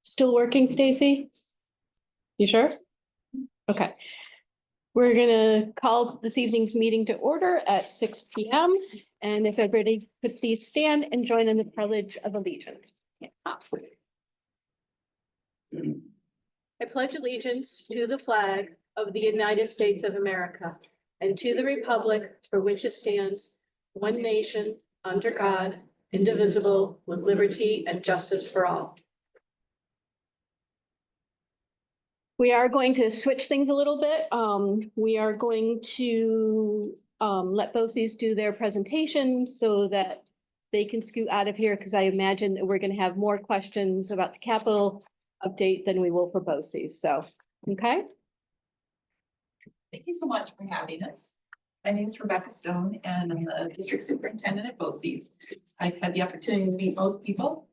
Still working, Stacy? You sure? Okay. We're gonna call this evening's meeting to order at 6 p.m. And if everybody could please stand and join in the Pledge of Allegiance. I pledge allegiance to the flag of the United States of America and to the republic for which it stands, one nation, under God, indivisible, with liberty and justice for all. We are going to switch things a little bit. We are going to let BOCES do their presentation so that they can scoot out of here, because I imagine that we're going to have more questions about the capital update than we will for BOCES. So, okay. Thank you so much for having us. My name is Rebecca Stone, and I'm the district superintendent at BOCES. I've had the opportunity to meet most people.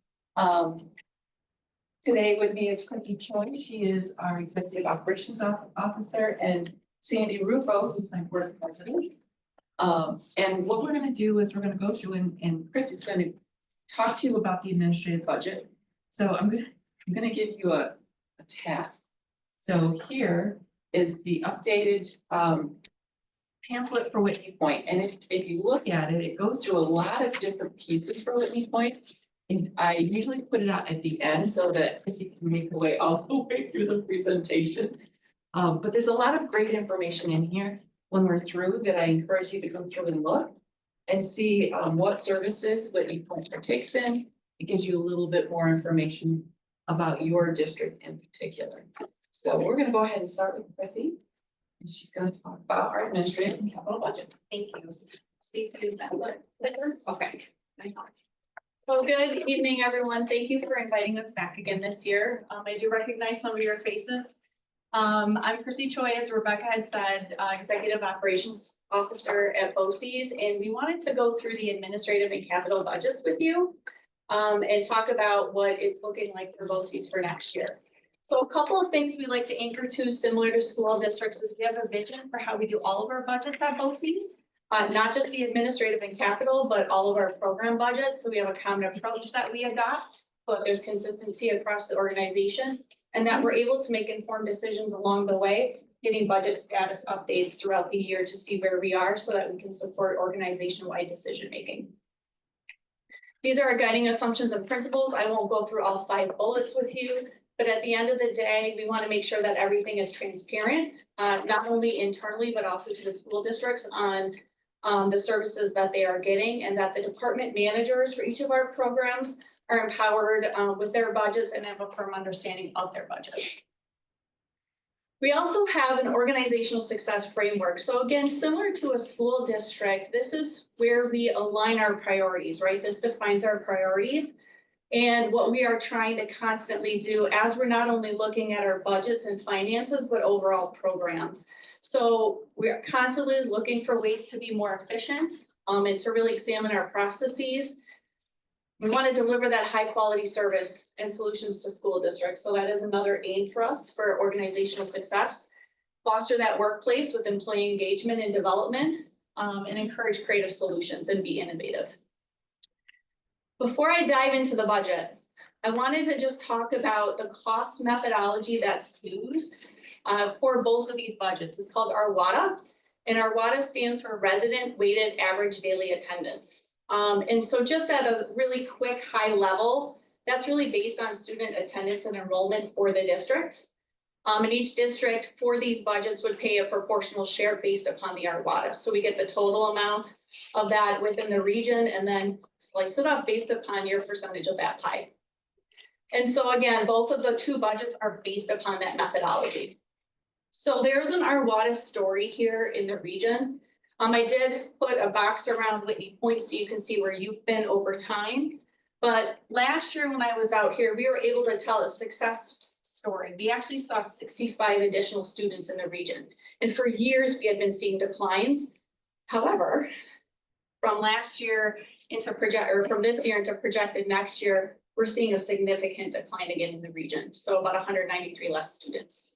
Today with me is Chrissy Choi. She is our executive operations officer, and Sandy Rufo, who's my board president. And what we're going to do is we're going to go through and Chrissy's going to talk to you about the administrative budget. So I'm going to give you a task. So here is the updated pamphlet for Whitney Point. And if you look at it, it goes through a lot of different pieces for Whitney Point. And I usually put it out at the end so that Chrissy can make her way all the way through the presentation. But there's a lot of great information in here when we're through that I encourage you to go through and look and see what services Whitney Point partakes in. It gives you a little bit more information about your district in particular. So we're going to go ahead and start with Chrissy. And she's going to talk about our administrative and capital budget. Thank you. Stacy, is that what? Okay. So good evening, everyone. Thank you for inviting us back again this year. I do recognize some of your faces. I'm Chrissy Choi, as Rebecca had said, Executive Operations Officer at BOCES, and we wanted to go through the administrative and capital budgets with you and talk about what it's looking like for BOCES for next year. So a couple of things we like to anchor to, similar to school districts, is we have a vision for how we do all of our budgets at BOCES. Not just the administrative and capital, but all of our program budgets. So we have a common approach that we adopt, but there's consistency across the organization, and that we're able to make informed decisions along the way, getting budget status updates throughout the year to see where we are so that we can support organization-wide decision-making. These are our guiding assumptions and principles. I won't go through all 5 bullets with you, but at the end of the day, we want to make sure that everything is transparent, not only internally, but also to the school districts on the services that they are getting, and that the department managers for each of our programs are empowered with their budgets and have a firm understanding of their budgets. We also have an organizational success framework. So again, similar to a school district, this is where we align our priorities, right? This defines our priorities and what we are trying to constantly do as we're not only looking at our budgets and finances, but overall programs. So we are constantly looking for ways to be more efficient and to really examine our processes. We want to deliver that high quality service and solutions to school districts. So that is another aim for us for organizational success. Foster that workplace with employee engagement and development, and encourage creative solutions and be innovative. Before I dive into the budget, I wanted to just talk about the cost methodology that's used for both of these budgets. It's called RWADA, and RWADA stands for Resident Weighted Average Daily Attendance. And so just at a really quick high level, that's really based on student attendance and enrollment for the district. And each district for these budgets would pay a proportional share based upon the RWADA. So we get the total amount of that within the region and then slice it up based upon your percentage of that pie. And so again, both of the 2 budgets are based upon that methodology. So there's an RWADA story here in the region. I did put a box around Whitney Point so you can see where you've been over time. But last year when I was out here, we were able to tell a success story. We actually saw 65 additional students in the region. And for years we had been seeing declines. However, from last year into from this year into projected next year, we're seeing a significant decline again in the region. So about 193 less students.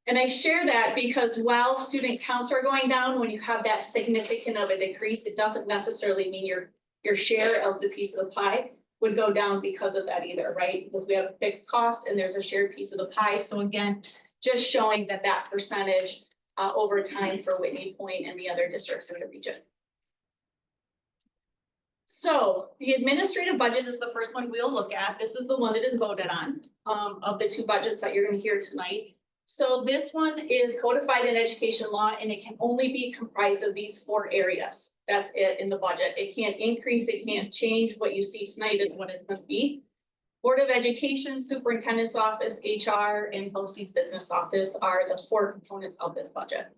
And I share that because while student counts are going down, when you have that significant of a decrease, it doesn't necessarily mean your share of the piece of the pie would go down because of that either, right? Because we have a fixed cost and there's a shared piece of the pie. So again, just showing that that percentage over time for Whitney Point and the other districts in the region. So the administrative budget is the first one we'll look at. This is the one that is voted on of the two budgets that you're going to hear tonight. So this one is codified in education law, and it can only be comprised of these 4 areas. That's it in the budget. It can't increase, it can't change. What you see tonight is what it's going to be. Board of Education, Superintendent's Office, HR, and BOCES Business Office are the 4 components of this budget.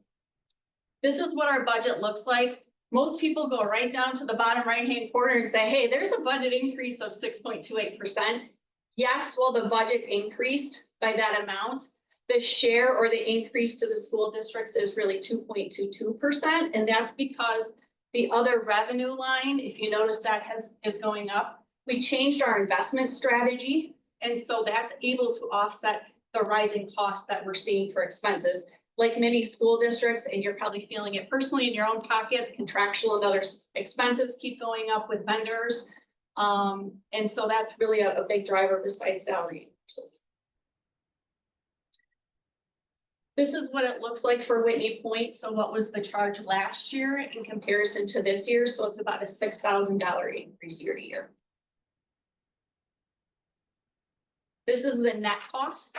This is what our budget looks like. Most people go right down to the bottom right-hand corner and say, hey, there's a budget increase of 6.28%. Yes, well, the budget increased by that amount. The share or the increase to the school districts is really 2.22%. And that's because the other revenue line, if you notice that is going up, we changed our investment strategy. And so that's able to offset the rising costs that we're seeing for expenses. Like many school districts, and you're probably feeling it personally in your own pockets, contractual and other expenses keep going up with vendors. And so that's really a big driver besides salary increases. This is what it looks like for Whitney Point. So what was the charge last year in comparison to this year? So it's about a $6,000 increase year to year. This is the net cost.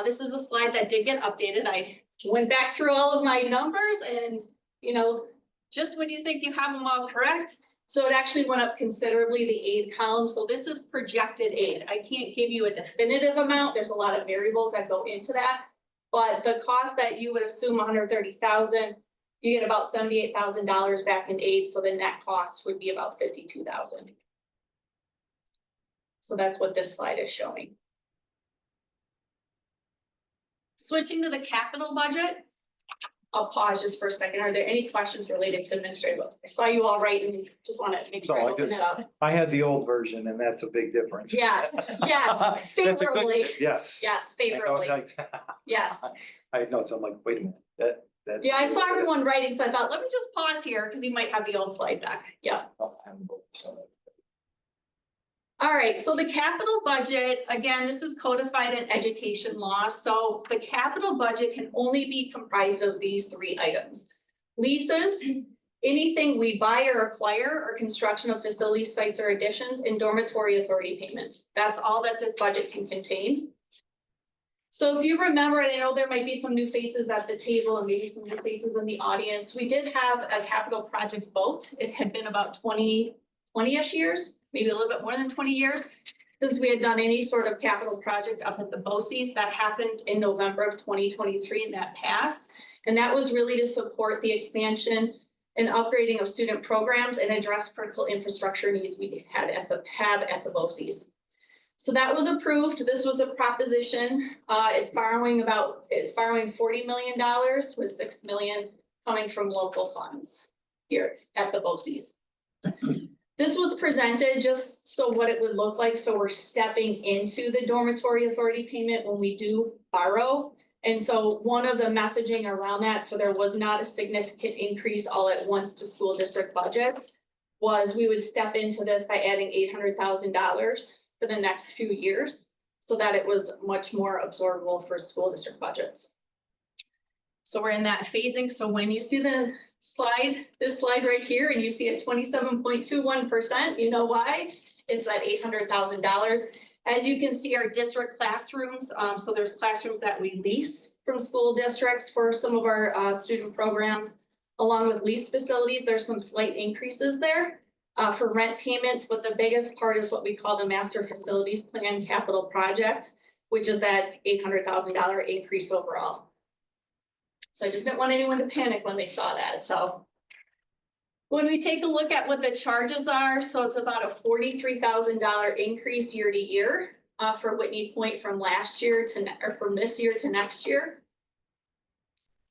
This is a slide that did get updated. I went back through all of my numbers and, you know, just when you think you have them all correct. So it actually went up considerably, the aid column. So this is projected aid. I can't give you a definitive amount. There's a lot of variables that go into that. But the cost that you would assume $130,000, you get about $78,000 back in aid. So the net cost would be about $52,000. So that's what this slide is showing. Switching to the capital budget, I'll pause just for a second. Are there any questions related to administrative? I saw you all write and just want to maybe open it up. I had the old version and that's a big difference. Yes, yes, That's a good- favorably. Yes. Yes, I know, favorably. I- Yes. I know, so I'm like, wait a minute, that's. Yeah, I saw everyone writing, so I thought, let me just pause here because you might have the old slide back. Yeah. All right, so the capital budget, again, this is codified in education law. So the capital budget can only be comprised of these 3 items. Leases, anything we buy or acquire, or construction of facilities, sites, or additions, and dormitory authority payments. That's all that this budget can contain. So if you remember, and I know there might be some new faces at the table and maybe some new faces in the audience, we did have a capital project vote. It had been about 20-ish years, maybe a little bit more than 20 years since we had done any sort of capital project up at the BOCES. That happened in November of 2023 and that passed. And that was really to support the expansion and upgrading of student programs and address critical infrastructure needs we have at the BOCES. So that was approved. This was a proposition. It's borrowing $40 million with $6 million coming from local funds here at the BOCES. This was presented just so what it would look like. So we're stepping into the dormitory authority payment when we do borrow. And so one of the messaging around that, so there was not a significant increase all at once to school district budgets, was we would step into this by adding $800,000 for the next few years so that it was much more absorbable for school district budgets. So we're in that phasing. So when you see the slide, this slide right here, and you see it 27.21%, you know why? It's that $800,000. As you can see, our district classrooms, so there's classrooms that we lease from school districts for some of our student programs, along with leased facilities. There's some slight increases there for rent payments, but the biggest part is what we call the master facilities plan capital project, which is that $800,000 increase overall. So I just didn't want anyone to panic when they saw that. So when we take a look at what the charges are, so it's about a $43,000 increase year to year for Whitney Point from last year to, or from this year to next year.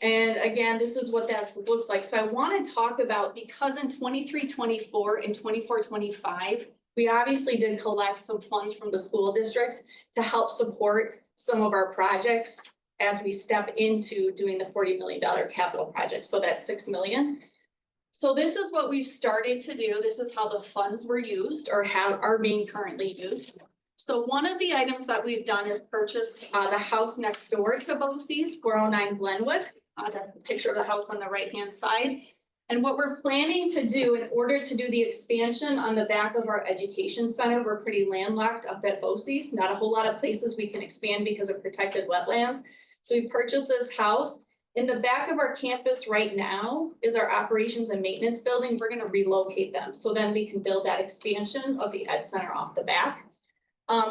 And again, this is what that looks like. So I want to talk about, because in 23-24 and 24-25, we obviously did collect some funds from the school districts to help support some of our projects as we step into doing the $40 million capital project. So that's $6 million. So this is what we've started to do. This is how the funds were used or are being currently used. So one of the items that we've done is purchased the house next door to BOCES, 409 Glenwood. That's the picture of the house on the right-hand side. And what we're planning to do in order to do the expansion on the back of our education center, we're pretty landlocked up at BOCES. Not a whole lot of places we can expand because of protected wetlands. So we purchased this house. In the back of our campus right now is our operations and maintenance building. We're gonna relocate them. So then we can build that expansion of the Ed Center off the back.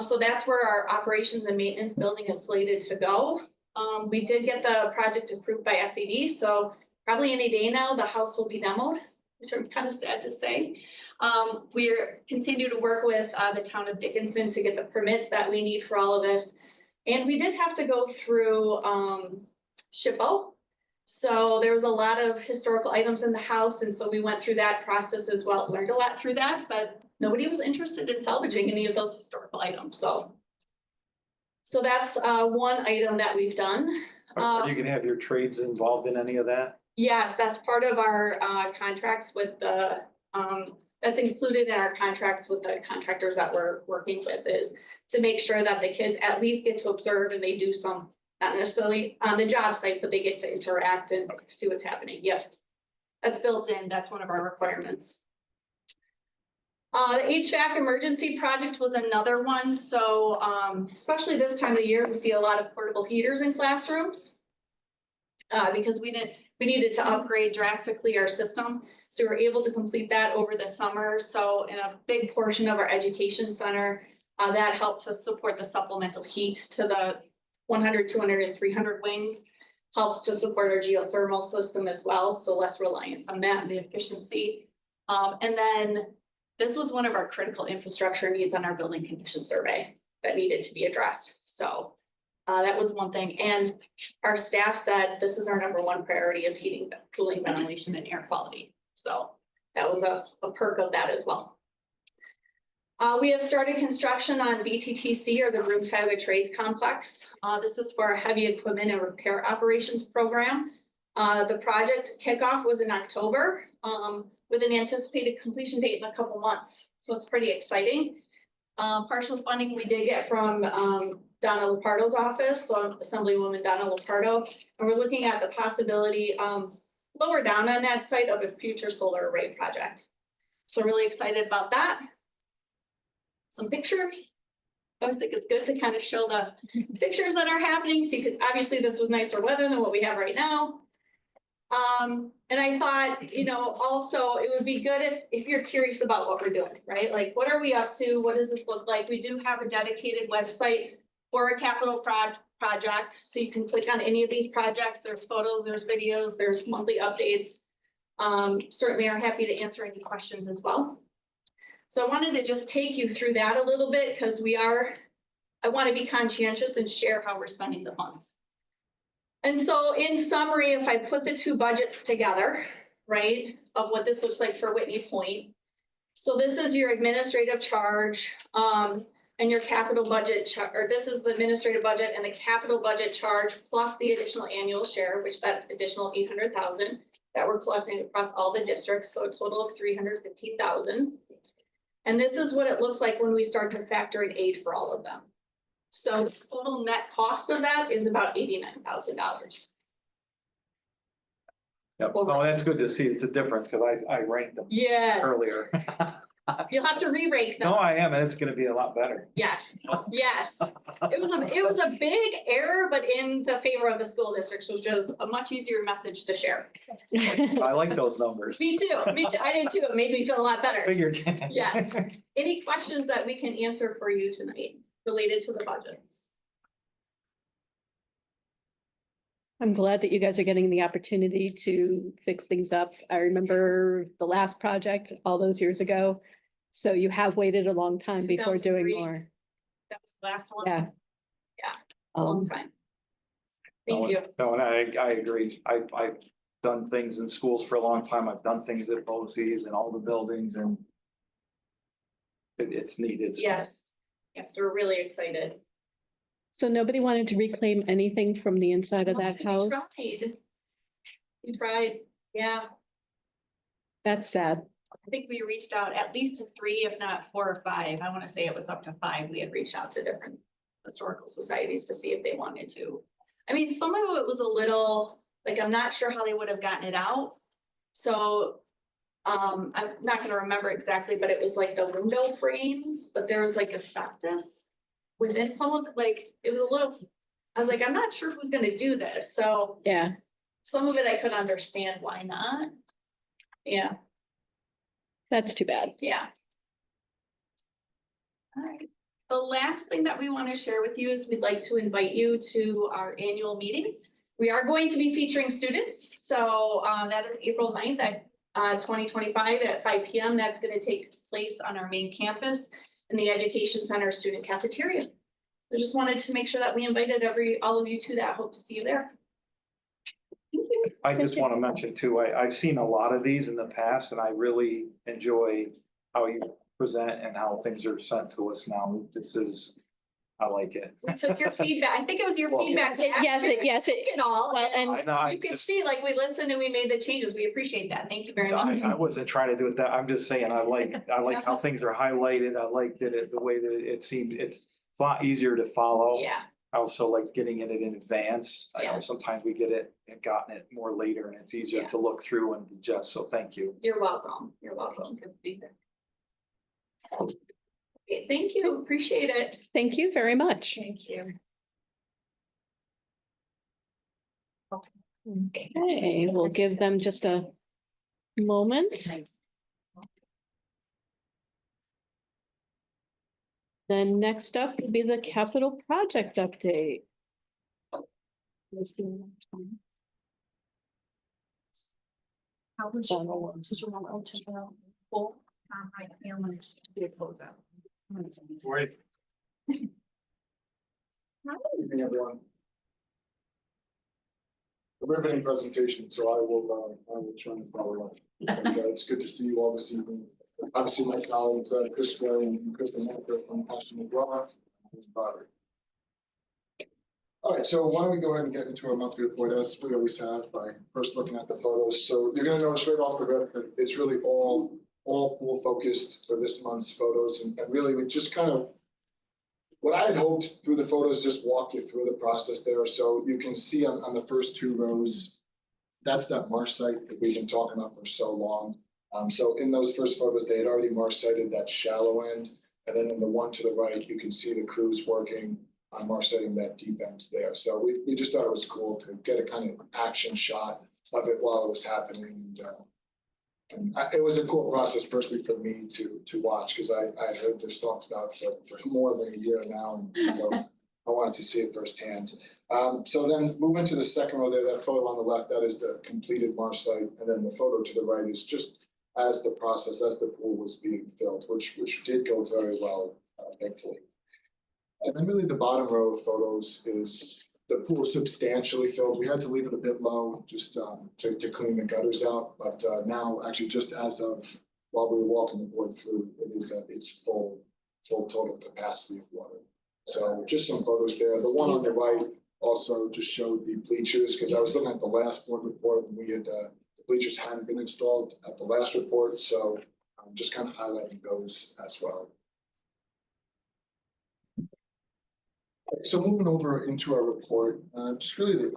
So that's where our operations and maintenance building is slated to go. We did get the project approved by SED, so probably any day now, the house will be demoed, which I'm kind of sad to say. We're continue to work with the town of Dickinson to get the permits that we need for all of this. And we did have to go through SHPO. So there was a lot of historical items in the house, and so we went through that process as well, learned a lot through that, but nobody was interested in salvaging any of those historical items, so. So that's one item that we've done. Are you gonna have your trades involved in any of that? Yes, that's part of our contracts with the, that's included in our contracts with the contractors that we're working with, is to make sure that the kids at least get to observe and they do some, not necessarily on the job site, but they get to interact and see what's happening. Yep. That's built in, that's one of our requirements. The HVAC emergency project was another one. So especially this time of the year, we see a lot of portable heaters in classrooms. Because we needed to upgrade drastically our system. So we were able to complete that over the summer. So in a big portion of our education center, that helped to support the supplemental heat to the 100, 200, and 300 wings. Helps to support our geothermal system as well. So less reliance on that and the efficiency. And then this was one of our critical infrastructure needs on our building condition survey that needed to be addressed. So that was one thing. And our staff said, this is our number one priority, is heating, cooling, ventilation, and air quality. So that was a perk of that as well. We have started construction on BTTC, or the Room Highway Trades Complex. This is for our heavy equipment and repair operations program. The project kickoff was in October with an anticipated completion date in a couple months. So it's pretty exciting. Partial funding we did get from Donna Lupardo's office, so Assemblywoman Donna Lupardo, and we're looking at the possibility lower down on that site of a future solar array project. So really excited about that. Some pictures. I always think it's good to kind of show the pictures that are happening. So you could, obviously this was nicer weather than what we have right now. And I thought, you know, also it would be good if you're curious about what we're doing, right? Like, what are we up to? What does this look like? We do have a dedicated website for a capital project. So you can click on any of these projects. There's photos, there's videos, there's monthly updates. Certainly are happy to answer any questions as well. So I wanted to just take you through that a little bit because I want to be conscientious and share how we're spending the funds. And so in summary, if I put the two budgets together, right, of what this looks like for Whitney Point. So this is your administrative charge and your capital budget, or this is the administrative budget and the capital budget charge plus the additional annual share, which that additional 800,000 that we're collecting across all the districts. So a total of 315,000. And this is what it looks like when we start to factor in aid for all of them. So the total net cost of that is about $89,000. Yep. Oh, that's good to see. It's a difference because I ranked them Yeah, earlier. you'll have to re-rank them. No, I am, and it's gonna be a lot better. Yes, yes. It was a big error, but in the favor of the school districts, which was a much easier message to share. I like those numbers. Me too, I did too. It made me feel a lot better. Figured. Yes. Any questions that we can answer for you tonight related to the budgets? I'm glad that you guys are getting the opportunity to fix things up. I remember the last project all those years ago. So you have waited a long time before doing 2003. more. That was the last one. Yeah. Yeah, a long time. Thank you. No, and I agree. I've done things in schools for a long time. I've done things at BOCES and all the buildings, and it's needed. So. Yes, yes, we're really excited. So nobody wanted to reclaim anything from the inside of that house? We tried, yeah. That's sad. I think we reached out at least to 3, if not 4 or 5. I want to say it was up to 5. We had reached out to different historical societies to see if they wanted to. I mean, some of it was a little, like, I'm not sure how they would have gotten it out. So I'm not gonna remember exactly, but it was like the window frames, but there was like asbestos within some of, like, it was a little, I was like, I'm not sure who's gonna do this. So Yeah, some of it I could understand why not. Yeah, that's too bad. yeah. All right. The last thing that we want to share with you is we'd like to invite you to our annual meetings. We are going to be featuring students. So that is April 9th at 2025 at 5 p.m. That's going to take place on our main campus in the Education Center Student Cafeteria. I just wanted to make sure that we invited all of you to that. Hope to see you there. Thank you. I just want to mention too, I've seen a lot of these in the past and I really enjoy how you present and how things are sent to us now. I like it. We took your feedback. I think it was your Well, feedback. Yes, it, It all. well, and I know, I You can just, see, like, we listened and we made the changes. We appreciate that. Thank you very much. I wasn't trying to do it that, I'm just saying, I like how things are highlighted. I like that the way that it seems, it's a lot easier to follow. Yeah, I also like getting it in advance. I Yeah. know sometimes we get it and gotten it more later and it's easier Yeah. to look through and digest. So thank you. you're welcome. You're welcome. Okay, thank you. Appreciate it. thank you very much. Thank you. Okay, we'll give them just a moment. Then next up will be the capital project update. How would you, did you want to go full, I family be a closeout? Great. Evening, everyone. A riveting presentation, so I will try and follow up. And, it's good to see you all this evening. Obviously, my colleagues, Chris Gray and Kristen Hacker from Ashton McGraw. All right, so why don't we go ahead and get into our monthly report as we always have by first looking at the photos. So you're gonna notice right off the rip that it's really all pool focused for this month's photos, and really we just kind of, what I had hoped through the photos, just walk you through the process there. So you can see on the first 2 rows, that's that marsh site that we've been talking about for so long. So in those first photos, they had already marsh sited that shallow end. And then in the one to the right, you can see the crews working on marsh siting that deep end there. So we just thought it was cool to get a kind of action shot of it while it was happening. It was a cool process personally for me to watch, because I heard this talked about for more than a year now, and so I wanted to see it firsthand. So then moving to the second row there, that photo on the left, that is the completed marsh site, and then the photo to the right is just as the pool was being filled, which did go very well, thankfully. And then really the bottom row of photos is the pool substantially filled. We had to leave it a bit low just to clean the gutters out. But now, actually, just as of while we were walking the board through, it is at its full total capacity of water. So just some photos there. The one on the right also just showed the bleachers, because I was looking at the last board report and we had the bleachers hadn't been installed at the last report. So just kind of highlighting those as well. So moving over into our report, just really the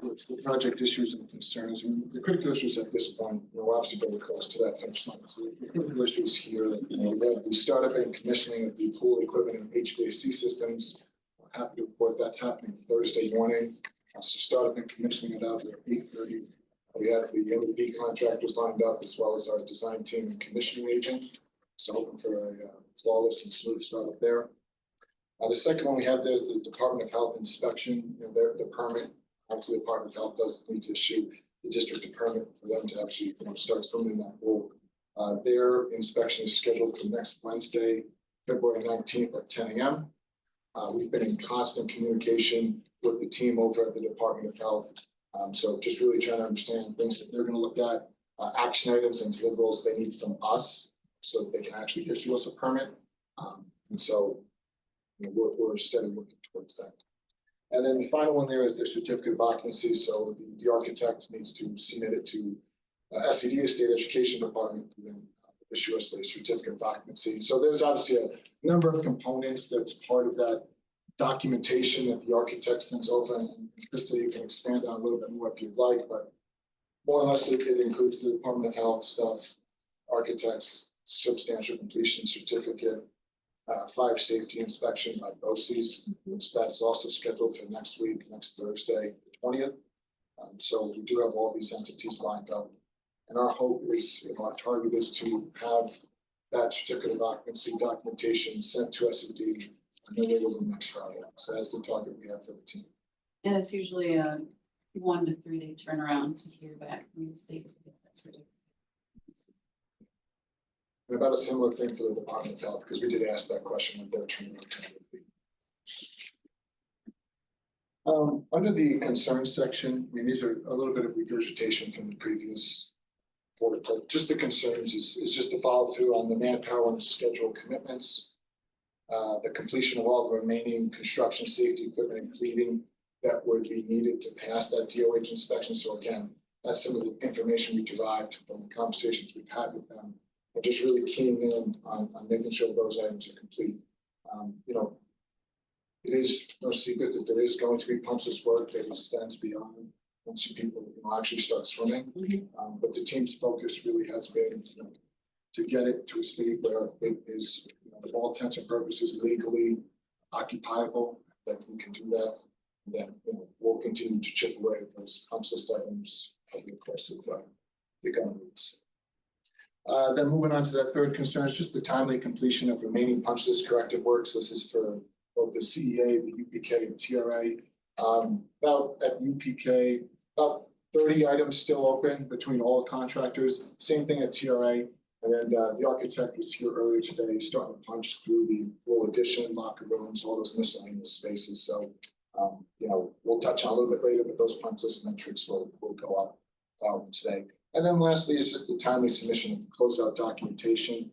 project issues and concerns. And the critical issues at this point, we're obviously very close to that finish line. So the critical issues here, the startup and commissioning of the pool equipment and HVAC systems. I'm happy to report that's happening Thursday morning. So startup and commissioning it out at 8:30. We have the LED contractors lined up, as well as our design team and commissioning agent. So hoping for a flawless and smooth startup there. The second one we have there is the Department of Health inspection. The permit. Obviously, the Department of Health does need to issue the district a permit for them to actually start swimming in that pool. Their inspection is scheduled for next Wednesday, February 19th at 10 a.m. We've been in constant communication with the team over at the Department of Health. So just really trying to understand things that they're going to look at, action items and deliverables they need from us so that they can actually issue us a permit. And so we're steadily working towards that. And then the final one there is the certificate of occupancy. So the architect needs to submit it to SED is State Education Department, and then issue us a certificate of occupancy. So there's obviously a number of components that's part of that documentation that the architect sends over, and Krista, you can expand on a little bit more if you'd like, but more or less it includes the Department of Health stuff, architects, substantial completion certificate, fire safety inspection by BOCES, which that is also scheduled for next week, next Thursday, the 20th. So we do have all these entities lined up. And our hope is, our target is to have that certificate of occupancy documentation sent to SED no later than next Friday. So that's the target we have for the team. And it's usually a 1 to 3 day turnaround to hear back from the state to get that certificate. And about a similar thing for the Department of Health, because we did ask that question with their turnaround time would be. Under the concerns section, I mean, these are a little bit of regurgitation from the previous board, but just the concerns is just to follow through on the manpower and schedule commitments. The completion of all the remaining construction safety equipment and cleaning that would be needed to pass that DOH inspection. So again, that's some of the information we derived from the conversations we've had with them. And just really keying in on making sure those items are complete. It is no secret that there is going to be punch list work that extends beyond once you people actually start swimming. But the team's focus really has been to get it to a state where it is, for all intents and purposes, legally occupiable, that we can do that. And then we'll continue to chip away at those punch list items over the course of the coming weeks. Then moving on to that third concern is just the timely completion of remaining punch list corrective work. So this is for both the CEA, the UPK, and TRA. About at UPK, about 30 items still open between all contractors. Same thing at TRA. And then the architect was here earlier today, starting to punch through the full addition, locker rooms, all those miscellaneous spaces. So, we'll touch on a little bit later, but those punch list metrics will go up following today. And then lastly, is just the timely submission of closeout documentation.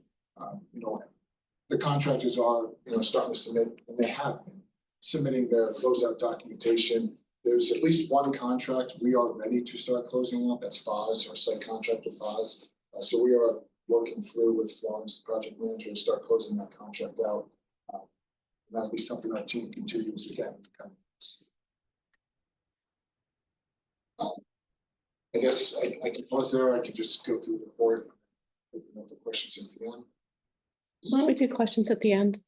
The contractors are, starting to submit, and they have been submitting their closeout documentation. There's at least one contract we are ready to start closing out. That's FOS, our site contractor FOS. So we are working through with Florence, the project manager, to start closing that contract out. That'll be something our team continues again. I guess I can pause there. I can just go through the report. Open up the questions at the end. Why don't we do questions at the end?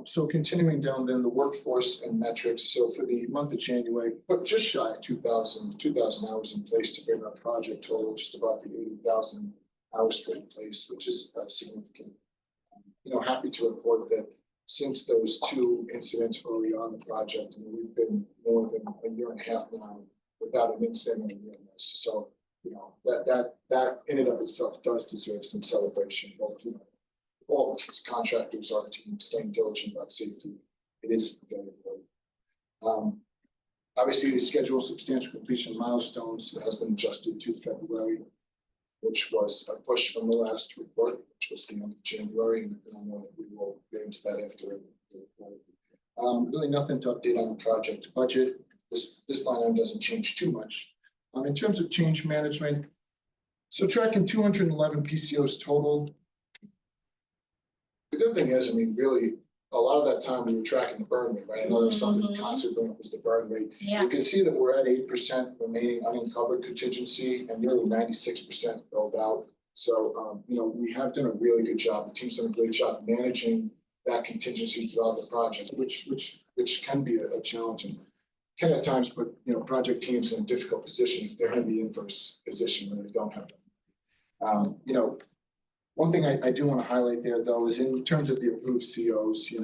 So continuing down then the workforce and metrics. So for the month of January, but just shy of 2,000 hours in place to bring our project total just about the 80,000 hours put in place, which is significant. Happy to report that since those two incidents early on the project, we've been more than a year and a half now without an incident in this. So, that in and of itself does deserve some celebration, both, all the contractors, our team staying diligent about safety. It is very important. Obviously, the schedule of substantial completion milestones has been adjusted to February, which was a push from the last report, which was the end of January, and I know that we will get into that after the report. Really nothing to update on the project budget. This line item doesn't change too much. In terms of change management, so tracking 211 PCOs total. The good thing is, really, a lot of that time we were tracking the burn rate, right? I know there was something constant burn was the burn rate. Yeah. You can see that we're at 8% remaining unencumbered contingency and nearly 96% filled out. So, we have done a really good job. The team's done a great job managing that contingency throughout the project, which can be a challenge and can at times put, project teams in a difficult position if they're in the inverse position when they don't have them. One thing I do want to highlight there, though, is in terms of the approved COs, the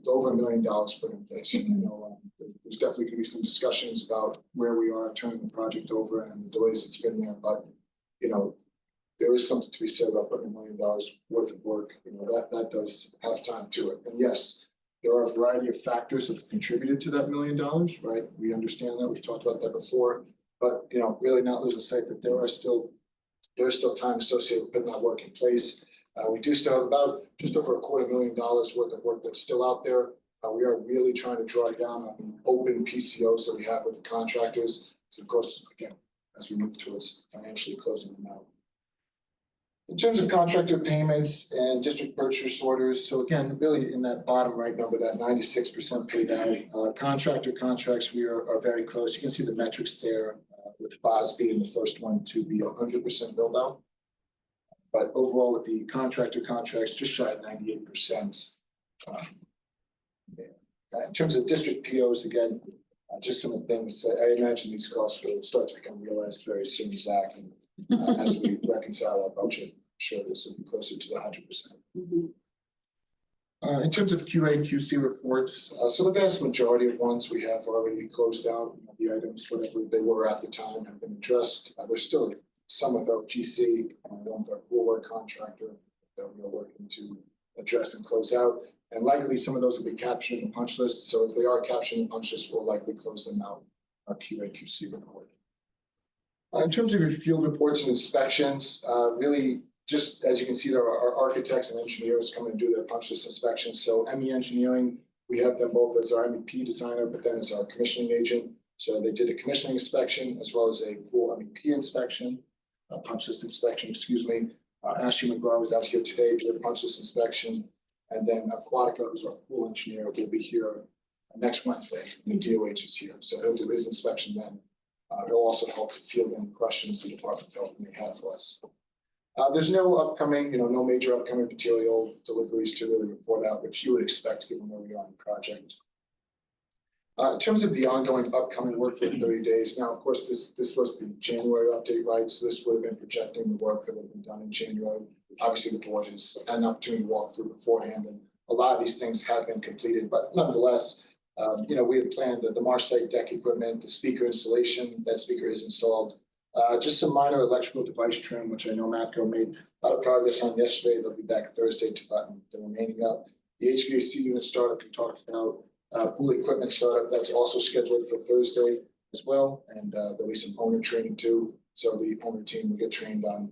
over $1 million put in place. There's definitely going to be some discussions about where we are turning the project over and the delays that's been there. But, there is something to be said about putting $1 million worth of work. That does have time to it. And yes, there are a variety of factors that have contributed to that $1 million, right? We understand that. We've talked about that before. But, really not losing sight that there's still time associated with putting that work in place. We do still have about just over $250,000 worth of work that's still out there. We are really trying to draw down on the open PCOs that we have with the contractors. So of course, again, as we move towards financially closing them out. In terms of contractor payments and district purchase orders, so again, really in that bottom right number, that 96% paid out. Contractor contracts, we are very close. You can see the metrics there, with FOS being the first one to be 100% build out. But overall, with the contractor contracts, just shy of 98%. In terms of district POs, again, just some of the things, I imagine these costs will start to become realized very soon, Zach, and as we reconcile our budget, I'm sure this will be closer to the 100%. In terms of QA, QC reports, so the vast majority of ones we have already closed out. The items, whatever they were at the time, have been addressed. There's still some with our GC, one with our pool work contractor that we are working to address and close out. And likely some of those will be captured in the punch list. So if they are captured in the punch list, we'll likely close them out, our QA, QC report. In terms of your field reports and inspections, really, just as you can see, there are architects and engineers come and do their punch list inspections. So ME Engineering, we have them both as our MEP designer, but then as our commissioning agent. So they did a commissioning inspection as well as a pool MEP inspection, a punch list inspection, excuse me. Ashley McGraw was out here today, did a punch list inspection. And then Aquatica, who's our pool engineer, will be here next Wednesday. And DOH is here. So he'll do his inspection then. He'll also help to field any questions the Department of Health may have for us. There's no upcoming, no major upcoming material deliveries to really report out, which you would expect given where we are on the project. In terms of the ongoing upcoming work for 30 days, now, of course, this was the January update, right? So this would have been projecting the work that would have been done in January. Obviously, the board has had an opportunity to walk through beforehand, and a lot of these things have been completed, but nonetheless, we had planned that the Marsh site deck equipment, the speaker installation, that speaker is installed. Just some minor electrical device trim, which I know Matco made a lot of progress on yesterday. They'll be back Thursday to button the remaining up. The HVAC unit startup we talked about, pool equipment startup, that's also scheduled for Thursday as well. And there'll be some owner training too. So the owner team will get trained on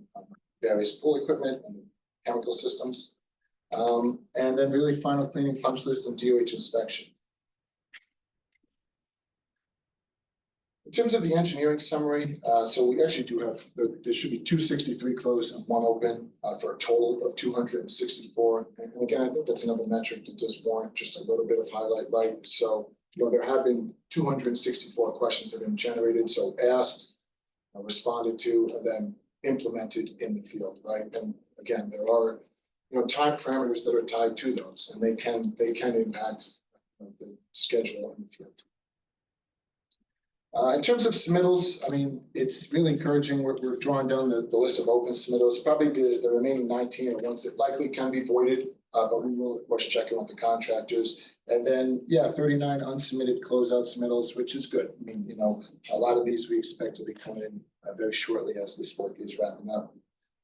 various pool equipment and chemical systems. And then really final cleaning, punch list, and DOH inspection. In terms of the engineering summary, so we actually do have, there should be 263 closed and 1 open for a total of 264. And again, I think that's another metric that does warrant just a little bit of highlight, right? So, there have been 264 questions that have been generated, so asked, responded to, and then implemented in the field, right? And again, there are, time parameters that are tied to those, and they can impact the schedule in the field. In terms of submittals, I mean, it's really encouraging. We're drawing down the list of open submittals. Probably the remaining 19 are ones that likely can be voided, but we will, of course, check in with the contractors. And then, 39 unsubmitted closeout submittals, which is good. I mean, a lot of these we expect to be coming in very shortly as this work is wrapping up.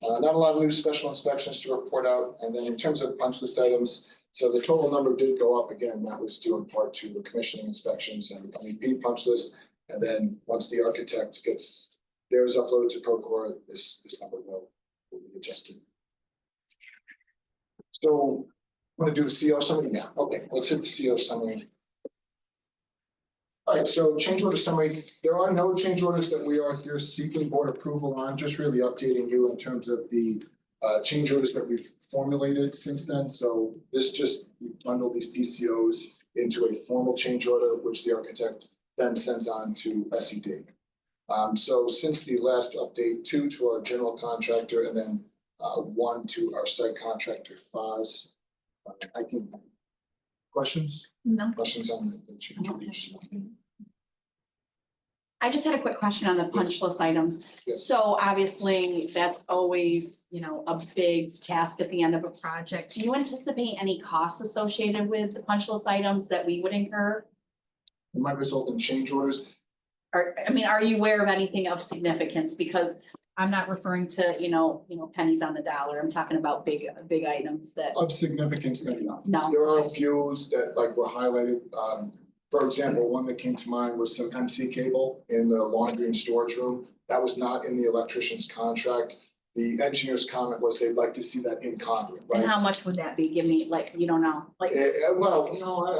Not a lot of new special inspections to report out. And then in terms of punch list items, so the total number did go up again. That was due in part to the commissioning inspections and MEP punch list. And then once the architect gets theirs uploaded to Procore, this number will be adjusted. So I'm going to do the CO summary now. Okay, let's hit the CO summary. All right, so change order summary. There are no change orders that we are here seeking board approval on, just really updating you in terms of the change orders that we've formulated since then. So this just bundled these PCOs into a formal change order, which the architect then sends on to SED. So since the last update, 2 to our general contractor and then 1 to our site contractor, FOS. Questions? No. Questions on the change orders? I just had a quick question on the punch list items. Yes. So obviously, that's always, a big task at the end of a project. Do you anticipate any costs associated with the punch list items that we would incur? It might result in change orders. Or, are you aware of anything of significance? Because I'm not referring to, pennies on the dollar. I'm talking about big items that. Of significance, then no. No. There are a few that were highlighted. For example, one that came to mind was some MC cable in the laundry and storage room. That was not in the electrician's contract. The engineer's comment was they'd like to see that in conduit, right? And how much would that be? Give me, you don't know, Well,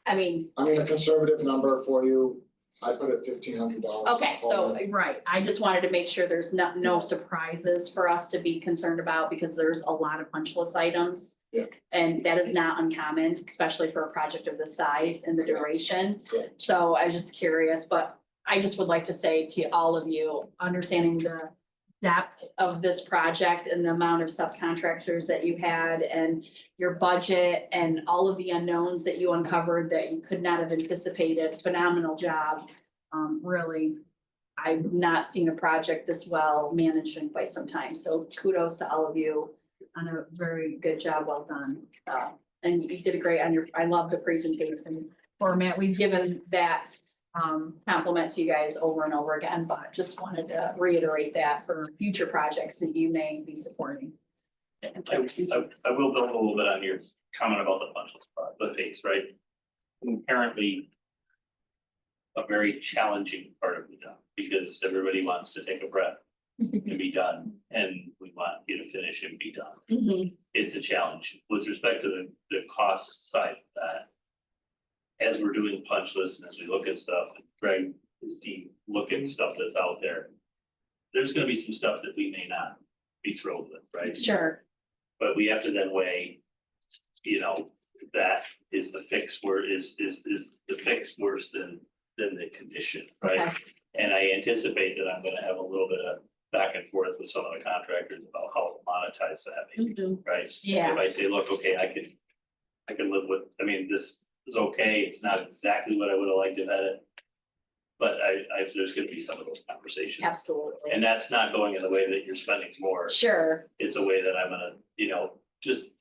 I mean, a conservative number for you, I put it $1,500. Okay, so, right, I just wanted to make sure there's no surprises for us to be concerned about, because there's a lot of punch list items. Yeah. And that is not uncommon, especially for a project of this size and the duration. Correct. So I was just curious, but I just would like to say to all of you, understanding the depth of this project and the amount of subcontractors that you had and your budget and all of the unknowns that you uncovered that you could not have anticipated, phenomenal job. Really, I've not seen a project this well managed in quite some time. So kudos to all of you on a very good job, well done. And you did a great on I love the presentation format. We've given that compliment to you guys over and over again, but just wanted to reiterate that for future projects that you may be supporting. I will build a little bit on your comment about the punch list, the phase, right? Inherently a very challenging part of the job, because everybody wants to take a breath and be done, and we want you to finish and be done. Mhm. It's a challenge. With respect to the cost side of that, as we're doing punch lists and as we look at stuff, Greg, his team, look at stuff that's out there, there's gonna be some stuff that we may not be thrilled with, right? Sure, But we have to then weigh, that is the fix is the fix worse than the condition, right? Okay. And I anticipate that I'm gonna have a little bit of back and forth with some of the contractors about how to monetize that, maybe, Mhm. right? Yeah. If I say, look, okay, I can live with, this is okay, it's not exactly what I would have liked to have had it. But there's gonna be some of those conversations. Absolutely. And that's not going in the way that you're spending more. Sure, It's a way that I'm gonna, just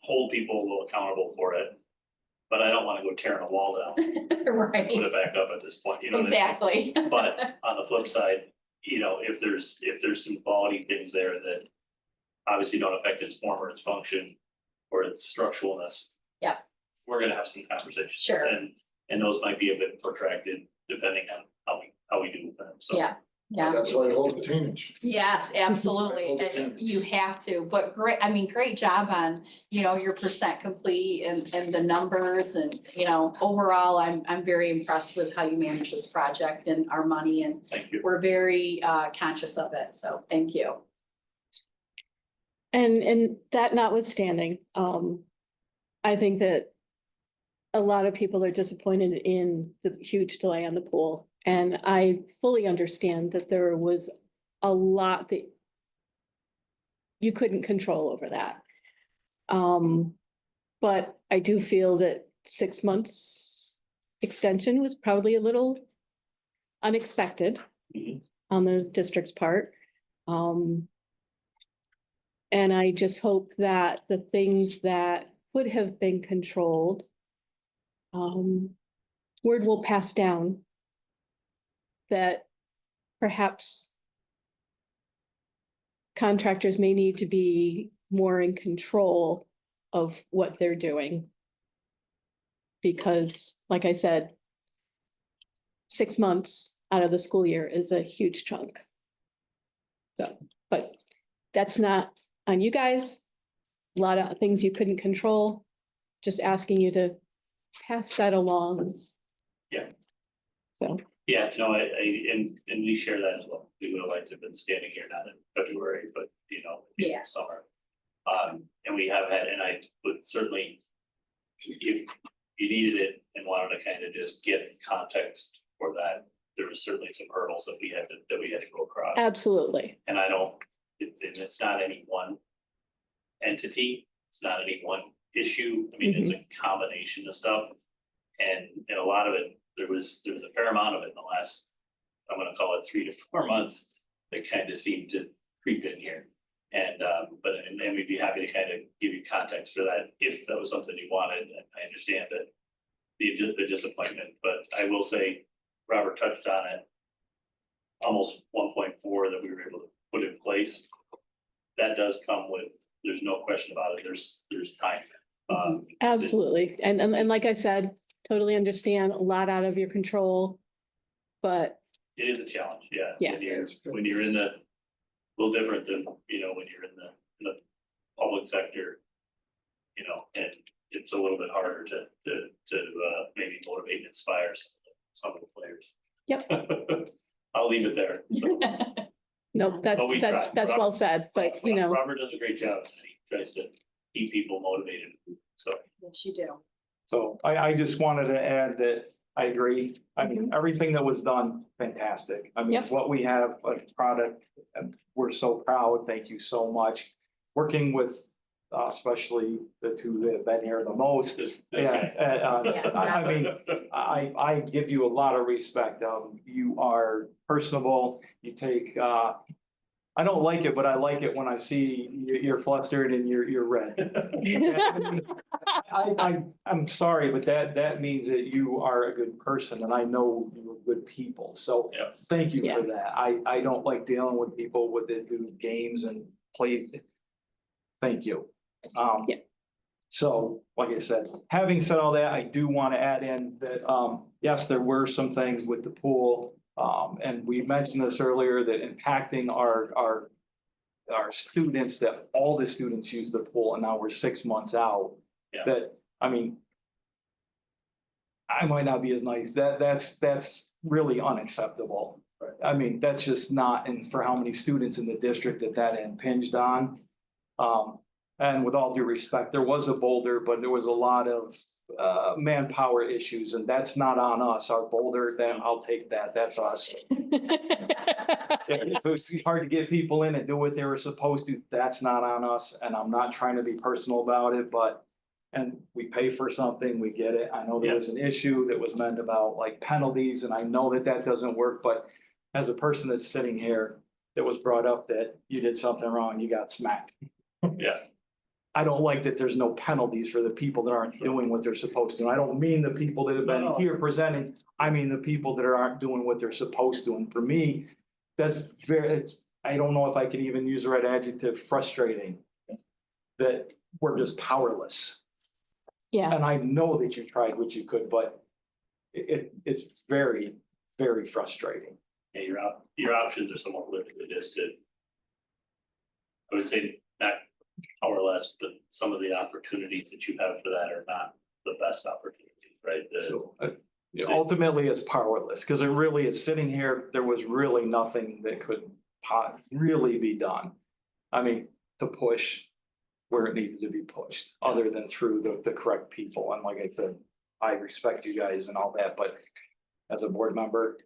hold people a little accountable for it. But I don't wanna go tearing a wall down, put right, it back up at this point, you know what I mean? exactly. But on the flip side, if there's some quality things there that obviously don't affect its form or its function or its structuralness. Yeah. We're gonna have some conversations. Sure. And those might be a bit protracted depending on how we do with them, so. Yeah, yeah. That's why I hold retainage. Yes, absolutely. All the And time. you have to, but great job on, your percent complete and the numbers and, overall, I'm very impressed with how you manage this project and our money, and Thank you. we're very conscious of it. So thank you. And that notwithstanding, I think that a lot of people are disappointed in the huge delay on the pool. And I fully understand that there was a lot that you couldn't control over that. But I do feel that 6 months extension was probably a little unexpected Mhm. on the district's part. And I just hope that the things that could have been controlled, word will pass down that perhaps contractors may need to be more in control of what they're doing. Because, like I said, 6 months out of the school year is a huge chunk. So, but that's not on you guys. A lot of things you couldn't control, just asking you to pass that along. Yeah. So, Yeah, no, and we share that as well. We would have liked to have been standing here not in February, but Yeah. summer. And we have had, and I would certainly, if you needed it and wanted to kind of just get context for that, there was certainly some hurdles that we had to go across. absolutely. And it's not any one entity, it's not any one issue. I mean, it's a combination of stuff. And a lot of it, there was a fair amount of it in the last, I'm gonna call it 3 to 4 months, that kind of seemed to creep in here. And we'd be happy to kind of give you context for that if that was something you wanted. And I understand that the disappointment, but I will say, Robert touched on it. Almost 1.4 that we were able to put in place. That does come with, there's no question about it, there's time. Absolutely. And like I said, totally understand a lot out of your control. But It is a challenge, yeah. Yeah. When you're in the, a little different than, when you're in the public sector. And it's a little bit harder to maybe motivate and inspire some of the players. Yep. I'll leave it there. No, But we try. that's well said, but you know, Robert does a great job, and he tries to keep people motivated, so. Yes, you do. So I just wanted to add that I agree. I mean, everything that was done, fantastic. I mean, Yep. what we have, a product, and we're so proud. Thank you so much. Working with, especially the two that have been here the most. This Yeah, guy. I mean, I give you a lot of respect. You are personable. You take, I don't like it, but I like it when I see you're flustered and you're red. I'm sorry, but that means that you are a good person and I know you're good people. So Yeah. thank you Yeah. for that. I don't like dealing with people with that do games and play. Thank you. Yeah. So, like I said, having said all that, I do want to add in that, yes, there were some things with the pool. And we mentioned this earlier, that impacting our students, that all the students use the pool and now we're 6 months out. Yeah. That, I mean, I might not be as nice. That's really unacceptable. I mean, that's just not, and for how many students in the district that impinged on. And with all due respect, there was a boulder, but there was a lot of manpower issues, and that's not on us. Our boulder, then I'll take that. That's us. If it's hard to get people in and do what they were supposed to, that's not on us. And I'm not trying to be personal about it, but, and we pay for something, we get it. I know there was an issue that was meant about like penalties, and I know that doesn't work, but as a person that's sitting here, that was brought up that you did something wrong, you got smacked. Yeah. I don't like that there's no penalties for the people that aren't doing what they're supposed to. I don't mean the people that have been No. here presenting. I mean the people that aren't doing what they're supposed to. And for me, that's I don't know if I can even use the right adjective, frustrating. That we're just powerless. Yeah, And I know that you tried what you could, but it's very, very frustrating. Yeah, your options are somewhat limited as to. I would say not powerless, but some of the opportunities that you have for that are not the best opportunities, right? So ultimately it's powerless because it's sitting here, there was really nothing that could really be done. I mean, to push where it needed to be pushed, other than through the correct people. And like I said, I respect you guys and all that, but as a board member,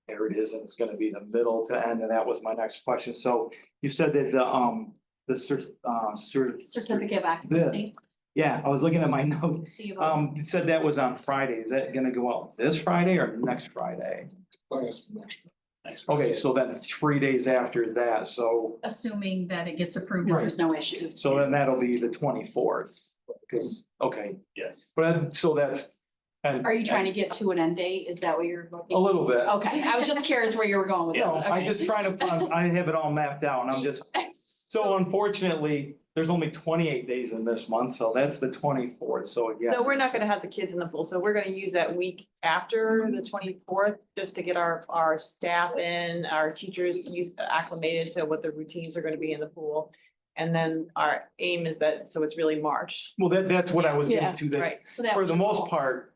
here it is, and it's gonna be the middle to end, and that was my next question. So you said that Certificate of occupancy. yeah, I was looking at my notes. See you. You said that was on Friday. Is that gonna go out this Friday or next Friday? Plans for next. Next. Okay, so then 3 days after that, so Assuming that it gets approved and there's no issues. then that'll be the 24th. Because, okay, Yes. but so that's. And Are you trying to get to an end date? Is that what you're looking? a little bit. Okay, I was just curious where you were going with No, that. I'm Okay. just trying to, I have it all mapped out and I'm just, so unfortunately, there's only 28 days in this month, so that's the 24th, so again. So we're not gonna have the kids in the pool, so we're gonna use that week after the 24th, just to get our staff in, our teachers acclimated to what the routines are gonna be in the pool. And then our aim is that, so it's really March, Well, that's what I was Yeah, getting to, that right? So that for was the your most goal. part,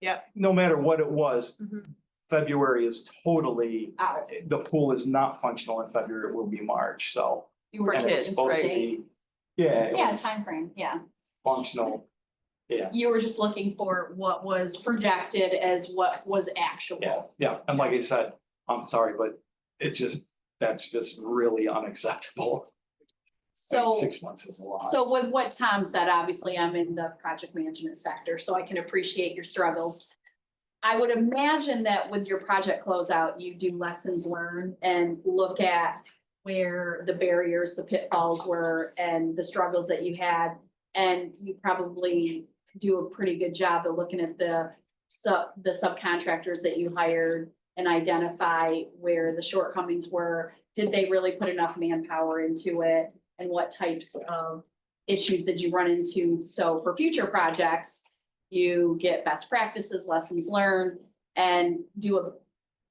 Yep. no matter what it was, Mhm. February is totally, Out. the pool is not functional in February, it will be March, so. You were and it was kids, supposed to right? be- Yeah, it Yeah, was timeframe, yeah. functional, yeah. You were just looking for what was projected as what was Yeah, actual. yeah, and like I said, I'm sorry, but that's just really unacceptable. I mean, So. 6 months is a lot. So with what Tom said, obviously I'm in the project management sector, so I can appreciate your struggles. I would imagine that with your project closeout, you do lessons learned and look at where the barriers, the pitfalls were and the struggles that you had. And you probably do a pretty good job of looking at the subcontractors that you hired and identify where the shortcomings were. Did they really put enough manpower into it? And what types of issues did you run into? So for future projects, you get best practices, lessons learned, and do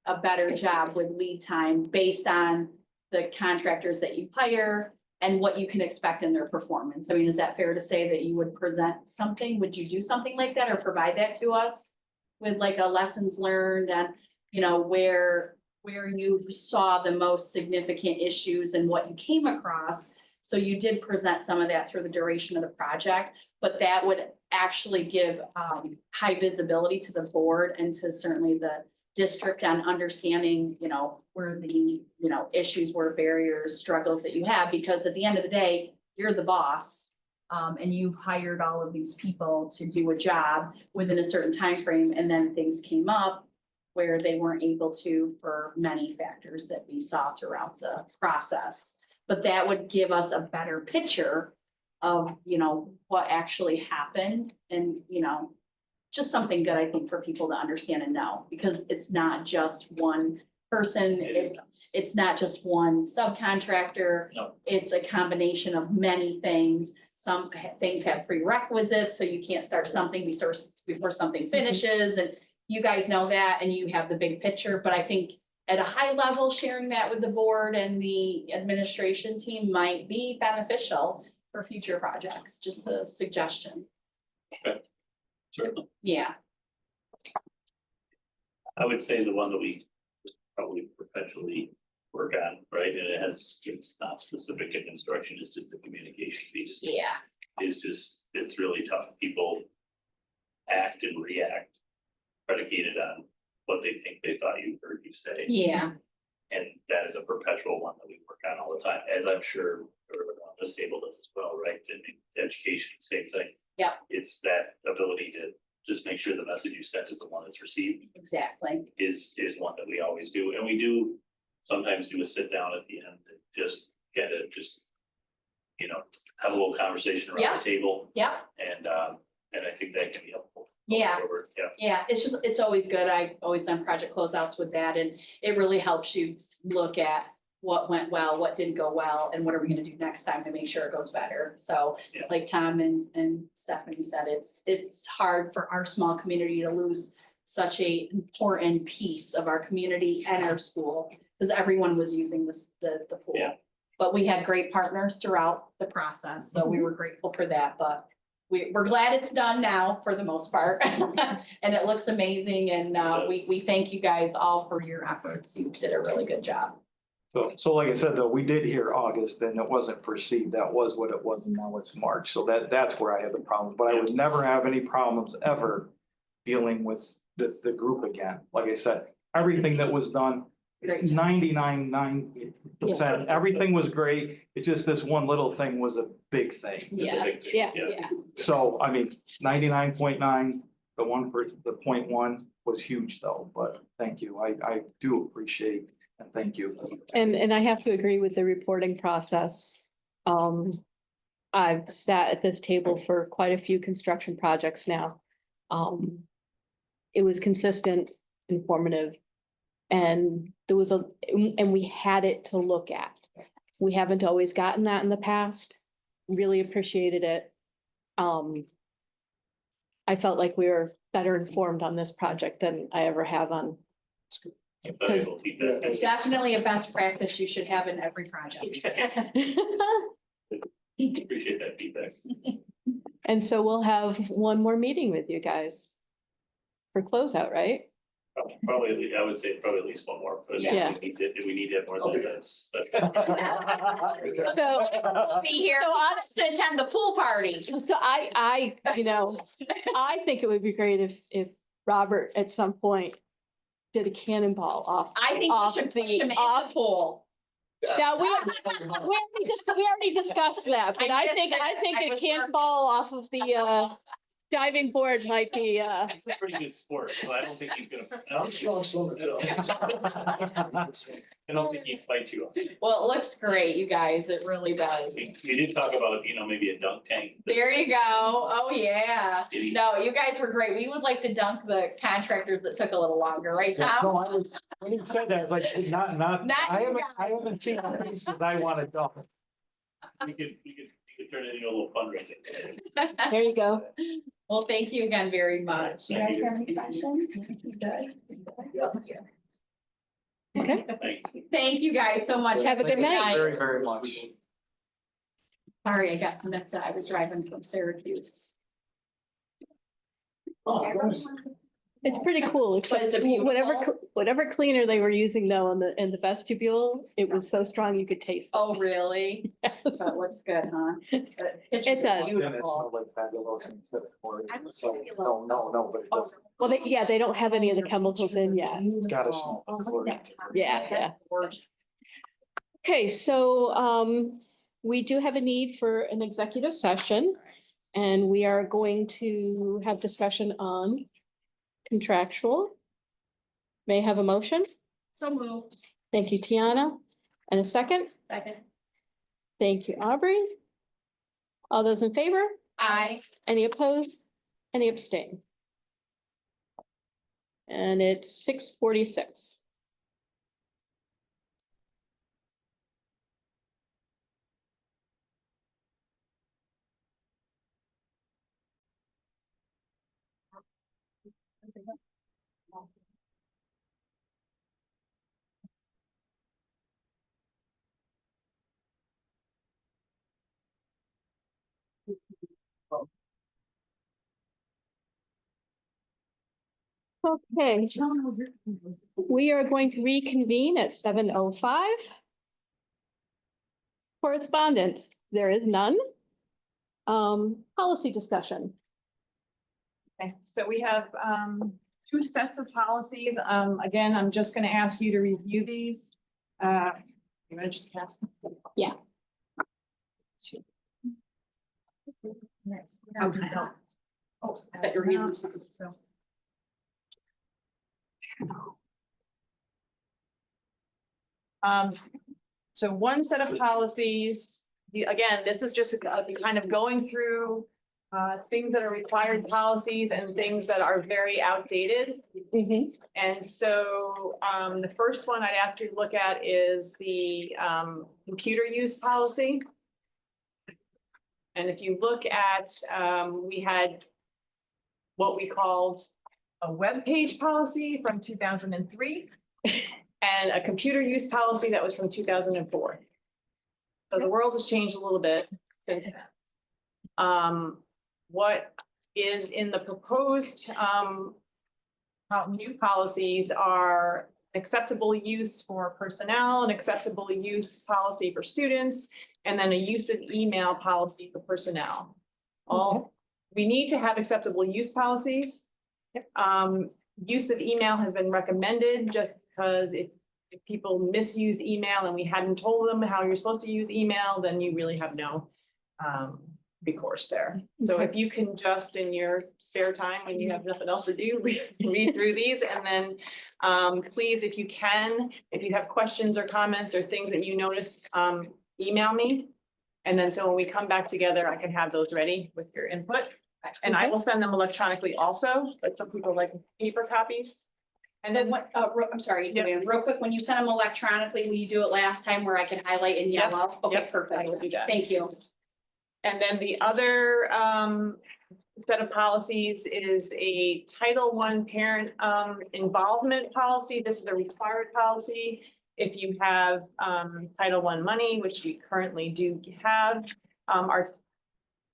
a better job with lead time based on the contractors that you hire and what you can expect in their performance. I mean, is that fair to say that you would present something? Would you do something like that or provide that to us with like a lessons learned? And you know, where you saw the most significant issues and what you came across. So you did present some of that through the duration of the project, but that would actually give high visibility to the board and to certainly the district on understanding, you know, where the, you know, issues were, barriers, struggles that you have, because at the end of the day, you're the boss. And you've hired all of these people to do a job within a certain time frame, and then things came up where they weren't able to for many factors that we saw throughout the process. But that would give us a better picture of, you know, what actually happened, and, you know, just something good, I think, for people to understand and know, because it's not just one person, it's not just one subcontractor. No. It's a combination of many things. Some things have prerequisites, so you can't start something before something finishes, and you guys know that, and you have the big picture. But I think at a high level, sharing that with the board and the administration team might be beneficial for future projects, just a suggestion. Certainly. Yeah, I would say the one that we probably perpetually work on, right, and it's not specific to construction, it's just a communication piece. yeah, It's really tough. People act and react predicated on what they think they thought you heard you say. yeah, And that is a perpetual one that we work on all the time, as I'm sure everyone on this table does as well, right? And education, same thing. Yeah. It's that ability to just make sure the message you sent is the one that's received exactly. is one that we always do. And we do sometimes do a sit down at the end and just get it, you know, have a little conversation around Yeah. the table. Yeah, And I think that can be helpful. Yeah. Forward. Yeah. yeah, it's always good. I've always done project closeouts with that, and it really helps you look at what went well, what didn't go well, and what are we gonna do next time to make sure it goes better. So Yeah. like Tom and Stephanie said, it's hard for our small community to lose such a important piece of our community and our school, because everyone was using the pool. Yeah. But we had great partners throughout the process, so we were grateful for that, but we're glad it's done now for the most part. And it looks amazing, and we thank you guys all for your efforts. You did a really good job. So like I said, though, we did hear August and it wasn't perceived. That was what it was, and now it's March. So that's where I had the problem. But I would never have any problems ever dealing with the group again. Like I said, everything that was done, Great job. 99.9%, everything was great. It's just this one little thing was a big thing. It's a Yeah, big thing. Yeah. yeah, So, I mean, 99.9, the 0.1 was huge though, but thank you. I do appreciate and thank you. And I have to agree with the reporting process. I've sat at this table for quite a few construction projects now. It was consistent, informative, and we had it to look at. We haven't always gotten that in the past. Really appreciated it. I felt like we were better informed on this project than I ever have on. Valuable feedback. It's definitely a best practice you should have in every project. Appreciate that feedback. And so we'll have one more meeting with you guys for closeout, right? Probably, I would say probably at least one more, but Yeah. if we need to have more than that's. So, Be here to attend the pool party. so I think it would be great if Robert at some point did a cannonball off. I think we off should push the- him in the off- pool. Now, we already discussed that, but I think I a was cannonball off of the diving board might be He's a pretty good sport, so I don't think he's gonna. I'm a strong swimmer too. I don't think he'd fight you. Well, it looks great, you guys. It really does. You did talk about, maybe a dunk tank. There you go. Oh, yeah. Did he? No, you guys were great. We would like to dunk the contractors that took a little longer, right, No, Tom? when you said that, it's like, not, Not I you haven't seen the pieces I want to dump. You could turn it into a little fundraising. There you go. Well, thank you again very much. You Thank guys you. have any questions? Okay. Thank you. Thank you guys so much. Have a good night. Very, very much. Sorry, I got messed up. I was driving from Syracuse. Oh, nice. It's pretty cool, except is it beautiful? whatever cleaner they were using though in the vestibule, it was so strong you could taste it. Oh, really? Yes. So it looks good, huh? It does. Then it Beautiful. smelled like fabulous instead of chlorine. I love So, fabulous. no, but it Oh, does. Well, they don't have any of the chemicals in yet. It's gotta smell. Oh, like look chlorine. at that. Yeah, yeah. That's gorgeous. Okay, so we do have a need for an executive session. And we are going to have discussion on contractual. May I have a motion? So moved. Thank you, Tiana. And a second? Second. Thank you, Aubrey. All those in favor? Aye. Any opposed? Any abstain? And it's 6:46. Okay, we are going to reconvene at 7:05. Correspondence, there is none. Policy discussion. Okay, so we have two sets of policies. Again, I'm just gonna ask you to review these. You wanna just pass them? Yeah. Yes. Okay. Oh, That you're reading something. So. So one set of policies, again, this is just kind of going through things that are required policies and things that are very outdated. And so the first one I'd ask you to look at is the computer use policy. And if you look at, we had what we called a web page policy from 2003 and a computer use policy that was from 2004. So the world has changed a little bit since then. What is in the proposed new policies are acceptable use for personnel, an acceptable use policy for students, and then a use of email policy for personnel. We need to have acceptable use policies. Use of email has been recommended just because if people misuse email and we hadn't told them how you're supposed to use email, then you really have no recourse there. So if you can just in your spare time, when you have nothing else to do, read through these and then please, if you can, if you have questions or comments or things that you notice, email me. And then so when we come back together, I can have those ready with your input. And I will send them electronically also, but some people like paper copies. And then what, I'm sorry, Yep. Joanne, real quick, when you send them electronically, will you do it last time where I can highlight in Yep. yellow? Okay, Yep, I perfect. will do that. Thank you. And then the other set of policies is a Title I parent involvement policy. This is a required policy. If you have Title I money, which we currently do have,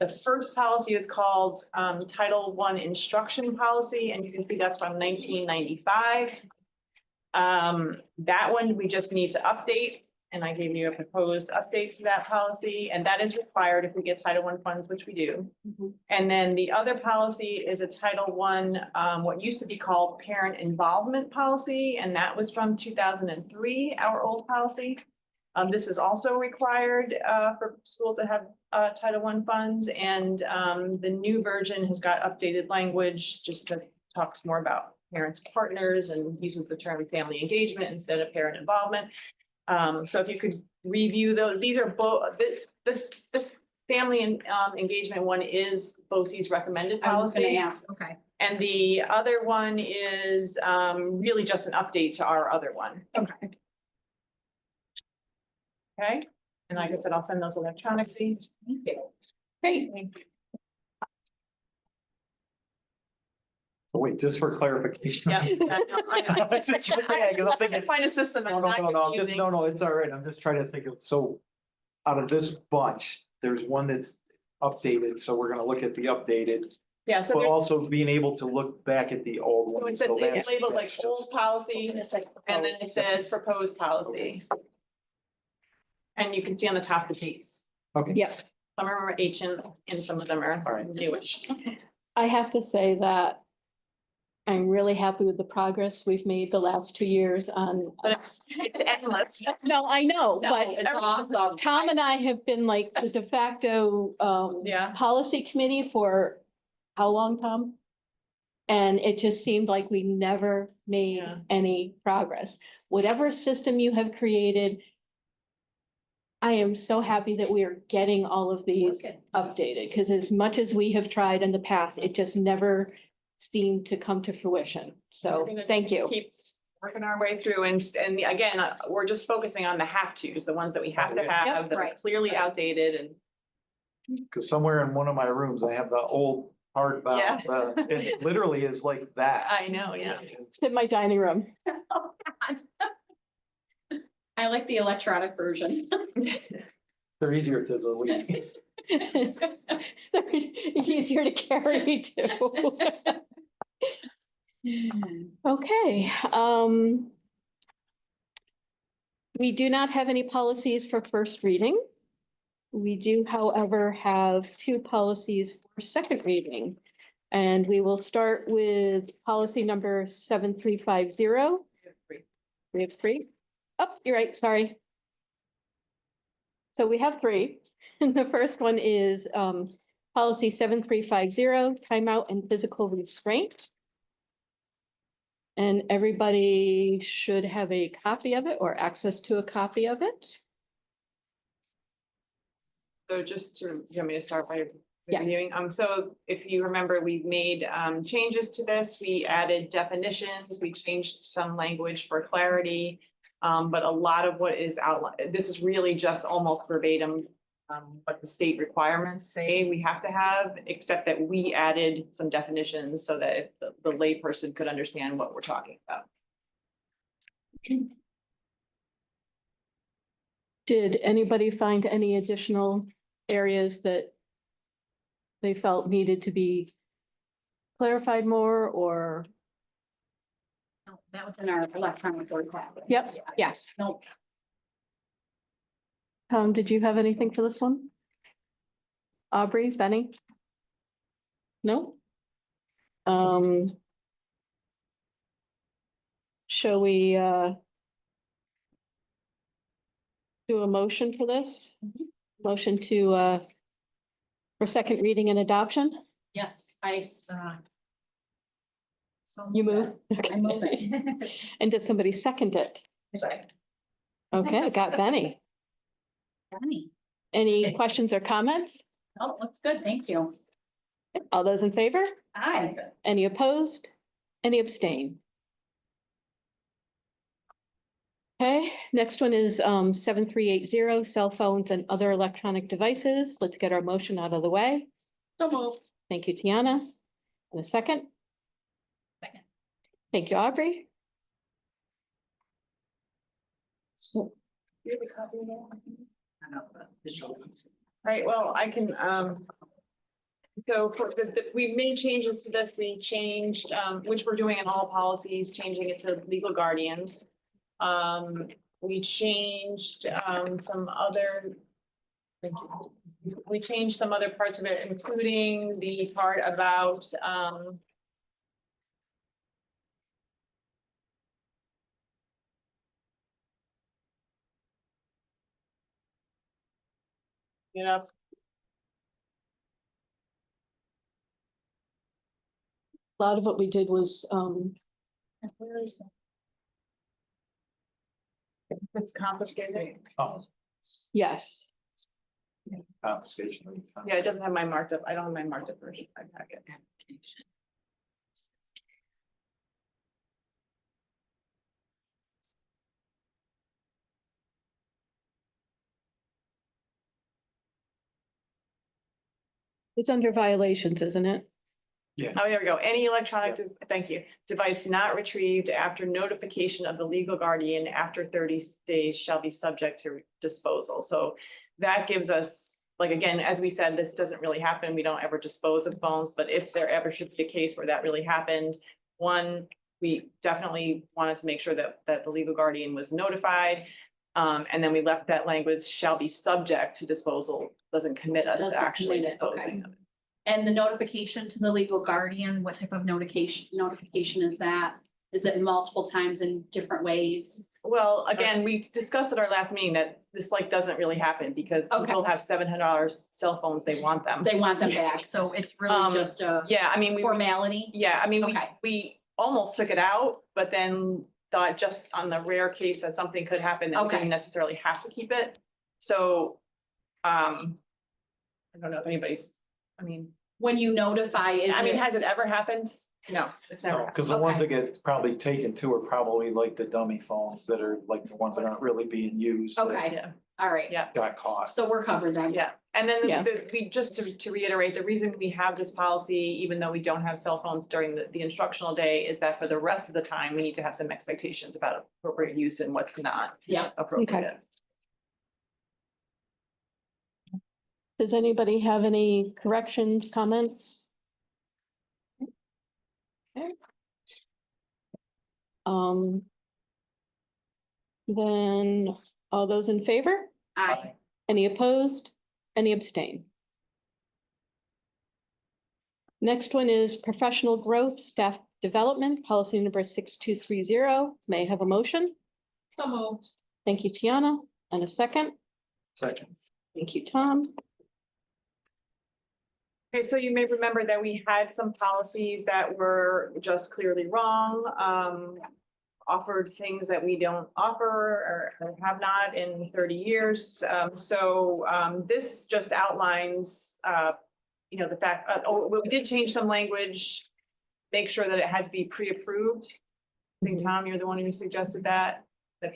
the first policy is called Title I instruction policy, and you can see that's from 1995. That one we just need to update, and I gave you a proposed update to that policy, and that is required if we get Title I funds, which we do. And then the other policy is a Title I, what used to be called parent involvement policy, and that was from 2003, our old policy. This is also required for schools that have Title I funds, and the new version has got updated language just that talks more about parents, partners, and uses the term family engagement instead of parent involvement. So if you could review those, these are both, this family and engagement one is BOCES recommended I was gonna policy. ask, okay. And the other one is really just an update to our other one. Okay. Okay, and like I said, I'll send those electronically. Thank you. Great. Thank you. So wait, just for clarification. Yeah. I know. Just- yeah, 'cause I'm thinking- Find a system that's No, not I'm just, confusing. no, it's all right. I'm just trying to think of, so out of this bunch, there's one that's updated, so we're gonna look at the updated. Yeah, so but there's, also being able to look back at the old so one. it's labeled like that's old just- policy, It's like and then proposed. it says proposed policy. And you can see on the top the dates. Okay. Yep. Some are ancient and some of them are All right. newish. I have to say that I'm really happy with the progress we've made the last 2 years on. But it's endless. No, I know, No, but it's awesome. Tom and I have been like the de facto Yeah. policy committee for how long, Tom? And it just seemed like we never made Yeah. any progress. Whatever system you have created, I am so happy that we are getting all of these Okay. updated, because as much as we have tried in the past, it just never seemed to come to fruition. So We're gonna thank just you. Keep working our way through and again, we're just focusing on the have tos, the ones that we have to Oh, yeah. have, that are right, clearly right. outdated and. Cause somewhere in one of my rooms, I have the old hardbound, Yeah. it literally is like that. I know, yeah. It's in my dining room. I like the electronic version. They're easier to delete. They're easier to carry too. Okay, we do not have any policies for first reading. We do, however, have 2 policies for second reading. And we will start with policy number 7350. We have 3. Oh, you're right, sorry. So we have 3. And the first one is policy 7350, timeout and physical restraint. And everybody should have a copy of it or access to a copy of it. So just to, you want me to start by Yeah. reviewing? So if you remember, we made changes to this. We added definitions, we changed some language for clarity. But a lot of what is outlined, this is really just almost verbatim what the state requirements say we have to have, except that we added some definitions so that if the layperson could understand what we're talking about. Did anybody find any additional areas that they felt needed to be clarified more or? That was in our electronic board packet. Yep, yeah. Nope. Tom, did you have anything for this one? Aubrey, Benny? No? Shall we do a motion for this? Motion to for second reading and adoption? Yes, so You move? I move it. And did somebody second it? Sorry. Okay, got Benny. Funny. Any questions or comments? Oh, looks good, thank you. All those in favor? Aye. Any opposed? Any abstain? Okay, next one is 7380, cell phones and other electronic devices. Let's get our motion out of the way. So move. Thank you, Tiana. And a second? Second. Thank you, Aubrey. So, Right, well, I can, so for we made changes to this, we changed, which we're doing in all policies, changing it to legal guardians. We changed, some other. Thank you. We changed some other parts of it, including the part about, you know, a lot of what we did was, Where is that? it's confiscated. Oh, yes. confiscation. Yeah, it doesn't have my marked up, I don't have my marked up version, I packet. It's under violations, isn't it? Oh, there we go. Any electronic, thank you, device not retrieved after notification of the legal guardian after 30 days shall be subject to disposal. So that gives us like, again, as we said, this doesn't really happen. We don't ever dispose of phones, but if there ever should be a case where that really happened, one, we definitely wanted to make sure that the legal guardian was notified. And then we left that language shall be subject to disposal, doesn't commit us Doesn't to actually commit it, okay. disposing of it. And the notification to the legal guardian, what type of notification is that? Is it multiple times in different ways? Well, again, we discussed at our last meeting that this like doesn't really happen because Okay. people have $700 cell phones, they want them. They want them back, so it's really just a Yeah, I mean, formality? yeah, I mean, Okay. we almost took it out, but then thought just on the rare case that something could happen, that we Okay. didn't necessarily have to keep it. So, I don't know if anybody's, I mean, When you notify, is I mean, it, has it ever happened? No, it's never happened. Because the ones Okay. that get probably taken to are probably like the dummy phones that are like the ones that aren't really being used. that okay, Yeah, all right, yeah. Got caught. so we're covered then. Yeah, and then Yeah. we, just to reiterate, the reason we have this policy, even though we don't have cell phones during the instructional day, is that for the rest of the time, we need to have some expectations about appropriate use and what's not Yeah. appropriate. Does anybody have any corrections, comments? Okay. Then all those in favor? Aye. Any opposed? Any abstain? Next one is professional growth, staff development, policy number 6230. May I have a motion? So moved. Thank you, Tiana. And a second. Second. Thank you, Tom. Okay, so you may remember that we had some policies that were just clearly wrong, offered things that we don't offer or have not in 30 years. This just outlines, the fact, we did change some language, make sure that it had to be pre-approved. I think, Tom, you're the one who suggested that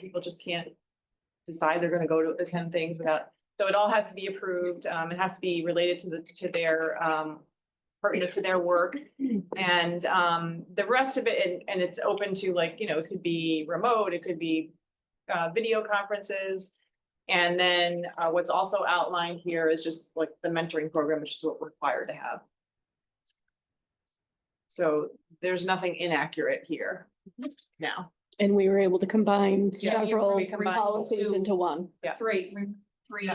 people just can't decide they're gonna go to attend things without. So it all has to be approved. It has to be related to their to their work. And the rest of it, and it's open to it could be remote, it could be video conferences. And then what's also outlined here is just like the mentoring program, which is what we're required to have. So there's nothing inaccurate here now. And we were able to combine Yeah, we several combined policies two. into one. Yeah. Three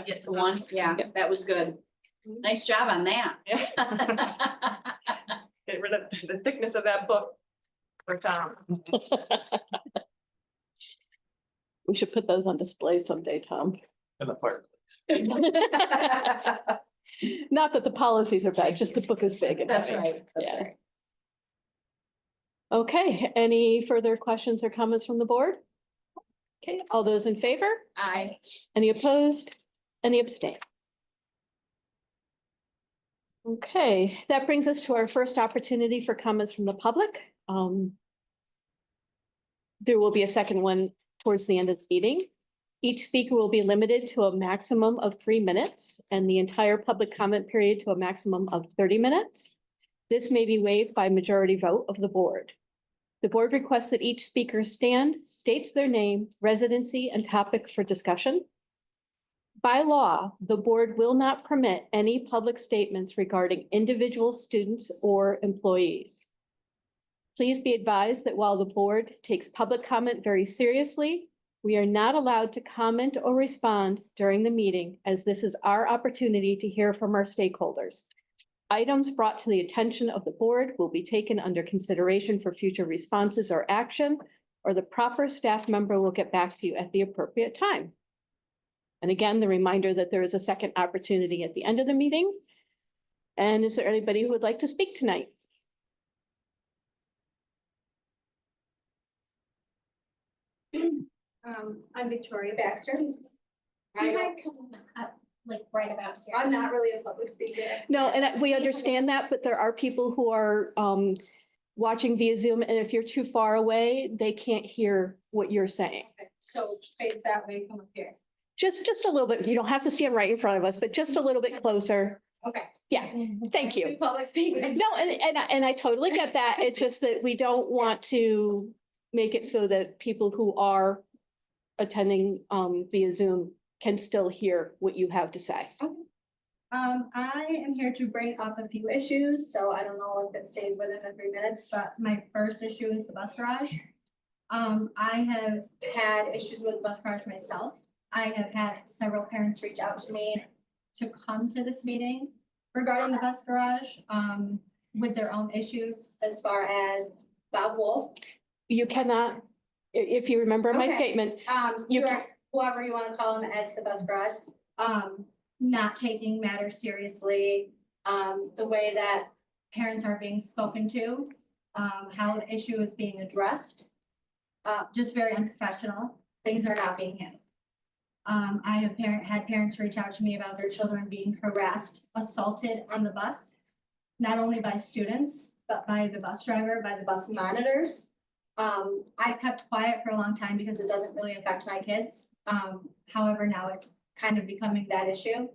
get to one, yeah, that was good. Nice job on that. Get rid of the thickness of that book for Tom. We should put those on display someday, Tom. In the fireplace. Not that the policies are bad, just the book is big. and That's heavy. right, that's Yeah. right. Okay, any further questions or comments from the board? Okay, all those in favor? Aye. Any opposed? Any abstain? Okay, that brings us to our first opportunity for comments from the public. There will be a second one towards the end of the meeting. Each speaker will be limited to a maximum of 3 minutes and the entire public comment period to a maximum of 30 minutes. This may be waived by majority vote of the board. The board requests that each speaker stand, states their name, residency, and topic for discussion. By law, the board will not permit any public statements regarding individual students or employees. Please be advised that while the board takes public comment very seriously, we are not allowed to comment or respond during the meeting, as this is our opportunity to hear from our stakeholders. Items brought to the attention of the board will be taken under consideration for future responses or action, or the proper staff member will get back to you at the appropriate time. And again, the reminder that there is a second opportunity at the end of the meeting. And is there anybody who would like to speak tonight? I'm Victoria Baxter. Do you mind coming up, like, right about here? I'm not really a public speaker. No, and we understand that, but there are people who are watching via Zoom, and if you're too far away, they can't hear what you're saying. Okay, so face that way, come up here. Just a little bit. You don't have to see them right in front of us, but just a little bit closer. Okay. Yeah, thank you. Two public speakers. No, and I totally get that. It's just that we don't want to make it so that people who are attending via Zoom can still hear what you have to say. Okay. I am here to bring up a few issues, so I don't know if it stays within the 3 minutes, but my first issue is the bus garage. I have had issues with the bus garage myself. I have had several parents reach out to me to come to this meeting regarding the bus garage, with their own issues as far as Bob Wolf. You cannot, if you remember my Okay. statement, You can- Whoever you want to call him as the bus garage, not taking matters seriously, the way that parents are being spoken to, how the issue is being addressed. Just very unprofessional. Things are not being handled. I have had parents reach out to me about their children being harassed, assaulted on the bus, not only by students, but by the bus driver, by the bus monitors. I've kept quiet for a long time because it doesn't really affect my kids. However, now it's kind of becoming that issue.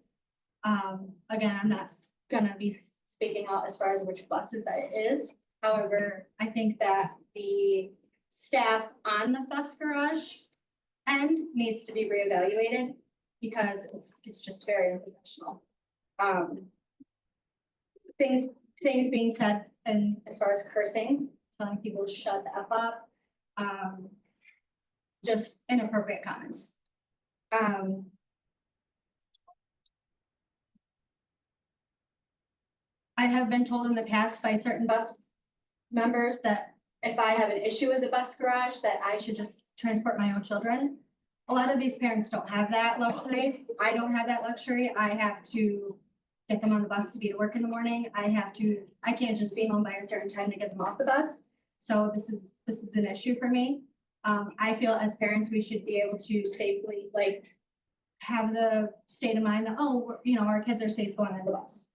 Again, I'm not gonna be speaking out as far as which buses it is. However, I think that the staff on the bus garage end needs to be reevaluated because it's just very unprofessional. Things being said and as far as cursing, telling people to shut the F up. Just inappropriate comments. I have been told in the past by certain bus members that if I have an issue with the bus garage, that I should just transport my own children. A lot of these parents don't have that luxury. I don't have that luxury. I have to get them on the bus to be to work in the morning. I can't just be home by a certain time to get them off the bus. So this is an issue for me. I feel as parents, we should be able to safely, like, have the state of mind that, oh, you know, our kids are safe going on the bus.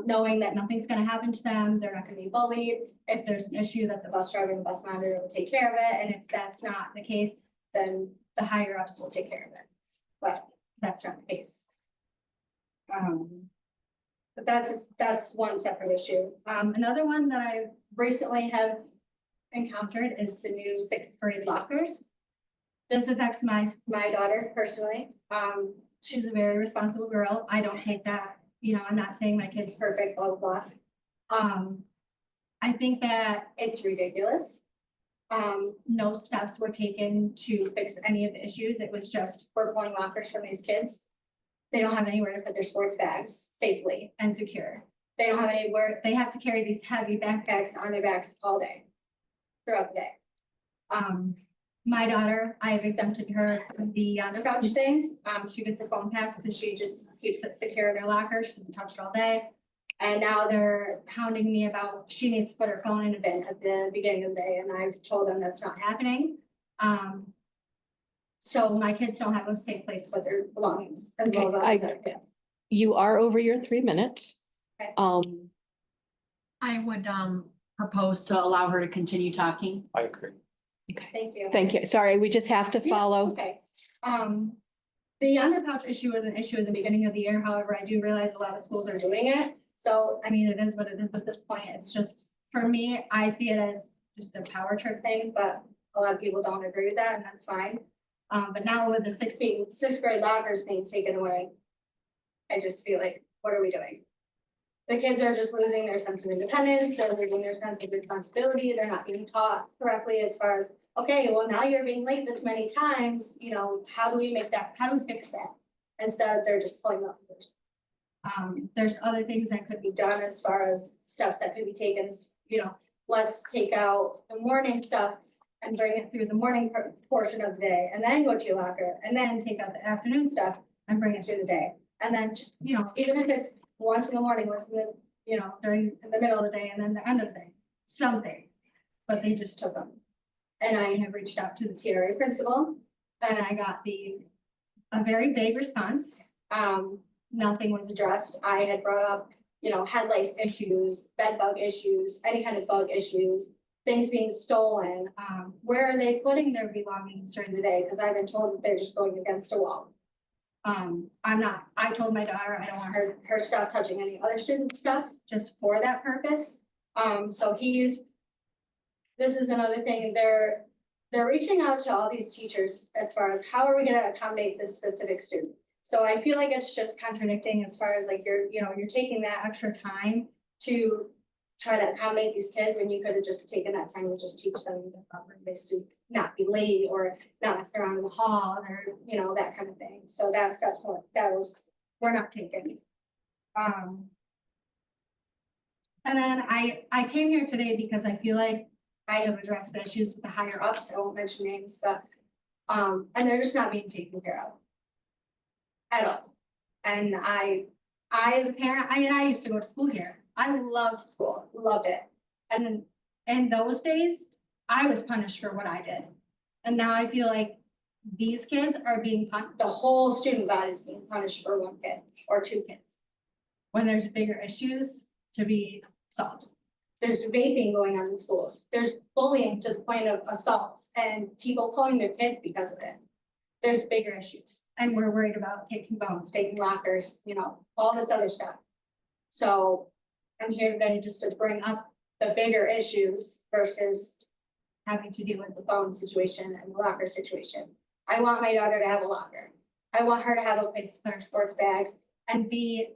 Knowing that nothing's gonna happen to them, they're not gonna be bullied. If there's an issue, that the bus driver and the bus monitor will take care of it, and if that's not the case, then the higher ups will take care of it. But that's not the case. But that's one separate issue. Another one that I recently have encountered is the new 6th grade lockers. This affects my daughter personally. She's a very responsible girl. I don't take that, you know, I'm not saying my kid's perfect, blah, blah, blah. I think that it's ridiculous. No steps were taken to fix any of the issues. It was just, we're pulling lockers from these kids. They don't have anywhere to put their sports bags safely and secure. They don't have anywhere, they have to carry these heavy backpacks on their backs all day, throughout the day. My daughter, I've exempted her from the couch thing. She gets a phone pass because she just keeps it secure in her locker. She doesn't touch it all day. And now they're hounding me about, she needs to put her phone in a bin at the beginning of the day, and I've told them that's not happening. So my kids don't have a safe place to put their belongings as well as all Okay, the other kids. you are over your 3 minutes. Okay. I would propose to allow her to continue talking. I agree. Thank you. Thank you. Sorry, we just have to Yeah, follow. Okay. The underpouch issue was an issue at the beginning of the year. However, I do realize a lot of schools are doing it. So, I mean, it is what it is at this point. It's just, for me, I see it as just a power trip thing, but a lot of people don't agree with that, and that's fine. But now with the 6th grade lockers being taken away, I just feel like, what are we doing? The kids are just losing their sense of independence. They're losing their sense of responsibility. They're not being taught correctly as far as, okay, well, now you're being late this many times, you know, how do we fix that? Instead, they're just pulling lockers. There's other things that could be done as far as steps that could be taken, you know, let's take out the morning stuff and bring it through the morning portion of the day, and then go to your locker, and then take out the afternoon stuff and bring it through the day. And then just, you know, even if it's once in the morning, once in the, you know, during the middle of the day, and then the end of the day, something. But they just took them. And I have reached out to the TRA principal, and I got a very vague response. Nothing was addressed. I had brought up, you know, head lice issues, bed bug issues, any kind of bug issues, things being stolen. Where are they putting their belongings during the day? Because I've been told that they're just going against a wall. I told my daughter I don't want her stuff touching any other student's stuff just for that purpose. So this is another thing, they're reaching out to all these teachers as far as how are we gonna accommodate this specific student? So I feel like it's just contradicting as far as like you're taking that extra time to try to accommodate these kids when you could have just taken that time to just teach them the proper ways to not be late or not mess around in the hall or, that kind of thing. So that's what, we're not taking. And then I came here today because I feel like I have addressed the issues with the higher ups. I won't mention names, but, and they're just not being taken care of. At all. And I as a parent, I used to go to school here. I loved school, loved it. And in those days, I was punished for what I did. And now I feel like these kids are being the whole student body is being punished for one kid or two kids. When there's bigger issues to be solved. There's vaping going on in schools. There's bullying to the point of assaults and people pulling their kids because of it. There's bigger issues and we're worried about taking phones, taking lockers, all this other stuff. So I'm here today just to bring up the bigger issues versus having to deal with the phone situation and the locker situation. I want my daughter to have a locker. I want her to have a place to put her sports bags and be,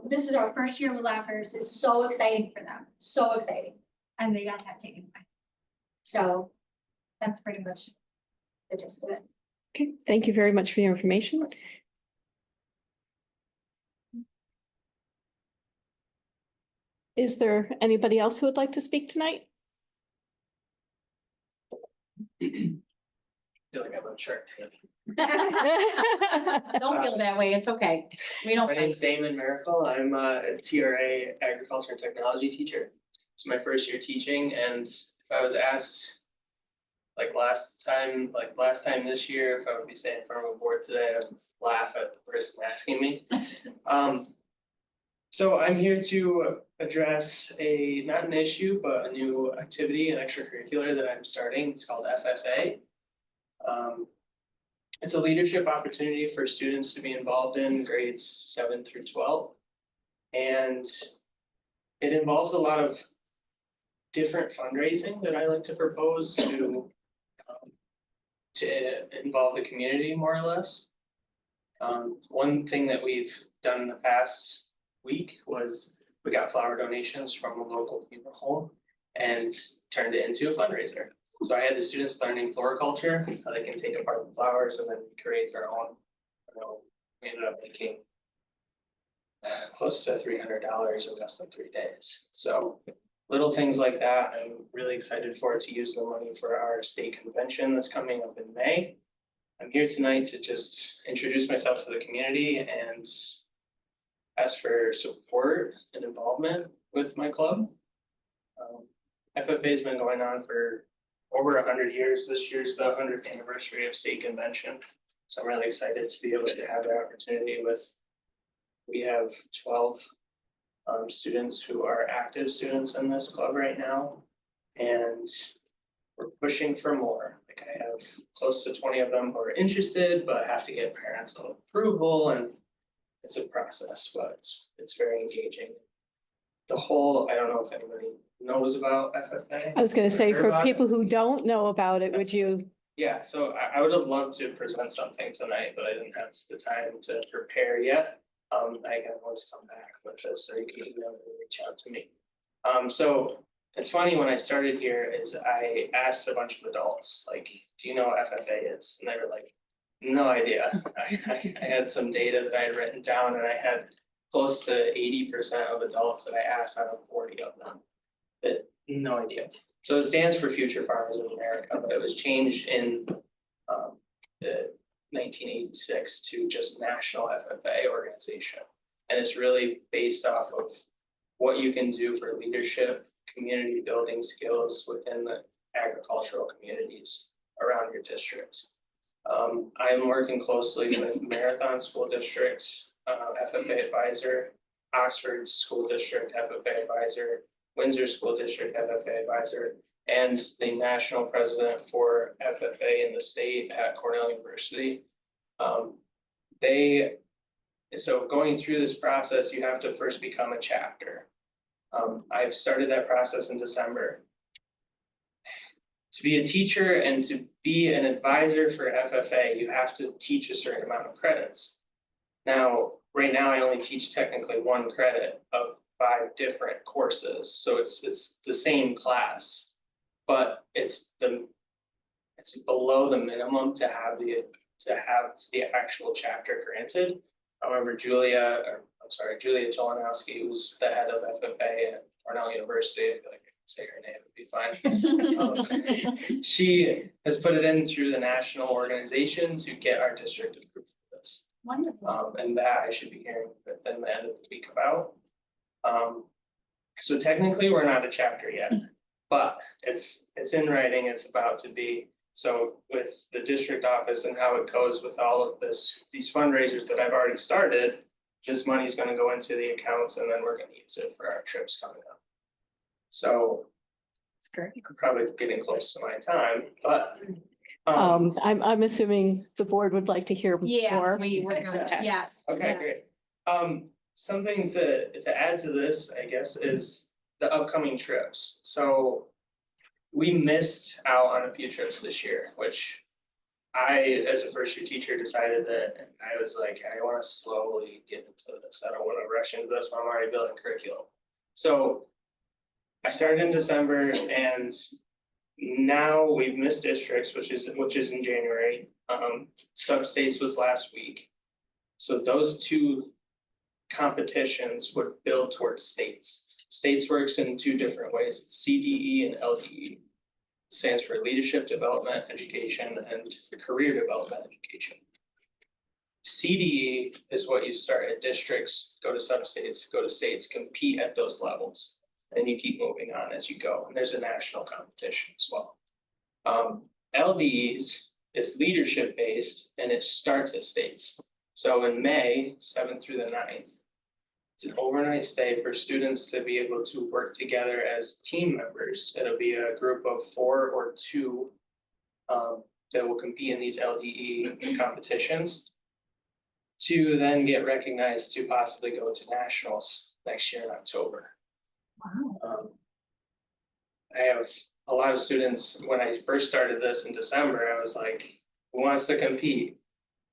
this is our first year with lockers. It's so exciting for them, so exciting. And they got that taken away. So that's pretty much the gist of it. Okay, thank you very much for your information. Is there anybody else who would like to speak tonight? Feel like I'm on Shark Tank. Don't feel that way, it's okay. We don't My name's fight. Damon Miracle. I'm a TRA agriculture and technology teacher. It's my first year teaching, and if I was asked last time this year, if I would be standing in front of a board today, I would laugh at the person asking me. So I'm here to address not an issue, but a new activity and extracurricular that I'm starting. It's called FFA. It's a leadership opportunity for students to be involved in grades 7 through 12. And it involves a lot of different fundraising that I like to propose to involve the community more or less. One thing that we've done in the past week was we got flower donations from a local funeral home and turned it into a fundraiser. So I had the students learning floriculture, how they can take apart the flowers and then create their own. We ended up making close to $300 in less than 3 days. So little things like that, I'm really excited to use the money for our state convention that's coming up in May. I'm here tonight to just introduce myself to the community and ask for support and involvement with my club. FFA has been going on for over 100 years. This year's the 100th anniversary of state convention. So I'm really excited to be able to have that opportunity we have 12 students who are active students in this club right now. And we're pushing for more. I have close to 20 of them who are interested, but have to get parental approval, and it's a process, but it's very engaging. I don't know if anybody knows about FFA. I was going to say, Heard for about it? people who don't know about it, would you? Yeah, so I would have loved to present something tonight, but I didn't have the time to prepare yet. I can always come back with this, or you can email me and reach out to me. So it's funny, when I started here is I asked a bunch of adults, do you know what FFA is? And they were like, no idea. I had some data that I had written down, and I had close to 80% of adults that I asked out of 40 of them that no idea. So it stands for Future Farmers of America, but it was changed in the 1986 to just National FFA Organization. And it's really based off of what you can do for leadership, community building skills within the agricultural communities around your district. I'm working closely with Marathon School District, FFA advisor, Oxford School District, FFA advisor, Windsor School District, FFA advisor, and the national president for FFA in the state at Cornell University. So going through this process, you have to first become a chapter. I've started that process in December. To be a teacher and to be an advisor for FFA, you have to teach a certain amount of credits. Now, right now, I only teach technically one credit of 5 different courses, so it's the same class. But it's below the minimum to have the actual chapter granted. However, Julia Jolanowski, who's the head of FFA at Cornell University, I feel like I can say her name, it'd be fine. She has put it in through the national organization to get our district approved for this. Wonderful. And that I should be hearing within the end of the week about. So technically, we're not a chapter yet, but it's in writing, it's about to be. So with the district office and how it goes with all of these fundraisers that I've already started, this money is gonna go into the accounts and then we're gonna use it for our trips coming up. So That's great. I'm probably getting close to my time, but. I'm assuming the board would like to hear Yeah, more. we're good, Okay. yes. Okay, yes. great. Something to add to this, I guess, is the upcoming trips. So we missed out on a few trips this year, which I, as a first year teacher, decided that I was like, I want to slowly get into this. I don't want to rush into this when I'm already building curriculum. So I started in December and now we've missed districts, which is in January. Sub-states was last week. So those 2 competitions would build towards states. States works in 2 different ways, it's CDE and LDE. It stands for Leadership Development Education and Career Development Education. CDE is what you start at districts, go to sub-states, go to states, compete at those levels. And you keep moving on as you go, and there's a national competition as well. LDEs is leadership based and it starts at states. So in May 7th through the 9th, it's an overnight stay for students to be able to work together as team members. It'll be a group of 4 or 2 that will compete in these LDE competitions to then get recognized to possibly go to nationals next year in October. Wow. I have a lot of students, when I first started this in December, I was like, who wants to compete?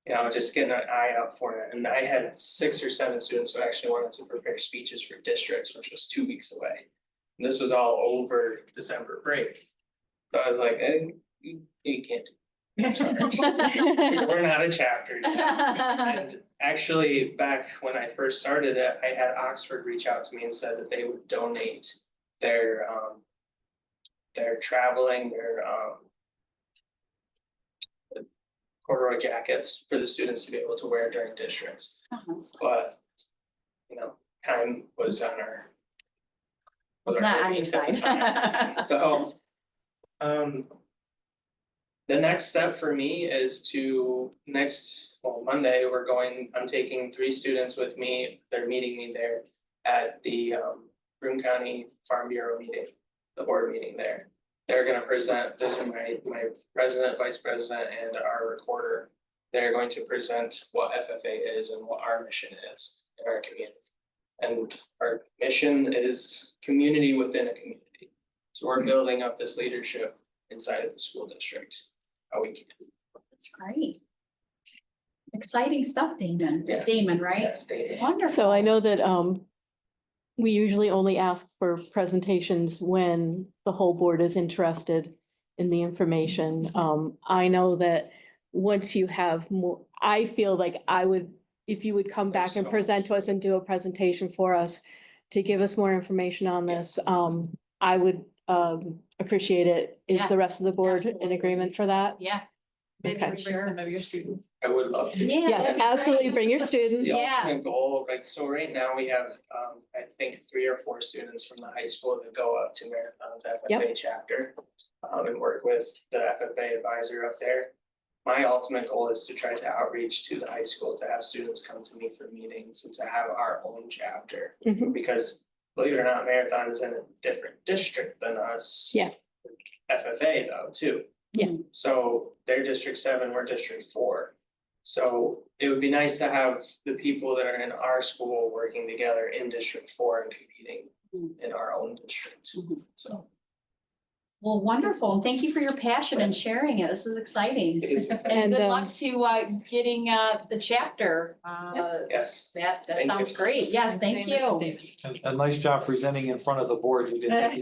You know, just getting an eye out for it. And I had 6 or 7 students who actually wanted to prepare speeches for districts, which was 2 weeks away. And this was all over December break. So I was like, you can't do it. I'm sorry. We're not a chapter. And actually, back when I first started it, I had Oxford reach out to me and said that they would donate their traveling, their corduroy jackets for the students to be able to wear during districts. But, you know, time was on our. Not on your side. So, the next step for me is Monday, I'm taking 3 students with me. They're meeting me there at the Broome County Farm Bureau meeting, the board meeting there. They're gonna present, those are my president, vice president, and our recorder. They're going to present what FFA is and what our mission is in our community. And our mission is community within a community. So we're building up this leadership inside of the school district, how we can. That's great. Exciting stuff, Damon. Yes. It's Damon, right? Yes, Damon. Wonderful. So I know that we usually only ask for presentations when the whole board is interested in the information. I know that once you have more, I feel like if you would come back and present to us and do a presentation for us to give us more information on this, I would appreciate it. Is Yes, the rest of the board in absolutely. agreement for that? Yeah. Maybe Okay. bring some of your students. I would love to. Yeah. Yes, that'd be absolutely. great. Bring your students. The Yeah. ultimate goal, like, so right now we have, I think 3 or 4 students from the high school that go up to Marathon's FFA chapter. And work with the FFA advisor up there. My ultimate goal is to try to outreach to the high school, to have students come to me for meetings and to have our own chapter. Mhm. Because believe it or not, Marathon is in a different district than us. Yeah. FFA though, too. Yeah. So they're District 7, we're District 4. So it would be nice to have the people that are in our school working together in District 4 and competing in our own district. Mhm. So Well, wonderful. And thank you for your passion and sharing it. This is exciting. It is. And And, good luck to getting the chapter. Yes. That Thank sounds you. great. Yes, thank you. A nice job presenting in front of the board. You did.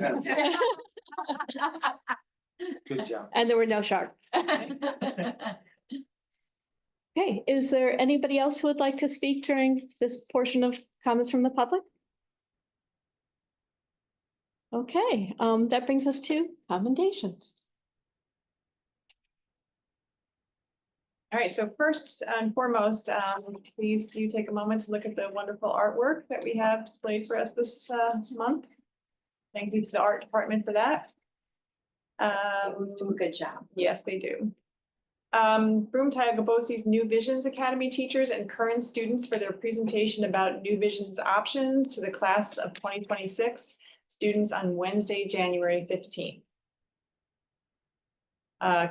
Good job. And there were no sharks. Okay, is there anybody else who would like to speak during this portion of comments from the public? Okay, that brings us to commendations. All right, so first and foremost, please do take a moment to look at the wonderful artwork that we have displayed for us this month. Thank you to the art department for that. Do a good job. Yes, they do. Broome Tagabosi's New Visions Academy teachers and current students for their presentation about New Visions options to the class of 2026 students on Wednesday, January 15th.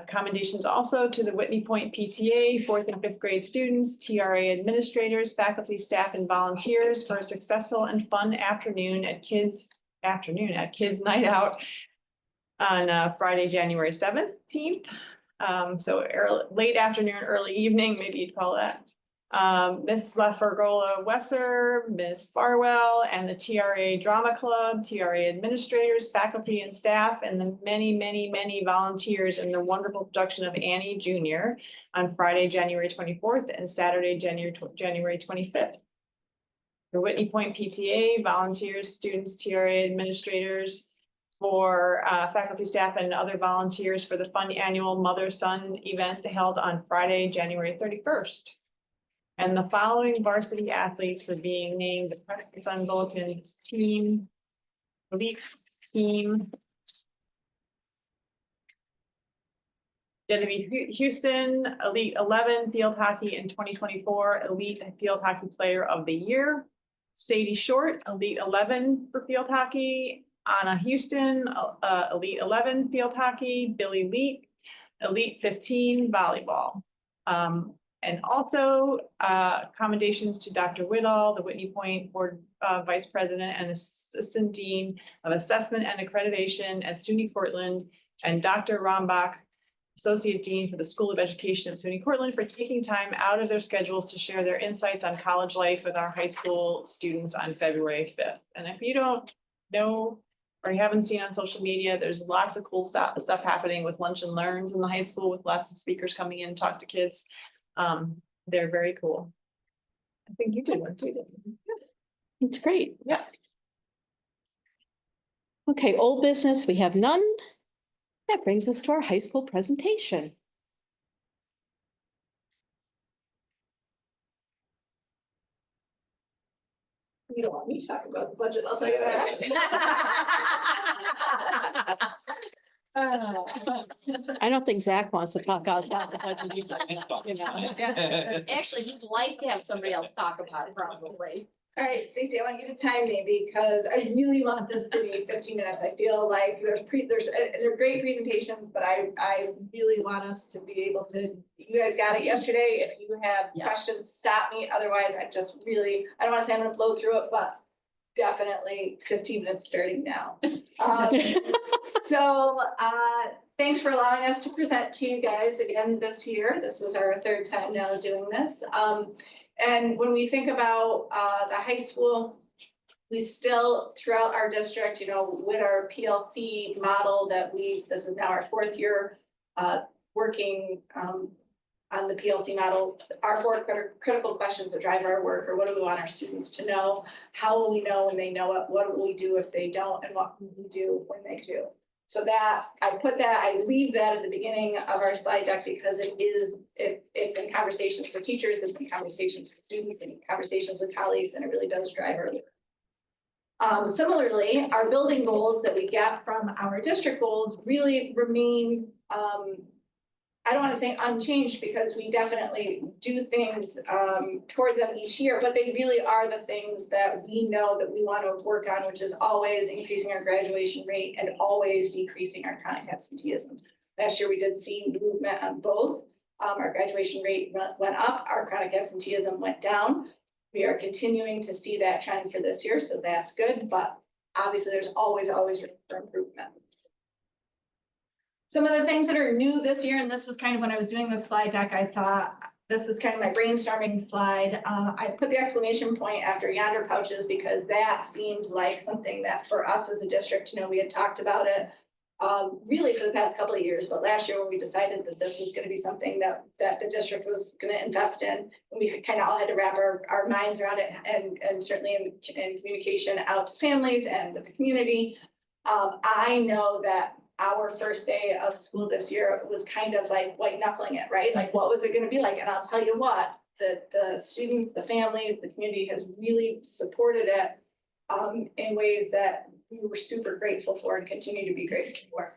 Commendations also to the Whitney Point PTA, 4th and 5th grade students, TRA administrators, faculty, staff, and volunteers for a successful and fun afternoon at Kids Night Out on Friday, January 17th. So late afternoon, early evening, maybe you'd call that. Miss LaFergola Wesser, Miss Farwell, and the TRA Drama Club, TRA administrators, faculty and staff, and the many, many, many volunteers in the wonderful production of Annie Jr. on Friday, January 24th and Saturday, January 25th. The Whitney Point PTA, volunteers, students, TRA administrators, for faculty, staff, and other volunteers for the fun annual Mother-Son event held on Friday, January 31st. And the following varsity athletes for being named the Preston Sun Bulletin's team, elite team. Genevieve Houston, Elite 11 Field Hockey in 2024, Elite Field Hockey Player of the Year. Sadie Short, Elite 11 for Field Hockey. Anna Houston, Elite 11 Field Hockey. Billy Leet, Elite 15 Volleyball. And also commendations to Dr. Whitall, the Whitney Point Board Vice President and Assistant Dean of Assessment and Accreditation at SUNY Cortland, and Dr. Rombach, Associate Dean for the School of Education at SUNY Cortland, for taking time out of their schedules to share their insights on college life with our high school students on February 5th. And if you don't know or you haven't seen on social media, there's lots of cool stuff happening with Lunch and Learns in the high school, with lots of speakers coming in, talk to kids. They're very cool. I think you did one too, didn't you? It's great. Yeah. Okay, old business, we have none. That brings us to our high school presentation. You don't want me to talk about the budget, I'll tell you that. I don't think Zach wants to talk about the budget either, you know. Actually, he'd like to have somebody else talk about it probably. All right, Stacey, I want you to time me because I really want this to be 15 minutes. I feel like they're great presentations, but I really want us to be able to, you guys got it yesterday. If you have questions, stop me. Otherwise, I don't want to say I'm gonna blow through it, but definitely 15 minutes starting now. Thanks for allowing us to present to you guys again this year. This is our third time now doing this. And when we think about the high school, we still, throughout our district, with our PLC model this is now our 4th year working on the PLC model, our 4 critical questions that drive our work are: what do we want our students to know? How will we know when they know it? What will we do if they don't? And what will we do when they do? So I leave that at the beginning of our slide deck because it's in conversations for teachers, it's in conversations with students, and conversations with colleagues, and it really does drive our work. Similarly, our building goals that we get from our district goals really remain, I don't want to say unchanged, because we definitely do things towards them each year, but they really are the things that we know that we want to work on, which is always increasing our graduation rate and always decreasing our chronic absenteeism. Last year, we did see movement on both. Our graduation rate went up, our chronic absenteeism went down. We are continuing to see that trend for this year, so that's good, but obviously there's always room for improvement. Some of the things that are new this year, and this was kind of when I was doing the slide deck, I thought, this is kind of my brainstorming slide. I put the exclamation point after yonder pouches because that seemed like something that for us as a district, we had talked about it really for the past couple of years, but last year when we decided that this was gonna be something that the district was gonna invest in, we kind of all had to wrap our minds around it and certainly in communication out to families and with the community. I know that our first day of school this year was kind of like white knuckling it, right? Like, what was it gonna be like? And I'll tell you what, the students, the families, the community has really supported it in ways that we were super grateful for and continue to be grateful for.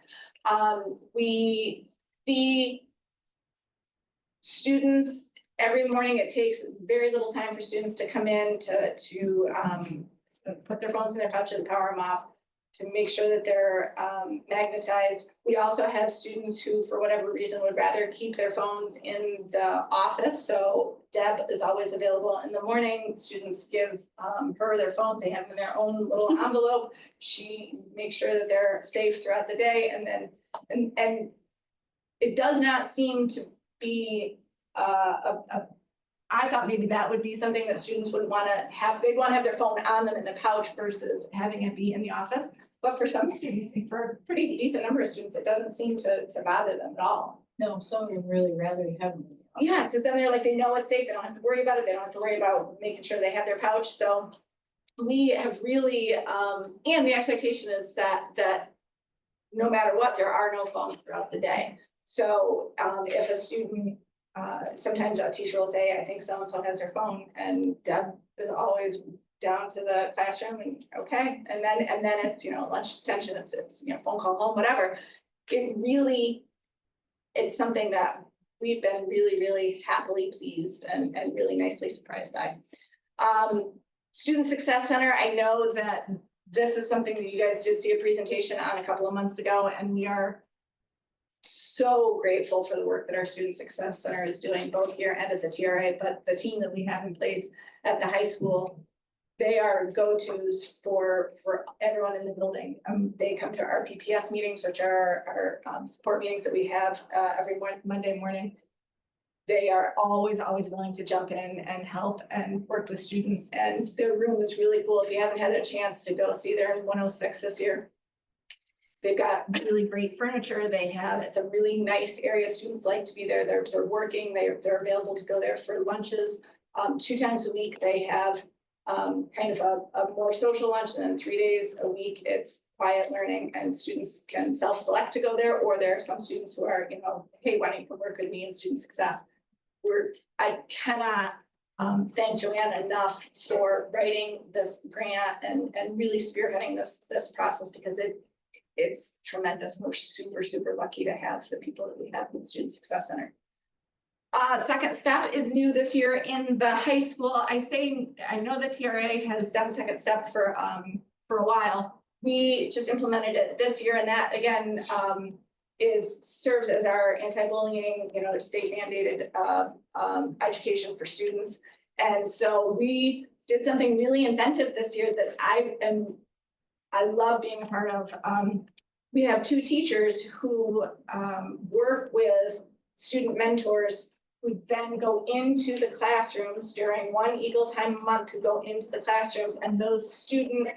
We see students every morning. It takes very little time for students to come in to put their phones in their pouches, power them off, to make sure that they're magnetized. We also have students who, for whatever reason, would rather keep their phones in the office. So Deb is always available in the morning. Students give her their phones. They have them in their own little envelope. She makes sure that they're safe throughout the day. And then, and it does not seem to be I thought maybe that would be something that students would want to have. They'd want to have their phone on them in the pouch versus having it be in the office. But for some students, and for a pretty decent number of students, it doesn't seem to bother them at all. No, some would really rather have them. Yeah, because then they're like, they know it's safe. They don't have to worry about it. They don't have to worry about making sure they have their pouch. So we have really, and the expectation is that no matter what, there are no phones throughout the day. So if a student, sometimes a teacher will say, I think so-and-so has their phone, and Deb is always down to the classroom and okay. And then it's, lunch detention, it's, phone call home, whatever. It's something that we've been really, really happily pleased and really nicely surprised by. Student Success Center, I know that this is something that you guys did see a presentation on a couple of months ago, and we are so grateful for the work that our Student Success Center is doing, both here and at the TRA, but the team that we have in place at the high school, they are go-tos for everyone in the building. They come to our PPS meetings, which are our support meetings that we have every Monday morning. They are always willing to jump in and help and work with students, and their room is really cool. If you haven't had a chance to go see, they're in 106 this year. They've got really great furniture. It's a really nice area. Students like to be there. They're working. They're available to go there for lunches. 2 times a week, they have kind of a more social lunch, and then 3 days a week, it's quiet learning, and students can self-select to go there, or there are some students who are, hey, why don't you come work with me in student success? I cannot thank Joanna enough for writing this grant and really spearheading this process, because it's tremendous. We're super lucky to have the people that we have in the Student Success Center. Second Step is new this year in the high school. I know the TRA has done Second Step for a while. We just implemented it this year, and that again serves as our anti-bullying, state mandated education for students. And so we did something really inventive this year that I love being a part of. We have 2 teachers who work with student mentors who then go into the classrooms during one Eagle Time a month, who go into the classrooms, and those student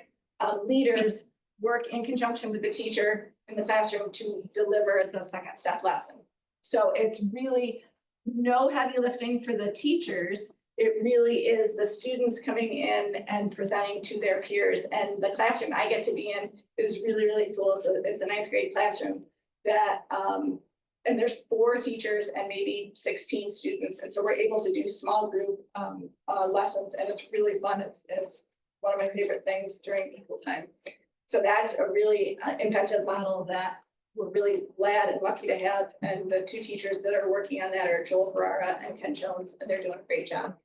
leaders work in conjunction with the teacher in the classroom to deliver the Second Step lesson. So it's really no heavy lifting for the teachers. It really is the students coming in and presenting to their peers, and the classroom I get to be in is really cool. It's a 9th grade classroom that, and there's 4 teachers and maybe 16 students. And so we're able to do small group lessons, and it's really fun. It's one of my favorite things during equal time. So that's a really inventive model that we're really glad and lucky to have. And the 2 teachers that are working on that are Joel Ferrara and Ken Jones, and they're doing a great job.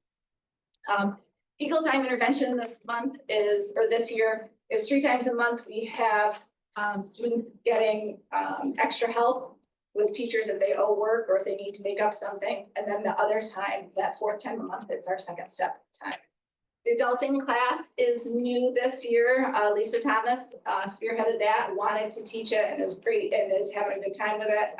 Equal Time intervention this year is 3 times a month. We have students getting extra help with teachers if they owe work or if they need to make up something. And then the other time, that 4th time a month, it's our Second Step time. The adulting class is new this year. Lisa Thomas spearheaded that, wanted to teach it, and it was great and is having a good time with it.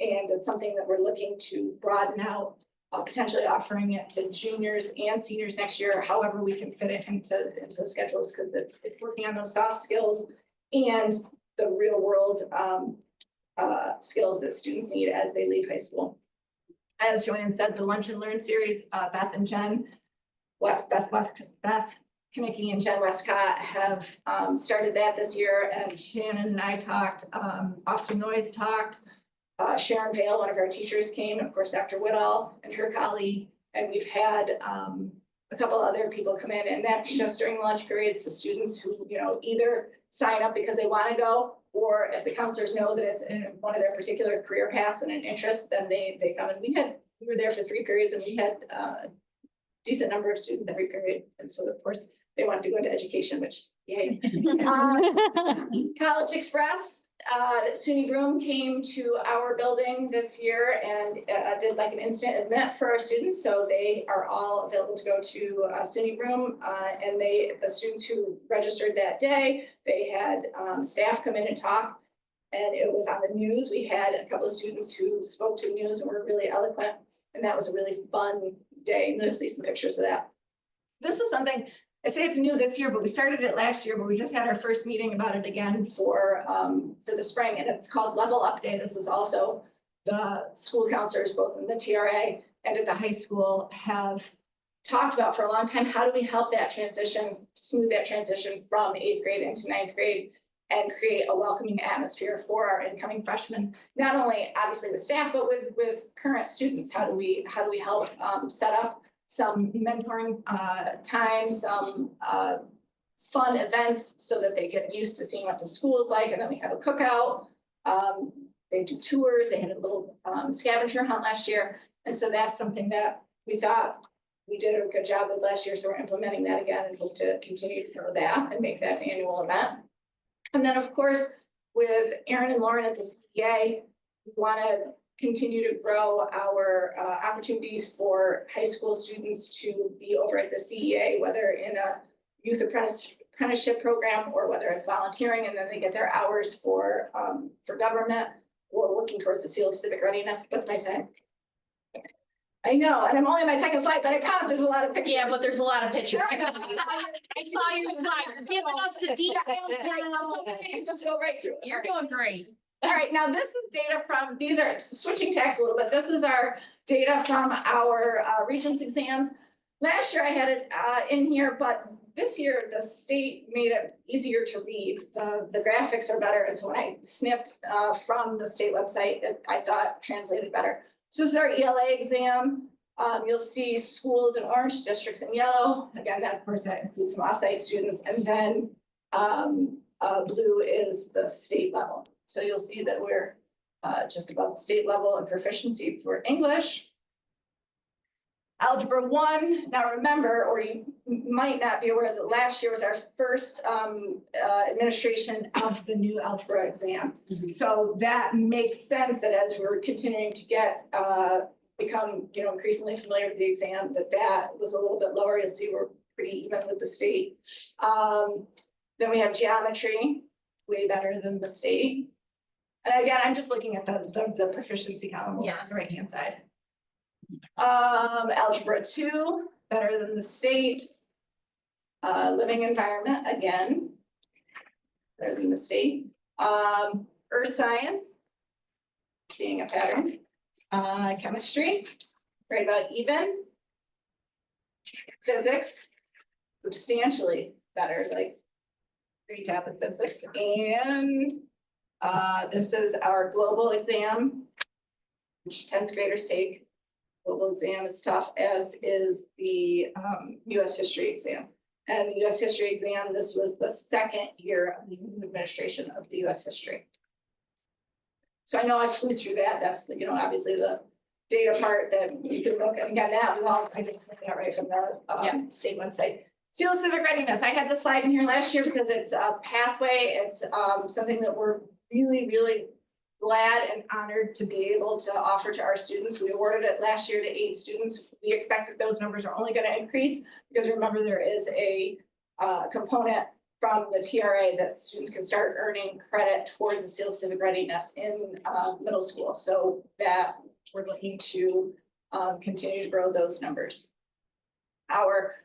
And it's something that we're looking to broaden out, potentially offering it to juniors and seniors next year, however we can fit it into the schedules, because it's working on those soft skills and the real world skills that students need as they leave high school. As Joanne said, the Lunch and Learn series, Beth Kinnicky and Jen Westcott have started that this year, and Shannon and I talked, Austin Noyes talked, Sharon Vale, one of our teachers, came, and of course, Dr. Whitall and her colleague, and we've had a couple other people come in, and that's just during lunch periods to students who, you know, either sign up because they want to go, or if the counselors know that it's in one of their particular career paths and an interest, then they come. And we were there for 3 periods, and we had a decent number of students every period, and so of course they wanted to go into education, which yay. College Express, SUNY Broom came to our building this year and did like an instant admit for our students. So they are all available to go to SUNY Broom, and the students who registered that day, they had staff come in and talk, and it was on the news. We had a couple of students who spoke to the news and were really eloquent, and that was a really fun day. And there's some pictures of that. This is something, I say it's new this year, but we started it last year, but we just had our first meeting about it again for the spring, and it's called Level Up Day. This is also the school counselors, both in the TRA and at the high school, have talked about for a long time. How do we help that transition, smooth that transition from 8th grade into 9th grade, and create a welcoming atmosphere for our incoming freshmen, not only obviously with staff, but with current students. How do we help set up some mentoring time, some fun events so that they get used to seeing what the school is like, and then we have a cookout. They do tours. They had a little scavenger hunt last year, and so that's something that we thought we did a good job with last year, so we're implementing that again and hope to continue to grow that and make that an annual event. And then, of course, with Aaron and Lauren at the CEA, we want to continue to grow our opportunities for high school students to be over at the CEA, whether in a youth apprenticeship program or whether it's volunteering, and then they get their hours for government or working towards the seal of civic readiness. What's my time? I know, and I'm only on my second slide, but I promise there's a lot of pictures. Yeah, but there's a lot of pictures. I saw your slide. You're giving us the details. Let's just go right through it. You're doing great. All right, now this is data from, these are switching tacks a little bit. This is our data from our Regents exams. Last year I had it in here, but this year the state made it easier to read. The graphics are better, and so when I snipped from the state website, I thought translated better. So this is our ELA exam. You'll see schools in orange, districts in yellow. Again, that of course that includes some offsite students, and then blue is the state level. So you'll see that we're just above the state level in proficiency for English. Algebra 1, now remember, or you might not be aware that last year was our first administration of the new algebra exam. So that makes sense that as we're continuing to become increasingly familiar with the exam, that was a little bit lower. You'll see we're pretty even with the state. Then we have geometry, way better than the state. And again, I'm just looking at the proficiency column on the right hand side. Algebra 2, better than the state. Living environment, again, better than the state. Earth science, seeing a pattern. Chemistry, right about even. Physics, substantially better, like 3 top of physics. And this is our global exam, which 10th graders take. Global exam is tough, as is the US history exam. And the US history exam, this was the 2nd year of the administration of the US history. So I know I flew through that. That's obviously the data part that you can look at. Again, that was all, I think, right from the state website. Seal of civic readiness. I had this slide in here last year because it's a pathway. It's something that we're really, really glad and honored to be able to offer to our students. We awarded it last year to 8 students. We expect that those numbers are only going to increase because remember, there is a component from the TRA that students can start earning credit towards the seal of civic readiness in middle school. So that we're looking to continue to grow those numbers. Our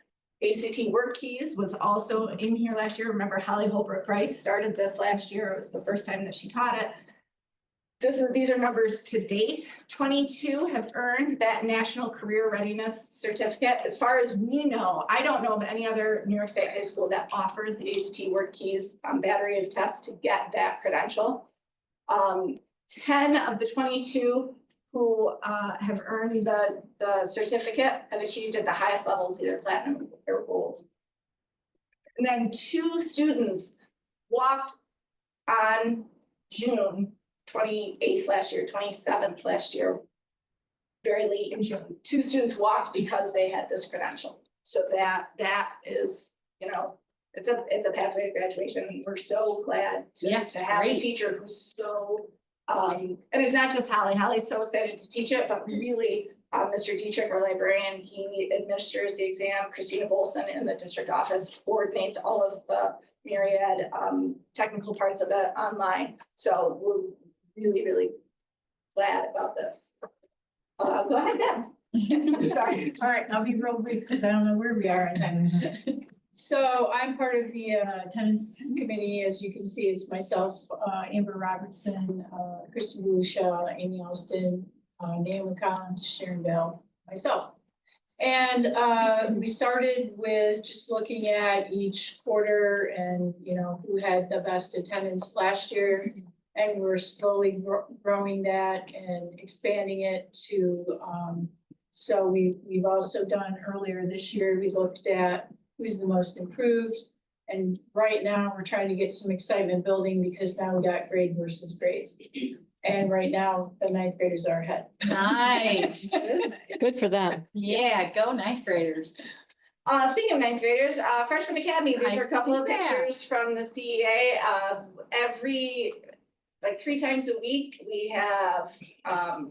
ACT work keys was also in here last year. Remember, Holly Holbrook Price started this last year. It was the first time that she taught it. These are numbers to date. 22 have earned that National Career Readiness Certificate. As far as we know, I don't know of any other New York State high school that offers the ACT work keys battery of tests to get that credential. 10 of the 22 who have earned the certificate have achieved at the highest levels, either platinum or gold. And then 2 students walked on June 28th last year, 27th last year, very late in June. 2 students walked because they had this credential. So that is, you know, it's a pathway to graduation. We're so glad to have a teacher who's so, and it's not just Holly. Holly's so excited to teach it, but really, Mr. Dietrich, our librarian, he administers the exam. Christina Bolson in the district office coordinates all of the myriad technical parts of it online. So we're really, really glad about this. Go ahead, Deb. Sorry. All right, I'll be real brief because I don't know where we are in time. So I'm part of the attendance committee. As you can see, it's myself, Amber Robertson, Kristen Lucia, Amy Alston, Naomi Collins, Sharon Bell, myself. And we started with just looking at each quarter and, you know, who had the best attendance last year. And we're slowly growing that and expanding it to, so we've also done earlier this year, we looked at who's the most improved. And right now we're trying to get some excitement building because now we got grade versus grades. And right now the 9th graders are ahead. Nice. Good for them. Yeah, go 9th graders. Speaking of 9th graders, Freshman Academy, these I are a couple see of that. pictures from the CEA. Like 3 times a week, we have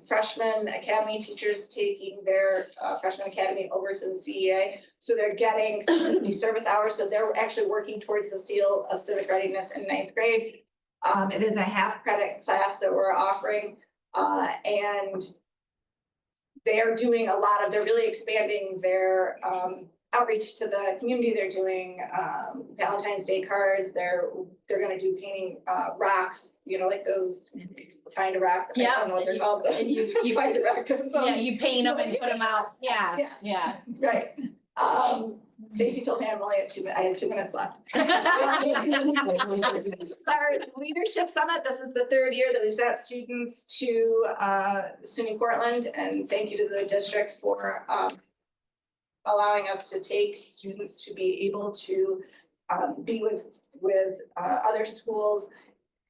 Freshman Academy teachers taking their Freshman Academy over to the CEA. So they're getting community service hours. So they're actually working towards the seal of civic readiness in 9th grade. It is a half credit class that we're offering. And they're doing they're really expanding their outreach to the community. They're doing Valentine's Day cards. They're gonna do painting rocks, you know, like those kind of rock. I don't know what they're called. And you find a rock. yeah, you paint them and put them out. Yes, Yeah. yes. Right. Stacy told me I have 2 minutes left. This is our leadership summit. This is the 3rd year that we've sent students to SUNY Portland, and thank you to the district for allowing us to take students to be able to be with other schools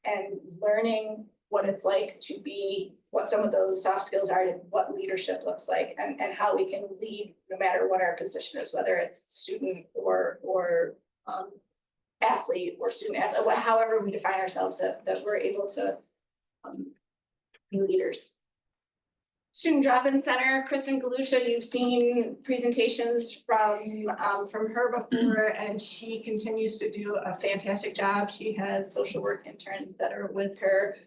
and learning what it's like to be, what some of those soft skills are, and what leadership looks like, and how we can lead no matter what our position is, whether it's student or athlete or student athlete, however we define ourselves, that we're able to be leaders. Student Drop-In Center, Kristen Galusha, you've seen presentations from her before, and she continues to do a fantastic job. She has social work interns that are with her.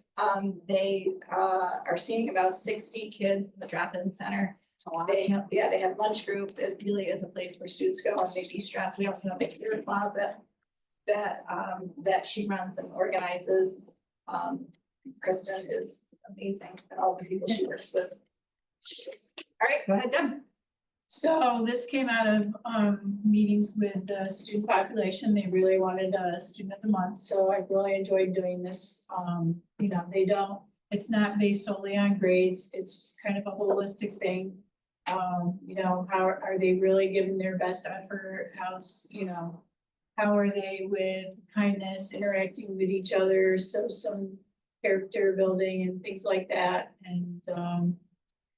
They are seeing about 60 kids in the Drop-In Center. They have lunch groups. It really is a place where students go and they de-stress. We also have a computer closet that she runs and organizes. Kristen is amazing, and all the people she works with. All right, go ahead, Deb. So this came out of meetings with the student population. They really wanted a student of the month. So I really enjoyed doing this. You know, it's not based solely on grades. It's kind of a holistic thing. You know, how are they really giving their best effort? How are they with kindness, interacting with each other? So some character building and things like that. And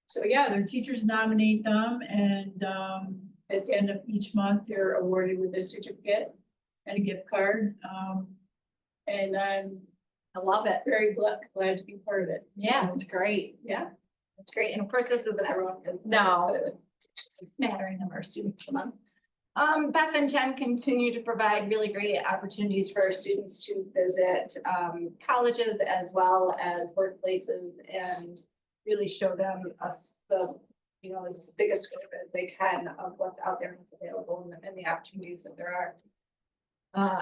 so yeah, their teachers nominate them, and at the end of each month, they're awarded with a certificate and a gift card. And I'm I love it. Very glad to be part of it. Yeah, it's great. Yeah, that's great. And of course, this isn't everyone. No. But it's mattering of our students come on. Beth and Jen continue to provide really great opportunities for our students to visit colleges as well as workplaces and really show them us the, you know, as big a scope as they can of what's out there and what's available and the opportunities that there are.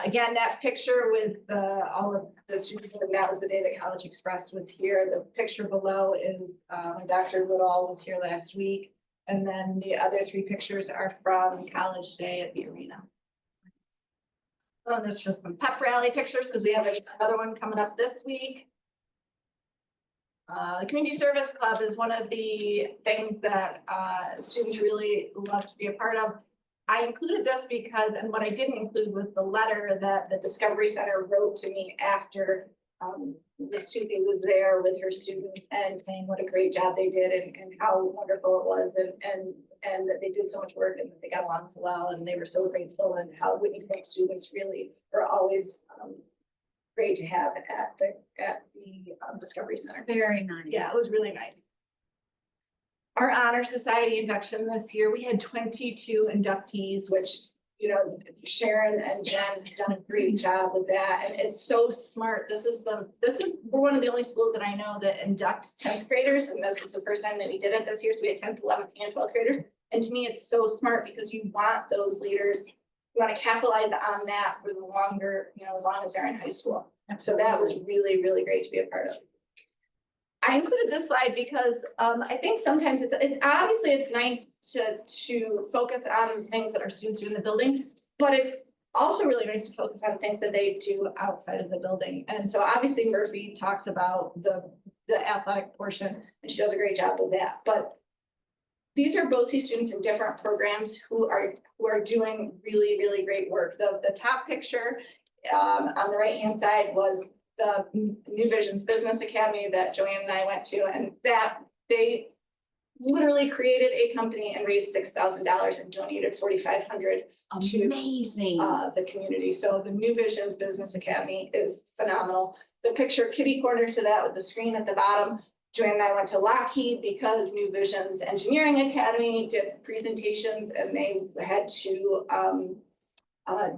Again, that picture with all of the students, and that was the day that College Express was here. The picture below is when Dr. Woodall was here last week. And then the other three pictures are from College Day at the arena. Oh, there's just some pep rally pictures because we have another one coming up this week. The Community Service Club is one of the things that students really love to be a part of. I included this because, and what I didn't include was the letter that the Discovery Center wrote to me after the student was there with her students and saying what a great job they did and how wonderful it was and that they did so much work and that they got along so well and they were so grateful and how Whitney Point students really are always great to have at the Discovery Center. Very nice. Yeah, it was really nice. Our Honor Society induction this year, we had 22 inductees, which, you know, Sharon and Jen have done a great job with that. And it's so smart. We're one of the only schools that I know that induct 10th graders. And this was the first time that we did it this year. So we had 10th, 11th and 12th graders. And to me, it's so smart because you want those leaders, you want to capitalize on that for the longer, you know, as long as they're in high school. So that was really, really great to be a part of. I included this slide because I think sometimes obviously it's nice to focus on things that our students do in the building, but it's also really nice to focus on things that they do outside of the building. And so obviously Murphy talks about the athletic portion and she does a great job with that. But these are BOCES students in different programs who are doing really, really great work. The top picture on the right-hand side was the New Visions Business Academy that Joanne and I went to, and that they literally created a company and raised $6,000 and donated $4,500 to Amazing. the community. So the New Visions Business Academy is phenomenal. The picture kitty corner to that with the screen at the bottom. Joanne and I went to Lockheed because New Visions Engineering Academy did presentations and they had to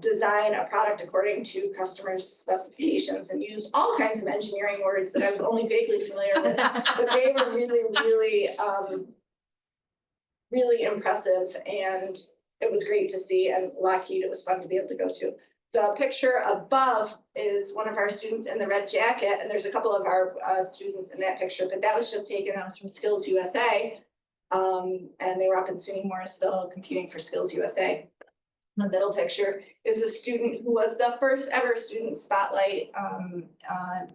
design a product according to customers' specifications and use all kinds of engineering words that I was only vaguely familiar with, but they were really, really, really impressive. And it was great to see. And Lockheed, it was fun to be able to go to. The picture above is one of our students in the red jacket, and there's a couple of our students in that picture, but that was just taken out from Skills USA. And they were up in SUNY Morrisville competing for Skills USA. The middle picture is a student who was the first ever student spotlight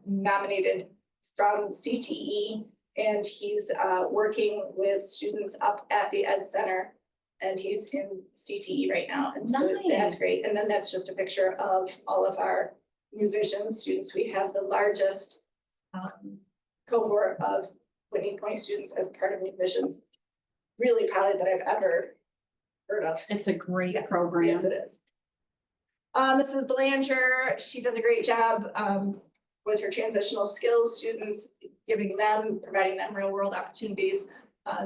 nominated from CTE, and he's working with students up at the Ed Center, and he's in CTE right now, and so that's great. And then that's just a picture of all of our New Vision students. We have the largest cohort of Whitney Point students as part of New Visions, really probably that I've ever heard of. It's a great Yes, program. Yes, it is. Mrs. Belanger, she does a great job with her transitional skills students, providing them real world opportunities.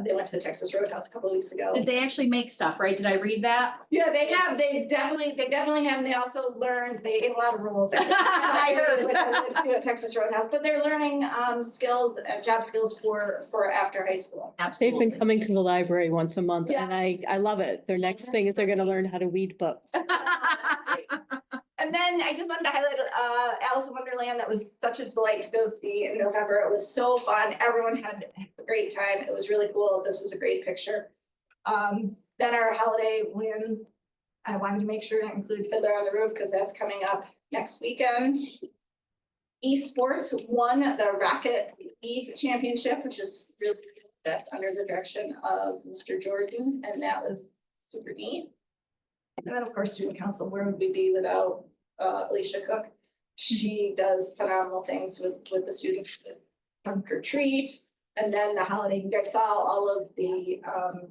They went to the Texas Roadhouse a couple of weeks ago. Did they actually make stuff, right? Did I read that? Yeah, they have. They definitely have. And they also learned. They ate a lot of rules. I heard when I went to a Texas Roadhouse, but they're learning skills and job skills for after high school. They've Absolutely. been coming to the library once a month Yeah. and I love it. Their next thing is they're gonna learn how to read books. And then I just wanted to highlight Alice in Wonderland. That was such a delight to go see in November. It was so fun. Everyone had a great time. It was really cool. This was a great picture. Then our holiday wins. I wanted to make sure to include Fiddler on the Roof because that's coming up next weekend. Esports won the Rocket League Championship, which is really cool. That's under the direction of Mr. Jordan, and that was super neat. And then, of course, student council, where would we be without Alicia Cook? She does phenomenal things with the students, trunk or treat. And then the holiday, you guys saw all of the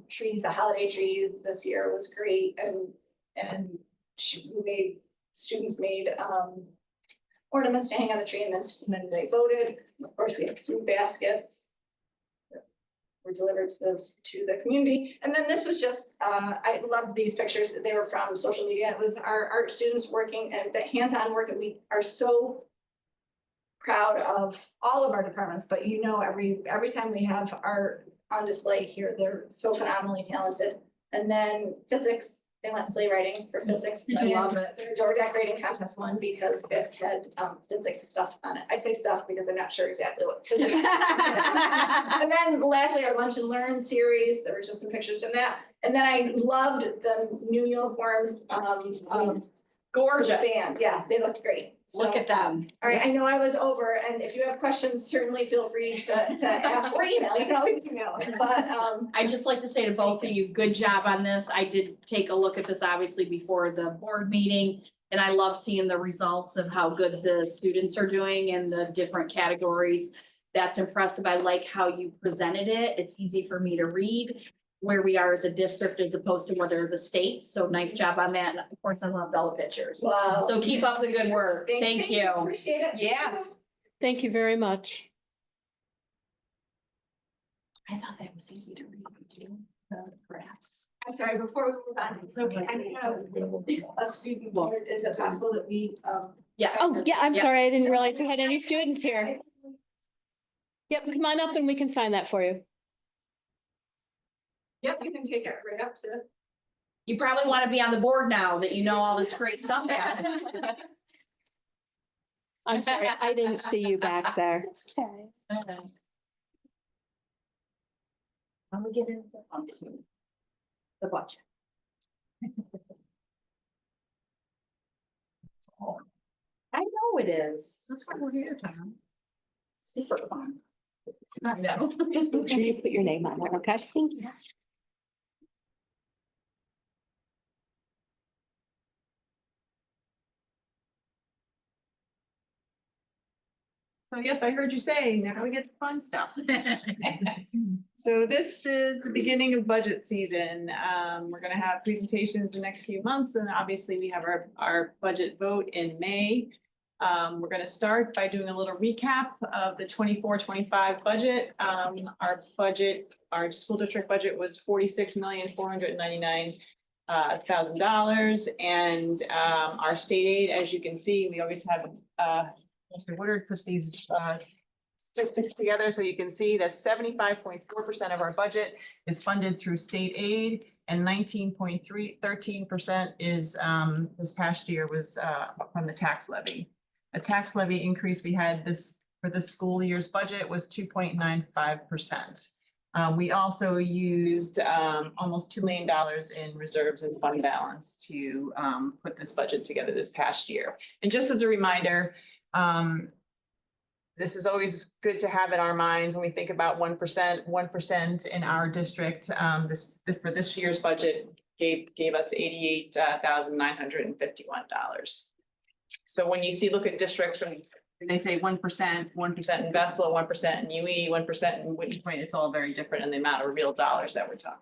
trees, the holiday trees this year was great. And students made ornaments to hang on the tree, and then they voted. Of course, we have food baskets. that Were delivered to the community. And then this was just, I loved these pictures. They were from social media. It was our art students working and the hands-on work, and we are so proud of all of our departments, but you know, every time we have art on display here, they're so phenomenally talented. And then physics, they went sleigh riding for physics. I love and their door decorating contest won because it had physics stuff on it. I say stuff because I'm not sure exactly what physics. And then lastly, our lunch and learn series, there were just some pictures from that. And then I loved the new uniforms of Gorgeous. band. Yeah, they looked great. Look So, at them. all right, I know I was over, and if you have questions, certainly feel free to ask or email. You can always email, but I'd just like to say to both of you, good job on this. I did take a look at this obviously before the board meeting. And I love seeing the results of how good the students are doing in the different categories. That's impressive. I like how you presented it. It's easy for me to read where we are as a district as opposed to whether the state. So nice job on that. And of course, I loved all the pictures. wow. So keep up the good work. Thank you. Appreciate it. Yeah. Thank you very much. I thought that was easy to read too, the graphs. I'm sorry, before we move on, so can I have a student board? Is it possible that we, Yeah. Oh, yeah, I'm Yeah. sorry. I didn't realize we had any students here. Yep, come on up and we can sign that for you. yep, you can take it right up to. You probably want to be on the board now that you know all this great stuff happens. I'm sorry, I didn't see you back there. Okay. When we get into the budget. I know it is. That's why we're here, Tom. Super fun. I know. Just make sure you put your name on it, okay? Thank you. So yes, I heard you say, now we get the fun stuff. So this is the beginning of budget season. We're gonna have presentations the next few months, and obviously we have our budget vote in May. We're gonna start by doing a little recap of the 24-25 budget. Our budget, our school district budget was $46,499,000. And our state aid, as you can see, we always have Mr. Woodard puts these statistics together, so you can see that 75.4% of our budget is funded through state aid, and 13% is this past year was from the tax levy. A tax levy increase we had this for the school year's budget was 2.95%. We also used almost $2 million in reserves and fund balance to put this budget together this past year. And just as a reminder, this is always good to have in our minds when we think about 1% in our district. For this year's budget gave us $88,951. So when you look at districts from, they say 1% in Vestal, 1% in UE, 1% in Whitney, it's all very different in the amount of real dollars that we're talking.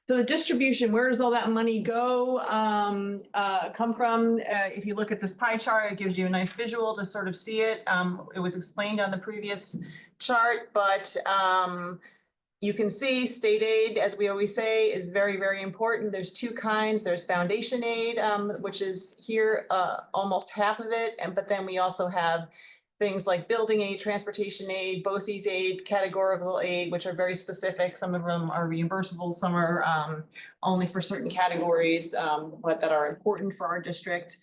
So the distribution, where does all that money go, come from? If you look at this pie chart, it gives you a nice visual to sort of see it. It was explained on the previous chart, but you can see state aid, as we always say, is very, very important. There's two kinds. There's foundation aid, which is here, almost half of it. But then we also have things like building aid, transportation aid, BOCES aid, categorical aid, which are very specific. Some of them are reimbursable, some are only for certain categories, but that are important for our district.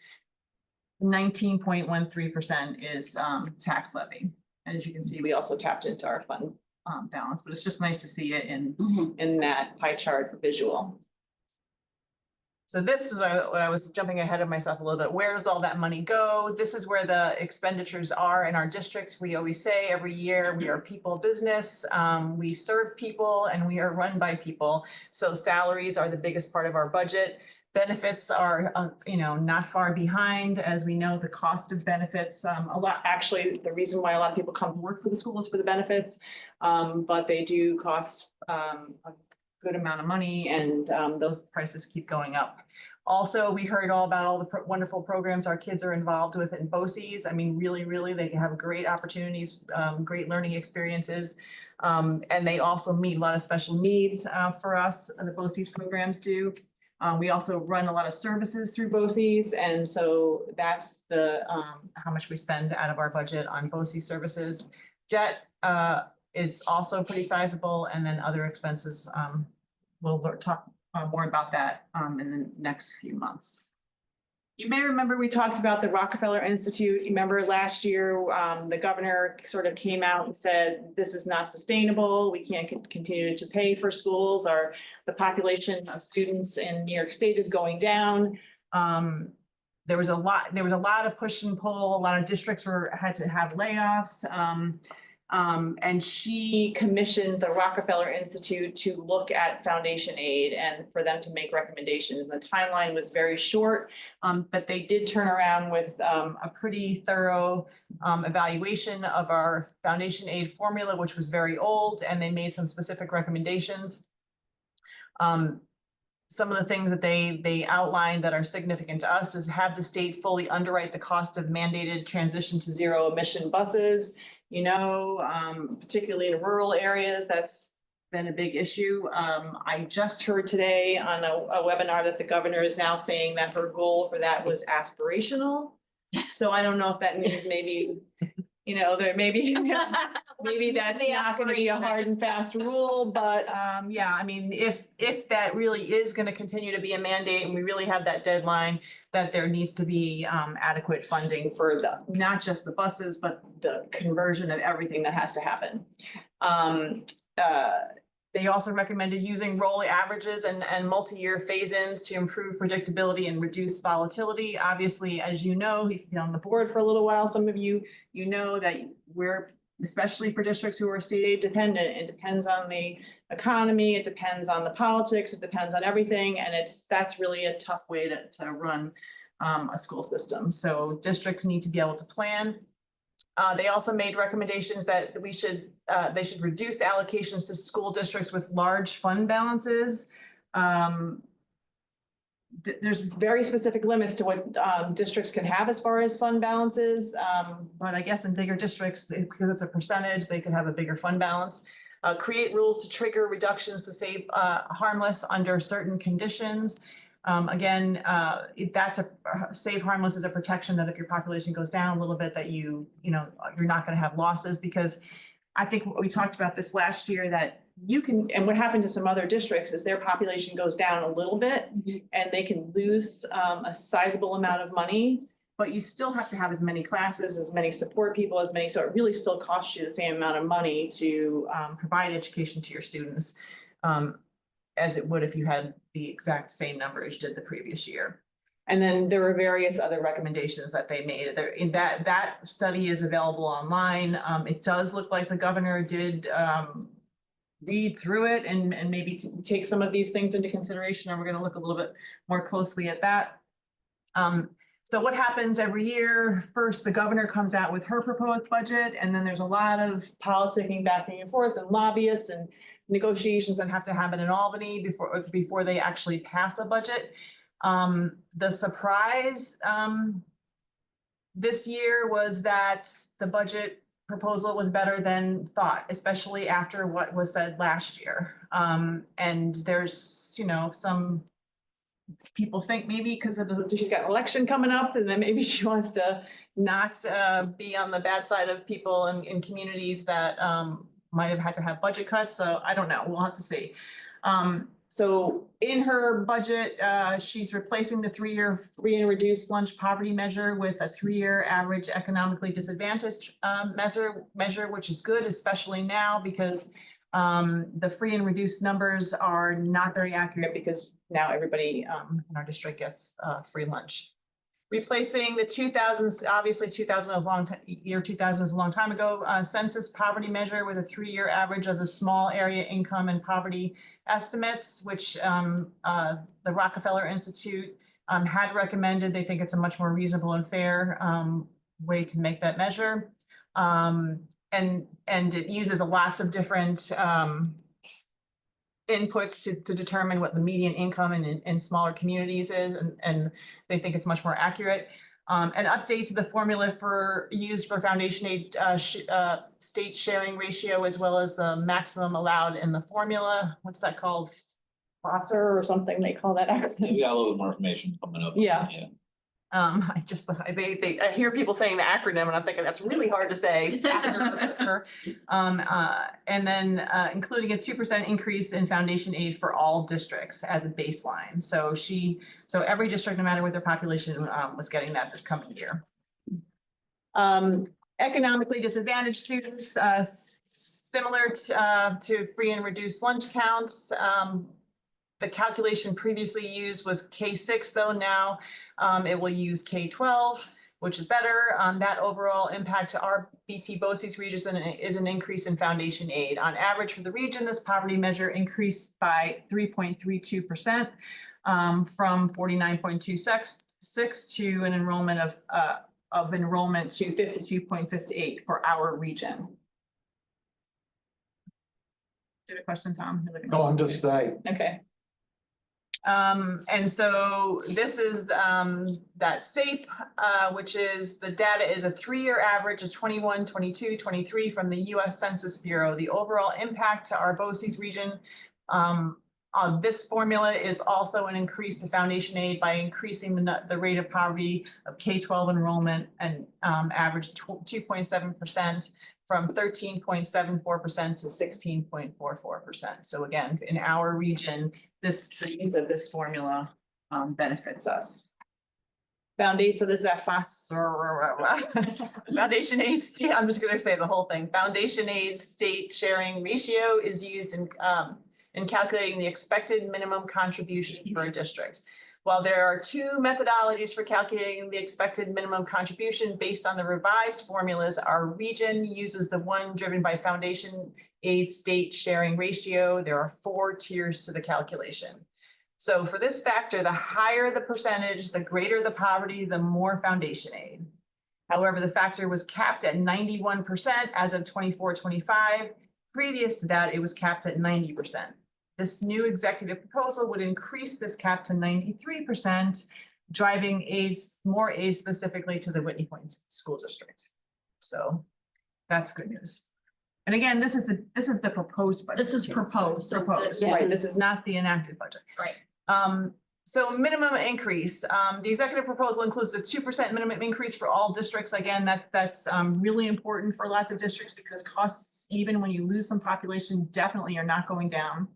19.13% is tax levy. And as you can see, we also tapped into our fund balance, but it's just nice to see it in that pie chart visual. So this is what I was jumping ahead of myself a little bit. Where does all that money go? This is where the expenditures are in our districts. We always say every year we are people business. We serve people and we are run by people. So salaries are the biggest part of our budget. Benefits are, not far behind. As we know, the cost of benefits, actually, the reason why a lot of people come to work for the school is for the benefits, but they do cost a good amount of money, and those prices keep going up. Also, we heard all about all the wonderful programs our kids are involved with in BOCES. I mean, really, they can have great opportunities, great learning experiences. And they also meet a lot of special needs for us, the BOCES programs do. We also run a lot of services through BOCES, and so that's the how much we spend out of our budget on BOCES services. Debt is also pretty sizable, and then other expenses, we'll talk more about that in the next few months. You may remember we talked about the Rockefeller Institute. You remember last year, the governor sort of came out and said, this is not sustainable. We can't continue to pay for schools, or the population of students in New York State is going down. There was a lot of push and pull. A lot of districts had to have layoffs. And she commissioned the Rockefeller Institute to look at foundation aid and for them to make recommendations. And the timeline was very short, but they did turn around with a pretty thorough evaluation of our foundation aid formula, which was very old, and they made some specific recommendations. Some of the things that they outlined that are significant to us is have the state fully underwrite the cost of mandated transition to zero emission buses. You know, particularly in rural areas, that's been a big issue. I just heard today on a webinar that the governor is now saying that her goal for that was aspirational. So I don't know if that means maybe, you know, there maybe that's not going to be a hard and fast rule, but yeah, I mean, if that really is going to continue to be a mandate and we really have that deadline, that there needs to be adequate funding for not just the buses, but the conversion of everything that has to happen. They also recommended using rolling averages and multi-year phase-ins to improve predictability and reduce volatility. Obviously, as you know, if you've been on the board for a little while, some of you know that we're, especially for districts who are state aid dependent, it depends on the economy, it depends on the politics, it depends on everything, and that's really a tough way to run a school system. So districts need to be able to plan. They also made recommendations that they should reduce allocations to school districts with large fund balances. There's very specific limits to what districts can have as far as fund balances. But I guess in bigger districts, because it's a percentage, they could have a bigger fund balance. Create rules to trigger reductions to save harmless under certain conditions. Again, that's save harmless is a protection that if your population goes down a little bit, that you're not going to have losses, because I think we talked about this last year, that you can, and what happened to some other districts is their population goes down a little bit and they can lose a sizable amount of money, but you still have to have as many classes, as many support people, so it really still costs you the same amount of money to provide education to your students as it would if you had the exact same number as you did the previous year. And then there were various other recommendations that they made. That study is available online. It does look like the governor did read through it and maybe take some of these things into consideration, and we're going to look a little bit more closely at that. So what happens every year? First, the governor comes out with her proposed budget, and then there's a lot of politicking back and forth and lobbyists and negotiations that have to happen in Albany before they actually pass a budget. The surprise this year was that the budget proposal was better than thought, especially after what was said last year. And there's, some people think maybe because she's got an election coming up, and then maybe she wants to not be on the bad side of people in communities that might have had to have budget cuts. So I don't know. We'll have to see. So in her budget, she's replacing the 3-year free and reduced lunch poverty measure with a 3-year average economically disadvantaged measure, which is good, especially now because the free and reduced numbers are not very accurate, because now everybody in our district gets free lunch. Replacing the 2000s, obviously 2000 was year 2000 was a long time ago, census poverty measure with a 3-year average of the small area income and poverty estimates, which the Rockefeller Institute had recommended. They think it's a much more reasonable and fair way to make that measure. And it uses lots of different inputs to determine what the median income in smaller communities is, and they think it's much more accurate. An update to the formula used for foundation aid, state sharing ratio, as well as the maximum allowed in the formula. What's that called? FOSSER or something they call that acronym. We got a little bit more information coming up. Yeah. I hear people saying the acronym and I'm thinking that's really hard to say. FOSSER. And then including a 2% increase in foundation aid for all districts as a baseline. So every district, no matter what their population, was getting that this coming year. Economically disadvantaged students, similar to free and reduced lunch counts. The calculation previously used was K6 though, now it will use K12, which is better. That overall impact to our BT BOCES region is an increase in foundation aid. On average for the region, this poverty measure increased by 3.32% from 49.26 to an enrollment of enrollment to 52.58 for our region. Did a question, Tom? No, I'm just saying. Okay. And so this is that SAPE, which is the data is a 3-year average of 21, 22, 23 from the US Census Bureau. The overall impact to our BOCES region on this formula is also an increase to foundation aid by increasing the rate of poverty of K-12 enrollment and average 2.7%. From 13.74% to 16.44%. So again, in our region, the use of this formula benefits us. Foundation, so this is that foundation aid. I'm just going to say the whole thing. Foundation aid state sharing ratio is used in calculating the expected minimum contribution for a district. While there are 2 methodologies for calculating the expected minimum contribution based on the revised formulas, our region uses the one driven by foundation aid state sharing ratio. There are 4 tiers to the calculation. So for this factor, the higher the percentage, the greater the poverty, the more foundation aid. However, the factor was capped at 91% as of 24-25. Previous to that, it was capped at 90%. This new executive proposal would increase this cap to 93%, driving more aids specifically to the Whitney Point School District. So that's good news. And again, this is the proposed budget. This is proposed. So Proposed, right? This is not the enacted budget. Right. So minimum increase, the executive proposal includes a 2% minimum increase for all districts. Again, that's really important for lots of districts because costs, even when you lose some population, definitely are not going down.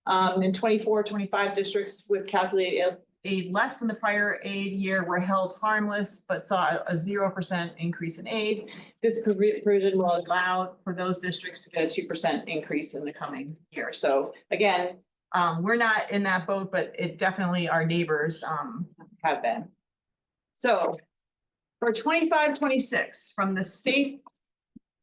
In 24-25 districts with calculated aid less than the prior aid year were held harmless, but saw a 0% increase in aid. This provision will allow for those districts to get a 2% increase in the coming year. So again, we're not in that boat, but it definitely our neighbors have been. So for 25-26, from the state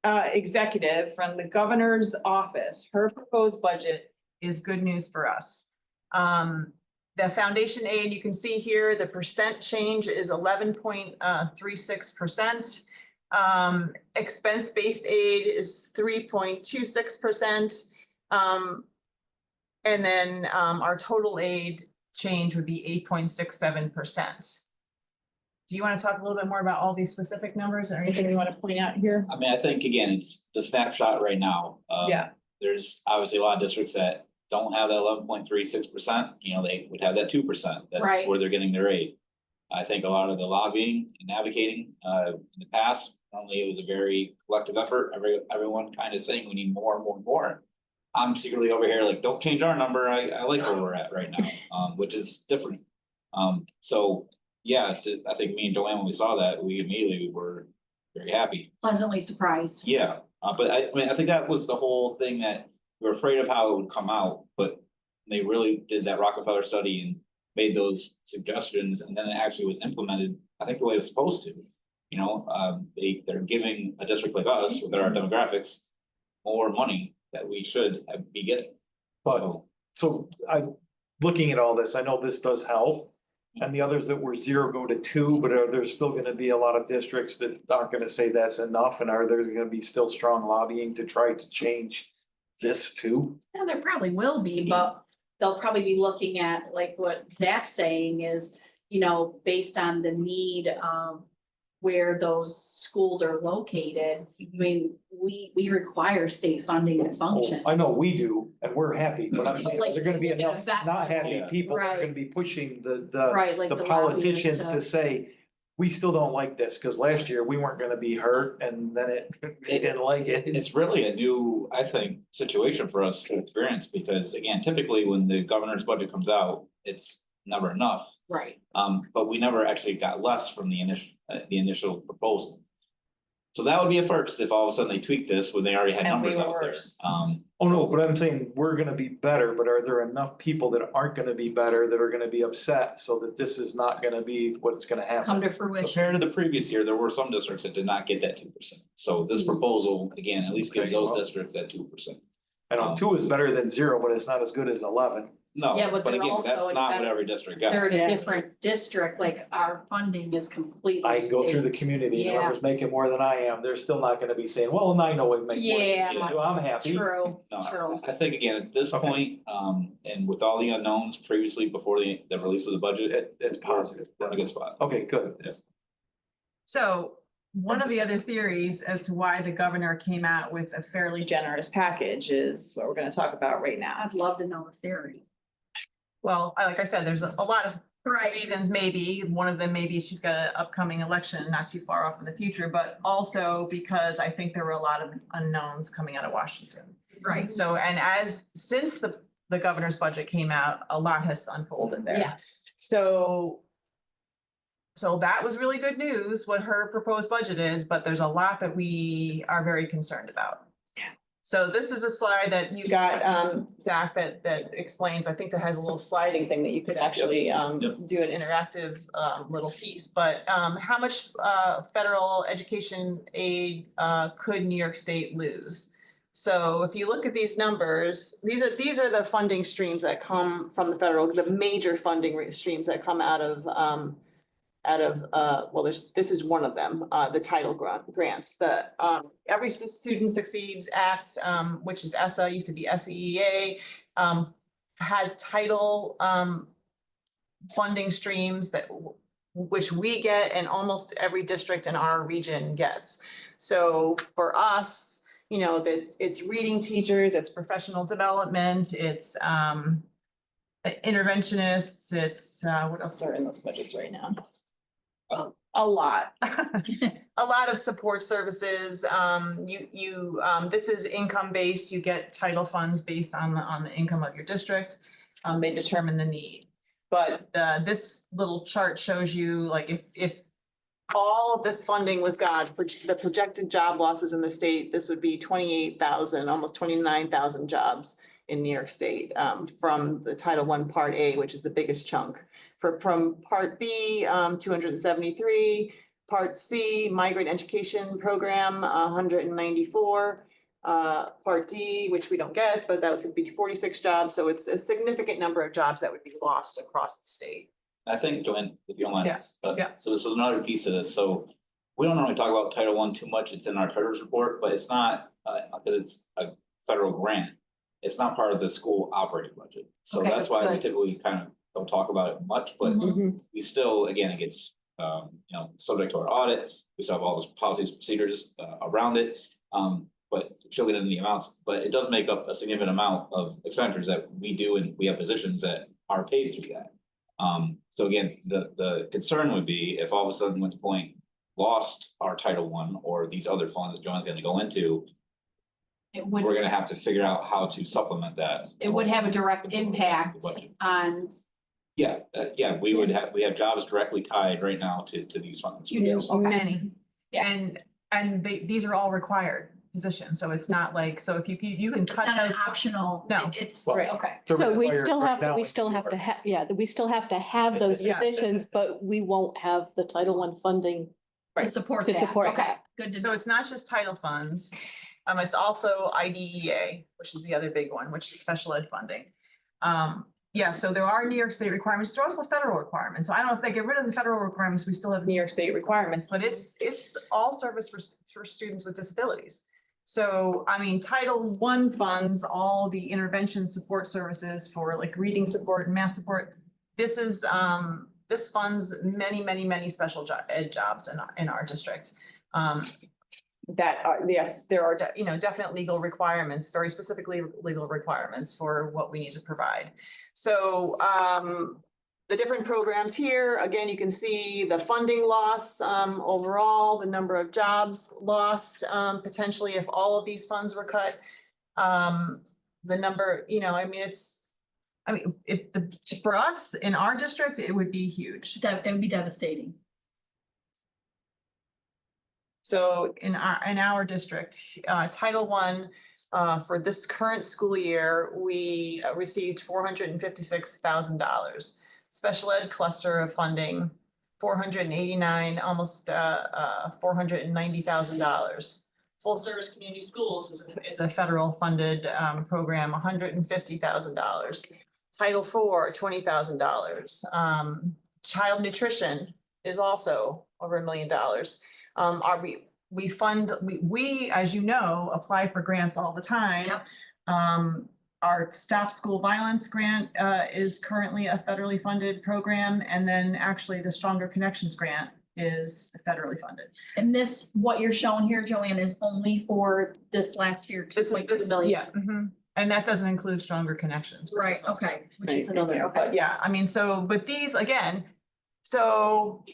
executive, from the governor's office, her proposed budget is good news for us. The foundation aid, you can see here, the percent change is 11.36%. Expense-based aid is 3.26%. And then our total aid change would be 8.67%. Do you want to talk a little bit more about all these specific numbers or anything you want to point out here? I mean, I think again, it's the snapshot right now. Yeah. There's obviously a lot of districts that don't have that 11.36%, you know, they would have that 2%. That's Right. where they're getting their aid. I think a lot of the lobbying and advocating in the past, normally it was a very collective effort. Everyone kind of saying we need more and more and more. I'm secretly over here like, don't change our number. I like where we're at right now, which is different. So yeah, I think me and Joanne, when we saw that, we immediately were very happy. Pleasantly surprised. Yeah, but I mean, I think that was the whole thing that we were afraid of how it would come out, but they really did that Rockefeller study and made those suggestions, and then it actually was implemented, I think the way it was supposed to. You know, they're giving a district like us with our demographics more money that we should be getting. But so I'm looking at all this, I know this does help. And the others that were 0 go to 2, but are there still gonna be a lot of districts that aren't gonna say that's enough? And are there gonna be still strong lobbying to try to change this too? Yeah, there probably will be, but they'll probably be looking at, like what Zach's saying is, you know, based on the need of where those schools are located. I mean, we require state funding to Oh, function. I know we do, and we're happy, but I'm saying, Like, there's gonna be if you enough invest- not happy Yeah. people that are Right. gonna be pushing the Right, like the the politicians lobbyists to to- say, we still don't like this, cause last year we weren't gonna be hurt, and then they didn't like it. It's really a new, I think, situation for us to experience, because again, typically when the governor's budget comes out, it's never enough. Right. But we never actually got less from the initial proposal. So that would be a first, if all of a sudden they tweak this when they already had And we numbers were out there. worse. Oh, no, but I'm saying we're gonna be better, but are there enough people that aren't gonna be better, that are gonna be upset, so that this is not gonna be what's gonna happen? Come to fruition. Compared to the previous year, there were some districts that did not get that 2%. So this proposal, again, at least gives Okay, those well. districts that 2%. I know 2 is better than 0, but it's not as good as 11. No, Yeah, but but they're again, also that's in not what better- every district got. They're in Yeah. a different district, like our funding is completely I can go through the state. community, and Yeah. whoever's making more than I am, they're still not gonna be saying, well, I know we make more than Yeah. you do, I'm happy. True, No, true. I think again, at this Okay. point, and with all the unknowns previously before the release of the budget, It's positive. we're in a good spot. Okay, good. So one of the other theories as to why the governor came out with a fairly generous package is what we're gonna talk about right now. I'd love to know the theory. Well, like I said, there's a lot of reasons, maybe. One of them, maybe she's got an upcoming election not too far off in the future, but also because I think there were a lot of unknowns coming out of Washington. Right. So, and since the governor's budget came out, a lot has unfolded there. Yes. So that was really good news, what her proposed budget is, but there's a lot that we are very concerned about. So this is a slide that you got, Zach, that explains, I think that has a little sliding thing that you could actually do an interactive little piece. But how much federal education aid could New York State lose? So if you look at these numbers, these are the funding streams that come from the federal, the major funding streams that come out of well, this is one of them, the title grants, the Every Student Succeeds Act, which is ESSA, used to be SEEA, has title funding streams which we get and almost every district in our region gets. So for us, you know, that it's reading teachers, it's professional development, it's interventionists, it's what else are in those budgets right now? A lot, a lot of support services. This is income-based. You get title funds based on the income of your district. They determine the need. But this little chart shows you, like, if all of this funding was gone, the projected job losses in the state, this would be 28,000, almost 29,000 jobs in New York State, from the Title I Part A, which is the biggest chunk. From Part B, 273, Part C, Migrant Education Program, 194. Part D, which we don't get, but that could be 46 jobs. So it's a significant number of jobs that would be lost across the state. I think, Joanne, if you don't mind, Yeah. so this is another piece of this, so we don't normally talk about Title I too much, it's in our treasurer's report, but it's not, because it's a federal grant. It's not part of the school operating budget, so Okay, that's that's why we good. typically kind of don't talk about it much, but Mhm. we still, again, it gets, subject to our audit, we still have all those policies, procedures, around it. But she'll get into the amounts, but it does make up a significant amount of expenditures that we do, and we have positions that are paid through that. So again, the concern would be if all of a sudden Winter Point lost our Title I or these other funds that Joanne's gonna go into, It we're would, gonna have to figure out how to supplement that. it would have a direct impact on Yeah, we have jobs directly tied right now to these funds. you do. Okay. Many. Yeah. And these are all required positions. So it's not like, so if you can It's cut not an those. optional. No. It's, Well, okay. They're So we required still right have to, now we in still New have to York. we still have to have those Yes. positions, but we won't have the Title I funding. To support To that. support Okay, that. good to So know. it's not just title funds. It's also IDEA, which is the other big one, which is special ed funding. Yeah, so there are New York State requirements. There's also federal requirements. So I don't know if they get rid of the federal requirements, we still have New York State requirements, but it's all service for students with disabilities. So, I mean, Title I funds all the intervention support services for like reading support and math support. This is, this funds many special ed jobs in our district. That are, yes, there are, you know, definite legal requirements, very specifically legal requirements for what we need to provide. So, the different programs here, again, you can see the funding loss, overall, the number of jobs lost, potentially if all of these funds were cut. The number, you know, I mean, for us in our district, it would be huge. That would be devastating. So in our district, Title I, for this current school year, we received $456,000. Special ed cluster of funding, 489, almost $490,000. Full service community schools is a federal funded program, $150,000. Title IV, $20,000. Child nutrition is also over $1 million. We fund, as you know, apply for grants all the time. Yep. Our Stop School Violence grant is currently a federally funded program, and then actually the Stronger Connections grant is federally funded. And this, what you're showing here, Joanne, is only for this last year, This is 2.2 million. Yeah, and that doesn't include Stronger Connections. which Right, is also- okay, which is another. But yeah, I mean, so, but these, again, so,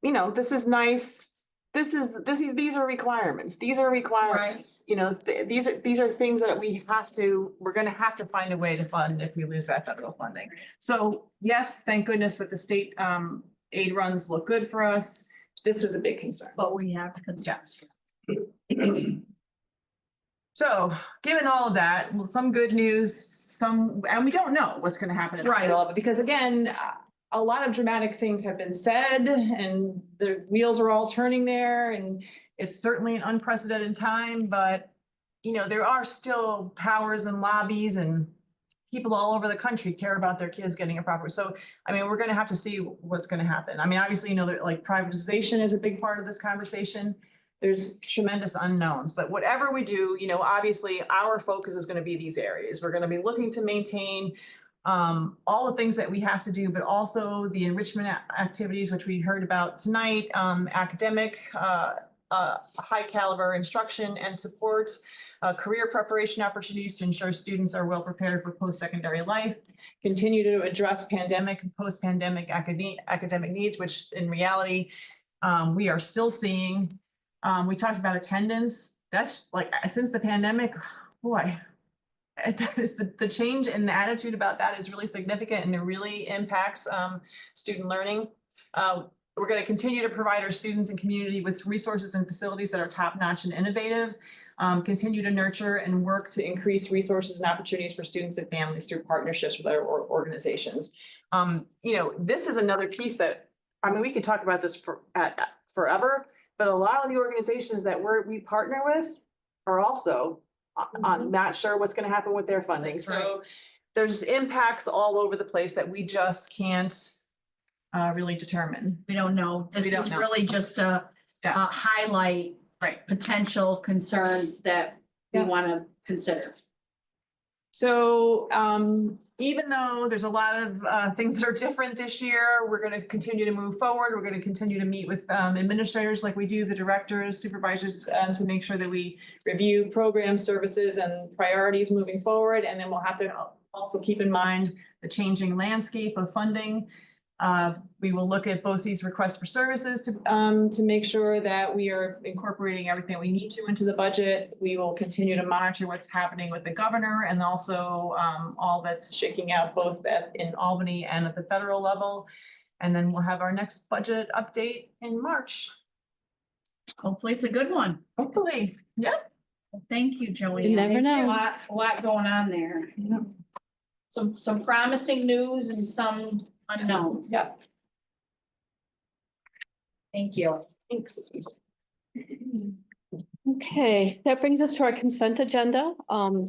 you know, this is nice. These are requirements. These are requirements. You know, these are things that we're gonna have to find a way to fund if we lose that federal funding. So yes, thank goodness that the state aid runs look good for us. This is a big concern. But we have concerns. So, given all of that, some good news, and we don't know what's gonna happen in the Right. middle of it, because again, a lot of dramatic things have been said and the wheels are all turning there, and it's certainly an unprecedented time, but you know, there are still powers and lobbies and people all over the country care about their kids getting a proper, so, I mean, we're gonna have to see what's gonna happen. I mean, obviously, you know, that like privatization is a big part of this conversation. There's tremendous unknowns, but whatever we do, you know, obviously our focus is gonna be these areas. We're gonna be looking to maintain all the things that we have to do, but also the enrichment activities, which we heard about tonight, academic, high caliber instruction and support, career preparation opportunities to ensure students are well prepared for post-secondary life, continue to address pandemic and post-pandemic academic needs, which in reality, we are still seeing. We talked about attendance. That's like, since the pandemic, boy, that is the change in the attitude about that is really significant, and it really impacts student learning. We're going to continue to provide our students and community with resources and facilities that are top-notch and innovative. Continue to nurture and work to increase resources and opportunities for students and families through partnerships with our organizations. You know, this is another piece that, I mean, we could talk about this forever, but a lot of the organizations that we partner with are also not sure what's going to happen with their funding. That's So there's impacts all over the place that we just can't really determine. We don't know. This We don't is know. really just a highlight Right. potential concerns that we Yeah. want to consider. So even though there's a lot of things that are different this year, we're going to continue to move forward. We're going to continue to meet with administrators like we do, the directors, supervisors, to make sure that we review programs, services, and priorities moving forward. And then we'll have to also keep in mind the changing landscape of funding. We will look at BOCES requests for services to make sure that we are incorporating everything we need to into the budget. We will continue to monitor what's happening with the governor and also all that's shaking out both in Albany and at the federal level. And then we'll have our next budget update in March. Hopefully it's a good one. Hopefully, yeah. Thank you, Joanne. You never know. A lot going on there. Some promising news and some unknowns. Yep. Thank you. Thanks. Okay, that brings us to our consent agenda.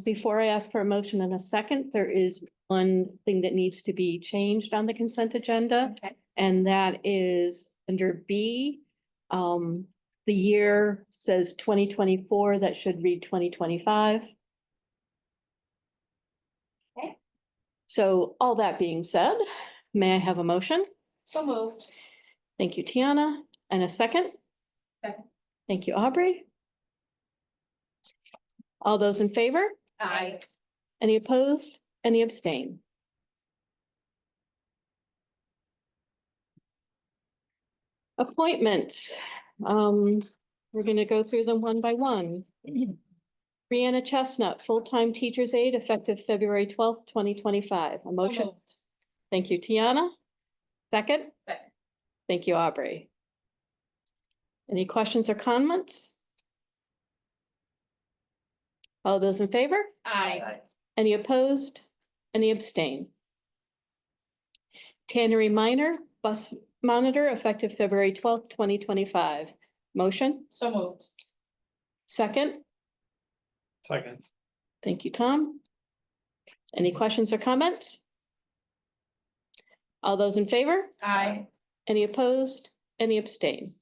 Before I ask for a motion in a second, there is one thing that needs to be changed on the consent agenda. Okay. And that is under B. the year says 2024, that should read 2025. Okay. So all that being said, may I have a motion? So moved. Thank you, Tiana. And a second? Second. Thank you, Aubrey. All those in favor? Aye. Any opposed? Any abstain? Appointments. We're gonna go through them one by one. Brianna Chestnut, full-time teacher's aide, effective February 12th, 2025. A motion? moved. Thank you, Tiana. Second? Second. Thank you, Aubrey. Any questions or comments? All those in favor? Aye. Any opposed? Any abstain? Tannery Minor, bus monitor, effective February 12th, 2025. Motion? So moved. Second? Second. Thank you, Tom. Any questions or comments? All those in favor? Aye. Any opposed? Any abstain?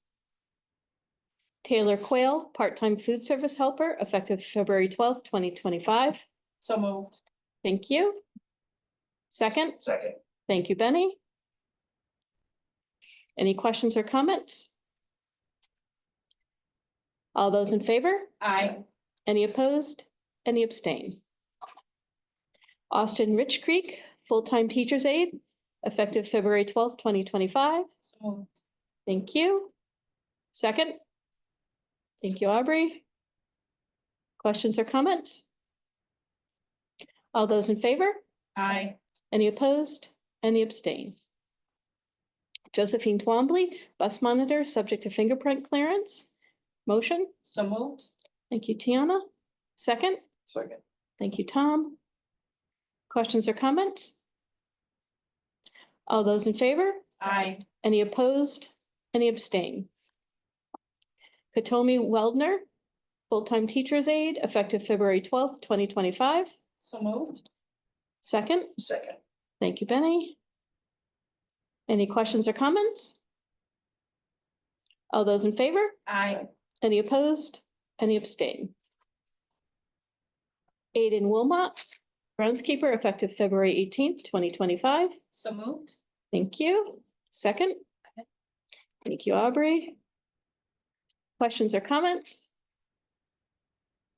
Taylor Quayle, part-time food service helper, effective February 12th, 2025. So moved. Thank you. Second? Second. Thank you, Benny. Any questions or comments? All those in favor? Aye. Any opposed? Any abstain? Austin Rich Creek, full-time teacher's aide, effective February 12th, 2025. So moved. Thank you. Second? Thank you, Aubrey. Questions or comments? All those in favor? Aye. Any opposed? Any abstain? Josephine Twombly, bus monitor, subject to fingerprint clearance. Motion? So moved. Thank you, Tiana. Second? Second. Thank you, Tom. Questions or comments? All those in favor? Aye. Any opposed? Any abstain? Katomi Weldner, full-time teacher's aide, effective February 12th, 2025. So moved. Second? Second. Thank you, Benny. Any questions or comments? All those in favor? Aye. Any opposed? Any abstain? Aiden Wilmot, groundskeeper, effective February 18th, 2025. So moved. Thank you. Second? Thank you, Aubrey. Questions or comments?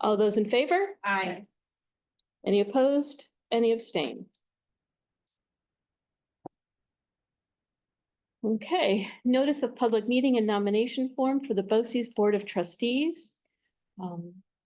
All those in favor? Aye. Any opposed? Any abstain? Okay, notice of public meeting and nomination form for the BOCES Board of Trustees.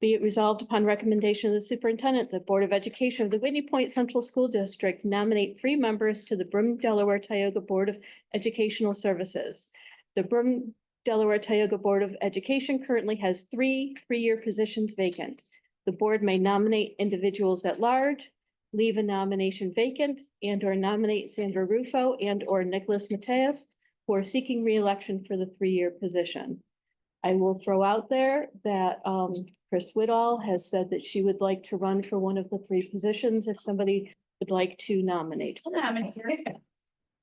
Be it resolved upon recommendation of the superintendent, the Board of Education of the Whitney Point Central School District nominate 3 members to the Brim Delaware Tioga Board of Educational Services. The Brim Delaware Tioga Board of Education currently has 3 three-year positions vacant. The board may nominate individuals at large, leave a nomination vacant, and or nominate Sandra Rufo and or Nicholas Mateus who are seeking re-election for the 3-year position. I will throw out there that Chris Whitall has said that she would like to run for one of the 3 positions if somebody would like to nominate. I'll nominate her.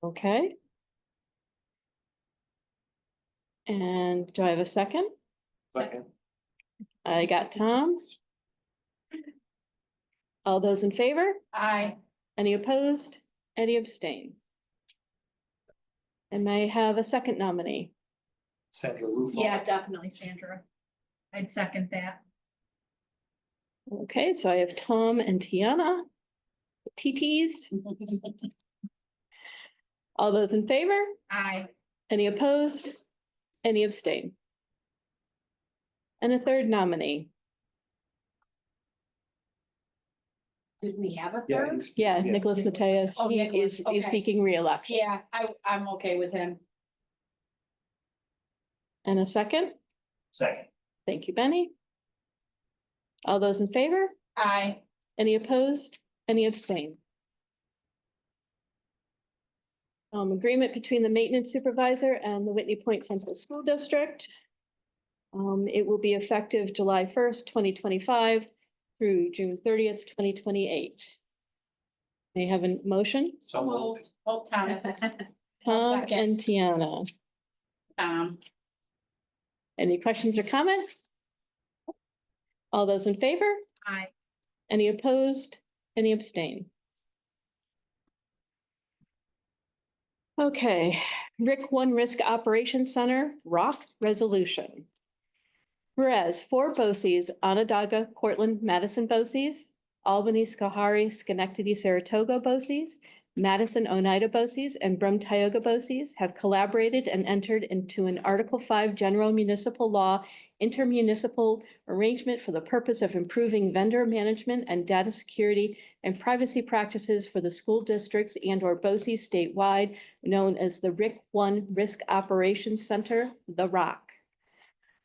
Okay. And do I have a second? Second. I got Tom. All those in favor? Aye. Any opposed? Any abstain? And may I have a second nominee? Sandra Rufo. Yeah, definitely, Sandra. I'd second that. Okay, so I have Tom and Tiana. TTs. All those in favor? Aye. Any opposed? Any abstain? And a third nominee. Did we have a Yeah, third? he's- Yeah, Nicholas Mateus. Oh, He Nicholas, is okay. seeking re-election. Yeah, I'm okay with him. And a second? Second. Thank you, Benny. All those in favor? Aye. Any opposed? Any abstain? Agreement between the maintenance supervisor and the Whitney Point Central School District. It will be effective July 1st, 2025 through June 30th, 2028. May I have a motion? So moved. Oh, Thomas. Tom second. and Tiana. Any questions or comments? All those in favor? Aye. Any opposed? Any abstain? Okay, RIC 1 Risk Operations Center, ROC resolution. Whereas 4 BOCES, Onondaga, Cortland, Madison BOCES, Albany, Schoharie, Schenectady, Saratoga BOCES, Madison, Oneida BOCES, and Brum, Tioga BOCES have collaborated and entered into an Article 5 General Municipal Law intermunicipal arrangement for the purpose of improving vendor management and data security and privacy practices for the school districts and/or BOCES statewide, known as the RIC 1 Risk Operations Center, the ROC.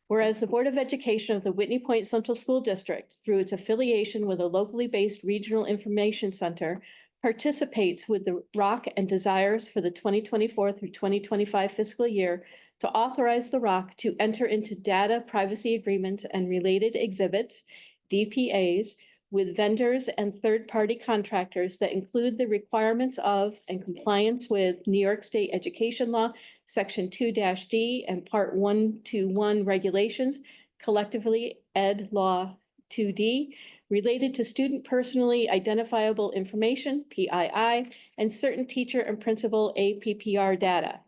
Whereas the Board of Education of the Whitney Point Central School District, through its affiliation with a locally based regional information center, participates with the ROC and desires for the 2024 through 2025 fiscal year to authorize the ROC to enter into data privacy agreements and related exhibits, DPAs, with vendors and third-party contractors that include the requirements of and compliance with New York State Education Law, Section 2-D and Part 121 regulations, collectively Ed Law 2D, related to student personally identifiable information, PII, and certain teacher and principal APPR data.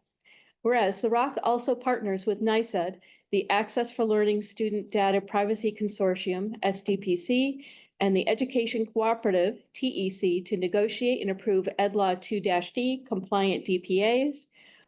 Whereas the ROC also partners with NYSED, the Access for Learning Student Data Privacy Consortium, SDPC, and the Education Cooperative, TEC, to negotiate and approve EdLaw 2-D compliant DPAs.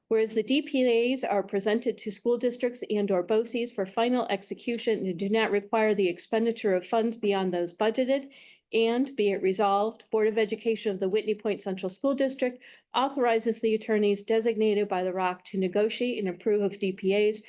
Whereas the DPAs are presented to school districts and/or BOCES for final execution and do not require the expenditure of funds beyond those budgeted. And be it resolved, Board of Education of the Whitney Point Central School District authorizes the attorneys designated by the ROC to negotiate and approve of DPAs,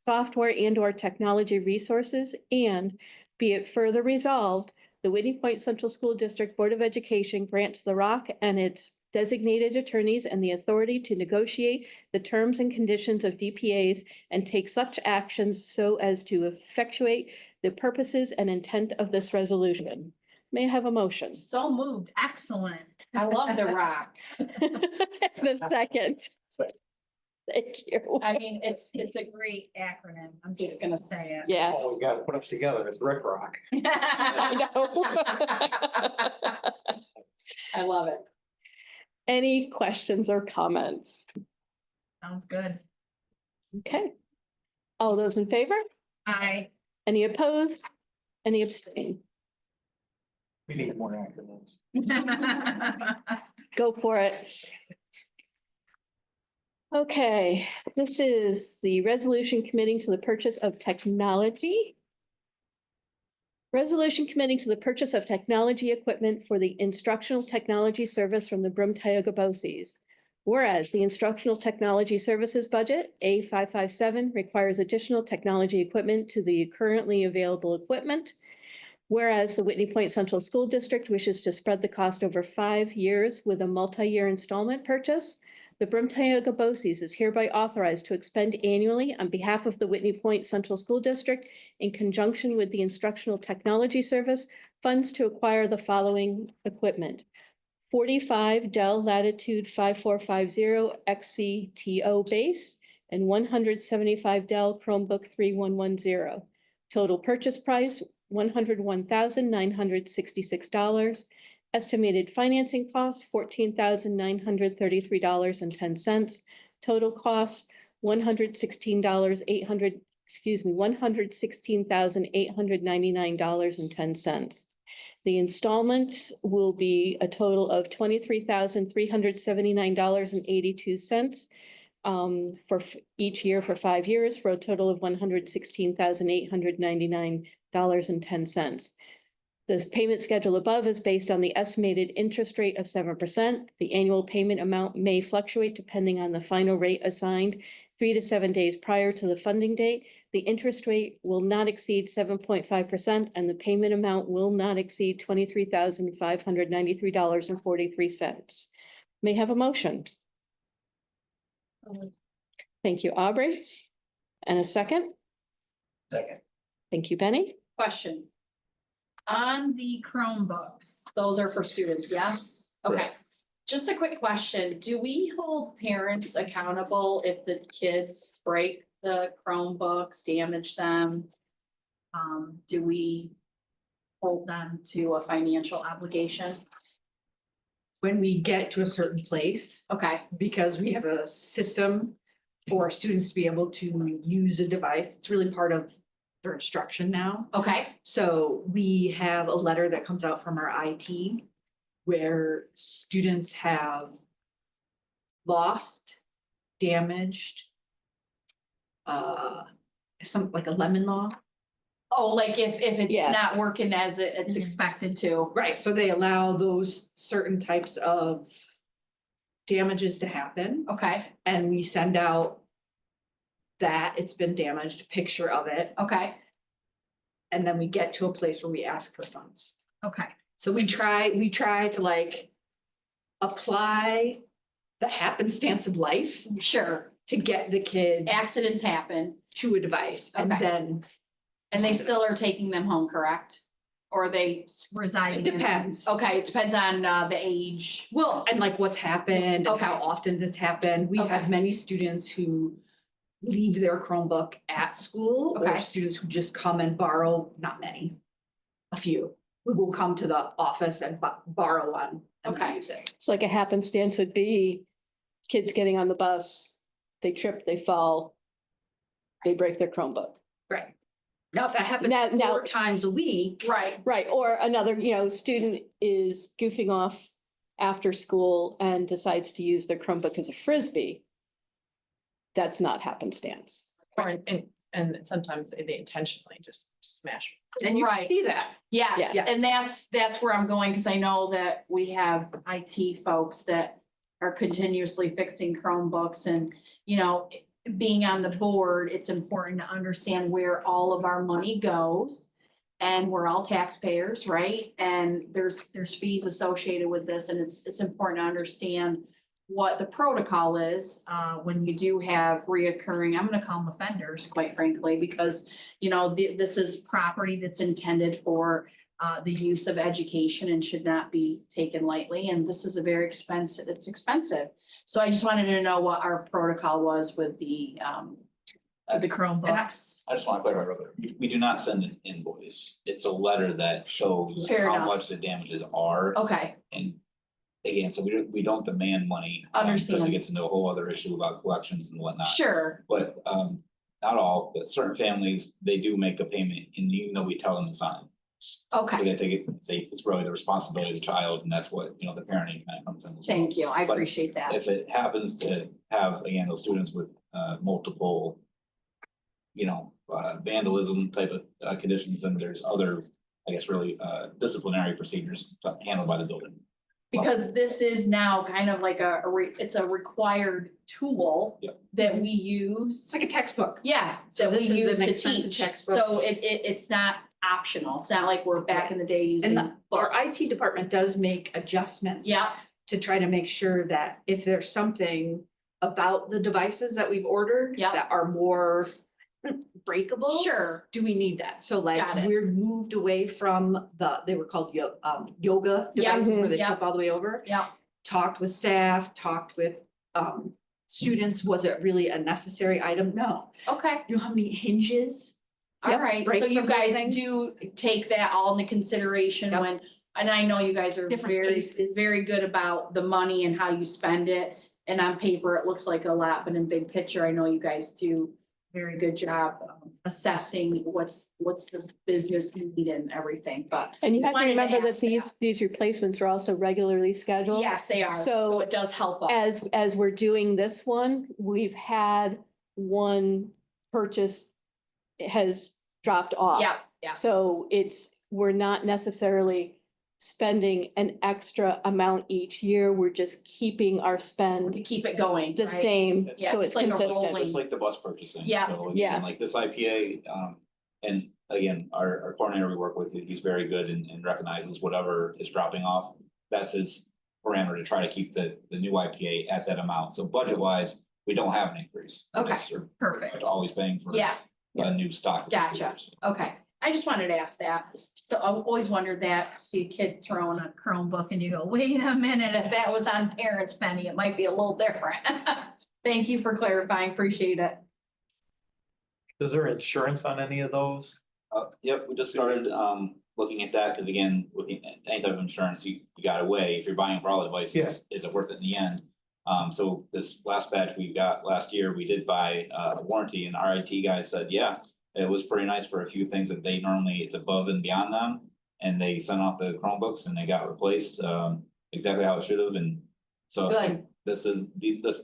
software and/or technology resources. And be it further resolved, the Whitney Point Central School District Board of Education grants the ROC and its designated attorneys and the authority to negotiate the terms and conditions of DPAs and take such actions so as to effectuate the purposes and intent of this resolution. May I have a motion? So moved. Excellent. I love the ROC. And a second. Thank you. I mean, it's a great acronym. I'm just gonna say it. Yeah. Oh, we gotta put us together. It's Rick Rock. I know. I love it. Any questions or comments? Sounds good. Okay. All those in favor? Aye. Any opposed? Any abstain? We need more acronyms. Go for it. Okay, this is the resolution committing to the purchase of technology. Resolution committing to the purchase of technology equipment for the instructional technology service from the Brum, Tioga BOCES. Whereas the instructional technology services budget, A557, requires additional technology equipment to the currently available equipment. Whereas the Whitney Point Central School District wishes to spread the cost over 5 years with a multi-year installment purchase, the Brum, Tioga BOCES is hereby authorized to expend annually on behalf of the Whitney Point Central School District in conjunction with the Instructional Technology Service funds to acquire the following equipment: 45 Dell Latitude 5450 XCTO base and 175 Dell Chromebook 3110. Total purchase price, $101,966. Estimated financing costs, $14,933.10. Total cost, $116,899.10. The installments will be a total of $23,379.82 for each year for 5 years, for a total of $116,899.10. The payment schedule above is based on the estimated interest rate of 7%. The annual payment amount may fluctuate depending on the final rate assigned 3 to 7 days prior to the funding date. The interest rate will not exceed 7.5%, and the payment amount will not exceed $23,593.43. May I have a motion? Thank you, Aubrey. And a second? Second. Thank you, Benny. Question. On the Chromebooks, those are for students, yes? Okay. Just a quick question. Do we hold parents accountable if the kids break the Chromebooks, damage them, do we hold them to a financial obligation? When we get to a certain place, Okay, because we have a system for students to be able to use a device, it's really part of their instruction now. okay, So we have a letter that comes out from our IT where students have lost, damaged, some like a lemon law. oh, like if it's Yeah. not working as it's Mhm. expected to, Right, so they allow those certain types of damages to happen, okay, and we send out that it's been damaged, picture of it, okay, and then we get to a place where we ask for funds. okay, So we try to like apply the happenstance of life sure, to get the kid accidents happen, to a device, and Okay. then and they still are taking them home, correct? Or are they residing? it in- depends. Okay, it depends on the age. Well, and like what's happened and how Okay. often this happened. We Okay. have many students who leave their Chromebook at school, or Okay. students who just come and borrow, not many, a few, who will come to the office and borrow one and then Okay. use it. It's like a happenstance would be kids getting on the bus, they trip, they fall, they break their Chromebook. Right. Now, if that happens Now- 4 times a week. Right, Right, or another, student is goofing off after school and decides to use their Chromebook as a Frisbee. That's not happenstance. Or, and sometimes they intentionally just smash. And you can Right. see that. yes, Yes. and that's where I'm going, because I know that we have IT folks that are continuously fixing Chromebooks and, being on the board, it's important to understand where all of our money goes. And we're all taxpayers, right? And there's fees associated with this, and it's important to understand what the protocol is, when you do have reoccurring, I'm gonna call them offenders, quite frankly, because, this is property that's intended for the use of education and should not be taken lightly, and this is it's expensive. So I just wanted to know what our protocol was with the Chromebooks. I just want to clarify real quick. We do not send an invoice. It's a letter that shows Fair how enough. much the damages are. Okay, And again, so we don't demand money. Because Understand. it gets into a whole other issue about collections and whatnot. sure, But not all, but certain families, they do make a payment, and even though we tell them to sign. okay, Because I think it's really the responsibility of the child, and that's what, the parenting kind of comes in. as well. thank you, I But appreciate that. If it happens to have, again, those students with multiple, vandalism type of conditions, and there's other, I guess, really disciplinary procedures handled by the building. Because this is now kind of like it's a required tool Yep. that we use. It's like a textbook. Yeah, So that we this is use an to expensive teach, textbook. so it's not optional, it's not like we're back in the day using And our books. IT department does make adjustments. Yeah, To try to make sure that if there's something about the devices that we've ordered. Yeah. That are more breakable. sure, Do we need that? So like, Got it. we're moved away from they were called yoga Yeah, devices where they yeah. flip all the way over. yeah, Talked with staff, talked with students. Was it really a necessary item? No. okay, You know how many hinges? all Yep, right, break so you from guys things. do take that all into consideration Yep. when, and I know you guys are Different very, cases. very good about the money and how you spend it. And on paper, it looks like a lot, but in big picture, I know you guys do a very good job assessing what's the business need and everything, but And you have to Wanted to remember that ask that. these replacements are also regularly scheduled. yes, they are, so So it does help us. as we're doing this one, we've had one purchase has dropped off. Yeah, yeah, So we're not necessarily spending an extra amount each year. We're just keeping our to spend keep it going. the right? same, Yeah, so it's it's like a consistent. rolling- Just like the bus purchasing. Yeah. So Yeah. again, like this IPA, and again, our coordinator we work with, he's very good and recognizes whatever is dropping off. That's his parameter to try to keep the new IPA at that amount. So budget wise, we don't have an increase. We Okay. just are Perfect, always paying for yeah. a new stock. of Gotcha. computers. Okay, I just wanted to ask that. So I've always wondered that, see a kid throwing a Chromebook and you go, wait a minute, if that was on parents' penny, it might be a little different. Thank you for clarifying, appreciate it. Is there insurance on any of those? Yep, we just started, looking at that, because again, with any type of insurance, you gotta weigh, if you're buying for all devices, is it worth it in the end? So this last batch we got last year, we did buy a warranty, and our IT guys said, yeah, it was pretty nice for a few things that they normally, it's above and beyond them. And they sent off the Chromebooks and they got replaced, exactly how it should have, and so I think this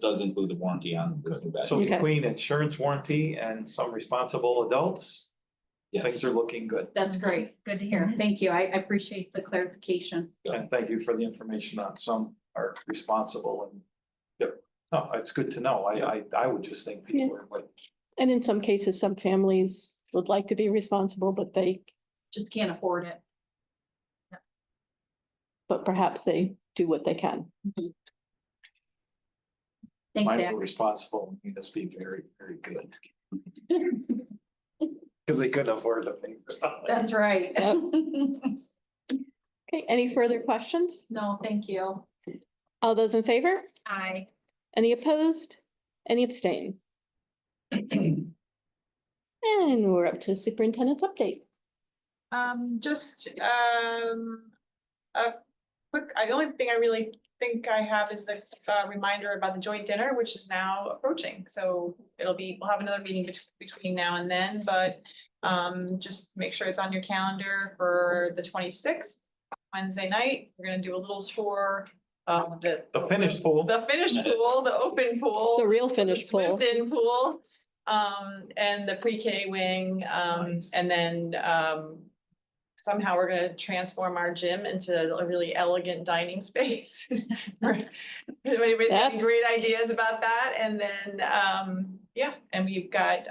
does include the warranty on this new batch. So Okay. between insurance warranty and some responsible adults, Yes. things are looking good. That's great. Good to hear. Thank you. I appreciate the clarification. And thank you for the information on some are responsible and. Yep, no, it's good to know. I would just think people are like, And in some cases, some families would like to be responsible, but Just can't afford it. perhaps they do what they can. Thanks, mine Zach. were responsible, and must be very, very good. Because they couldn't afford to pay for stuff. That's right. Yep. Okay, any further questions? No, thank you. All those in favor? I, Any opposed? Any abstain? And we're up to superintendent's update. Just, a quick, the only thing I really think I have is the reminder about the joint dinner, which is now approaching. So we'll have another meeting between now and then, but just make sure it's on your calendar for the 26th, Wednesday night. We're gonna do a little tour of The finished pool. the finished pool, the open pool. The real finished pool. Swim-in pool, and the pre-K wing, Nice. and then, somehow we're gonna transform our gym into a really elegant dining space. Right. Anybody's got any That's- great ideas about that, and then, yeah, and we've got,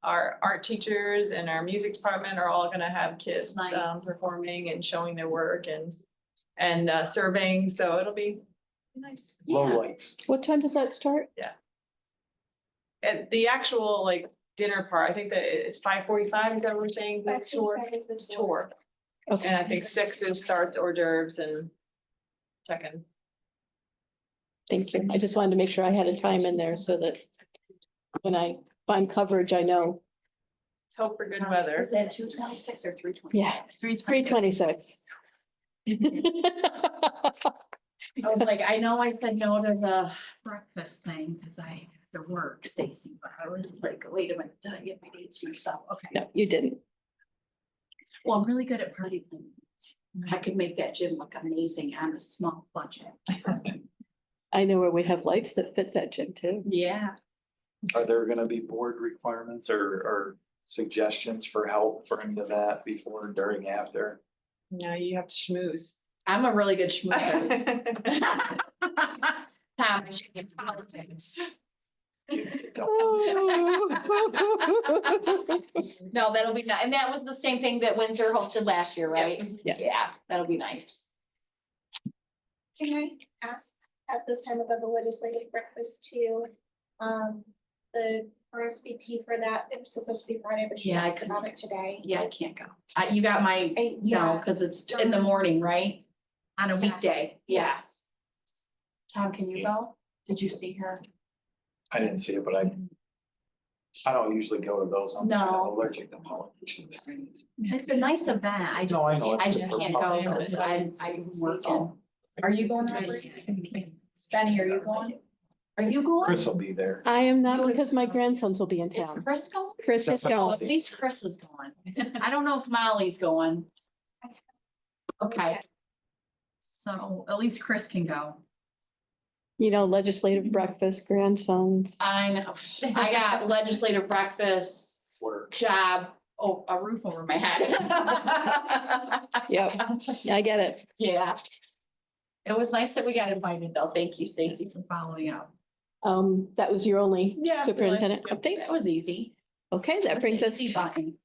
our art teachers and our music department are all gonna have kids, Nice. performing and showing their work and surveying, so it'll be nice. Low lights. What time does that start? And the actual like dinner part, I think that it's 5:45, is that what we're saying? The tour? is the Tour. Okay, And I think 6 is starts hors d'oeuvres and check-in. thank you. I just wanted to make sure I had a time in there so that when I find coverage, I know. Let's hope for good weather. Is that 226 or 320? Yeah, 3:26. I was like, I know I said no to the breakfast thing because I have to work, Stacy, but I was like, wait a minute, did I get my dates mixed up? Okay. No, you didn't. Well, I'm really good at party planning. I could make that gym look amazing on a small budget. I know where we have lights that fit that gym too. Yeah. Are there gonna be board requirements or suggestions for help for any of that before, during, after? No, you have to schmooze. I'm a really good schmoozer. Tom, I should get politics. No, that'll be nice. And that was the same thing that Windsor hosted last year, right? Yeah. Yeah, that'll be nice. Can I ask at this time about the legislative breakfast too? The RSVP for that, it was supposed to be Friday, but she Yeah, I asked couldn't about it today. Yeah, I can't go. You got my, no, Yeah, because it's in the morning, right? On a Yes. weekday, yes. Tom, can you go? Did you see her? I didn't see it, but I don't usually go to those. I'm kind of No. allergic to politicians. It's a nice event. I No, I just, know. I It's just just can't for go fun. because I'm working. Are you going? Benny, are you going? Are you going? Chris will be there. I am not Yours- because my grandsons will be in Is town. Chris going? Chris is Oh, going. at least Chris is going. I don't know if Molly's going. Okay. So at least Chris can go. You know, legislative breakfast, grandsons. I know. I got legislative breakfast, Work. job, oh, a roof over my head. Yep, I get it. Yeah. It was nice that we got invited though. Thank you, Stacy, for following up. That was your only Yeah, superintendent really. update? That was easy. Okay, that brings us, Easy button.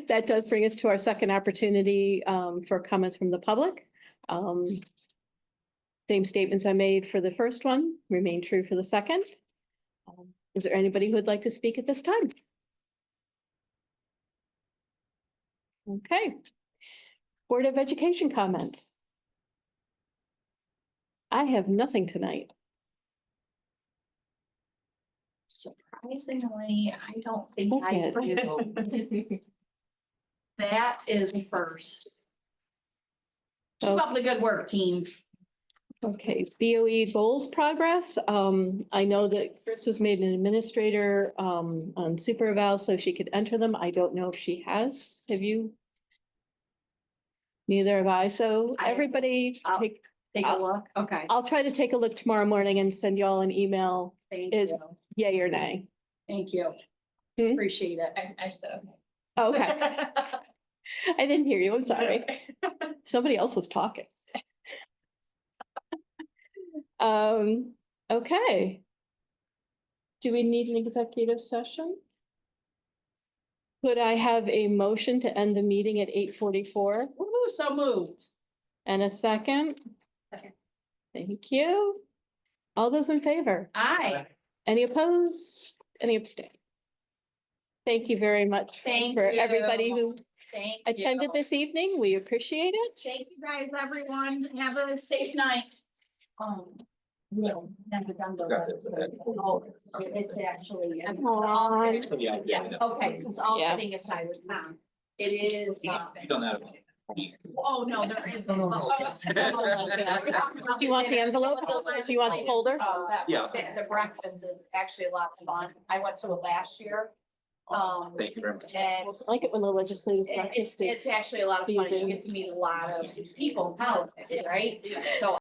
that does bring us to our second opportunity for comments from the public. Same statements I made for the first one remain true for the second. Is there anybody who would like to speak at this time? Okay. Board of Education comments. I have nothing tonight. Surprise. Surprisingly, I don't think I Okay. do. That is first. Keep Oh. up the good work, team. Okay, BOE goals progress. I know that Chris was made an administrator, on super eval, so she could enter them. I don't know if she has. Have you? Neither have I. So I- everybody, Take a look. Okay, I'll try to take a look tomorrow morning and send y'all an email, thank is- you. yay or nay. Thank you. Hmm? Appreciate it. I just said, Okay, I didn't hear you. I'm sorry. Somebody else was talking. Okay. Do we need an executive session? Could I have a motion to end the meeting at 8:44 Woo, so moved. and a second? Second. Thank you. All those in favor? Aye. Any opposed? Any abstain? Thank you very much Thank for you. everybody who Thank you. attended this evening. We appreciate it. Thank you guys, everyone. Have a safe night. No, never done the. Oh, it's actually. Aw. Yeah, okay, because all Yeah. kidding aside with Tom, it is. You don't have. Oh, no, there isn't. No, no, no. Do you want the envelope? Do you want the folder? Oh, Yeah. The breakfast is actually a lot of fun. I went to it last year. Thank you very much. And I like it when the legislative it's breakfast is. actually a lot of fun. You Amazing. get to meet a lot of people, in town, right? So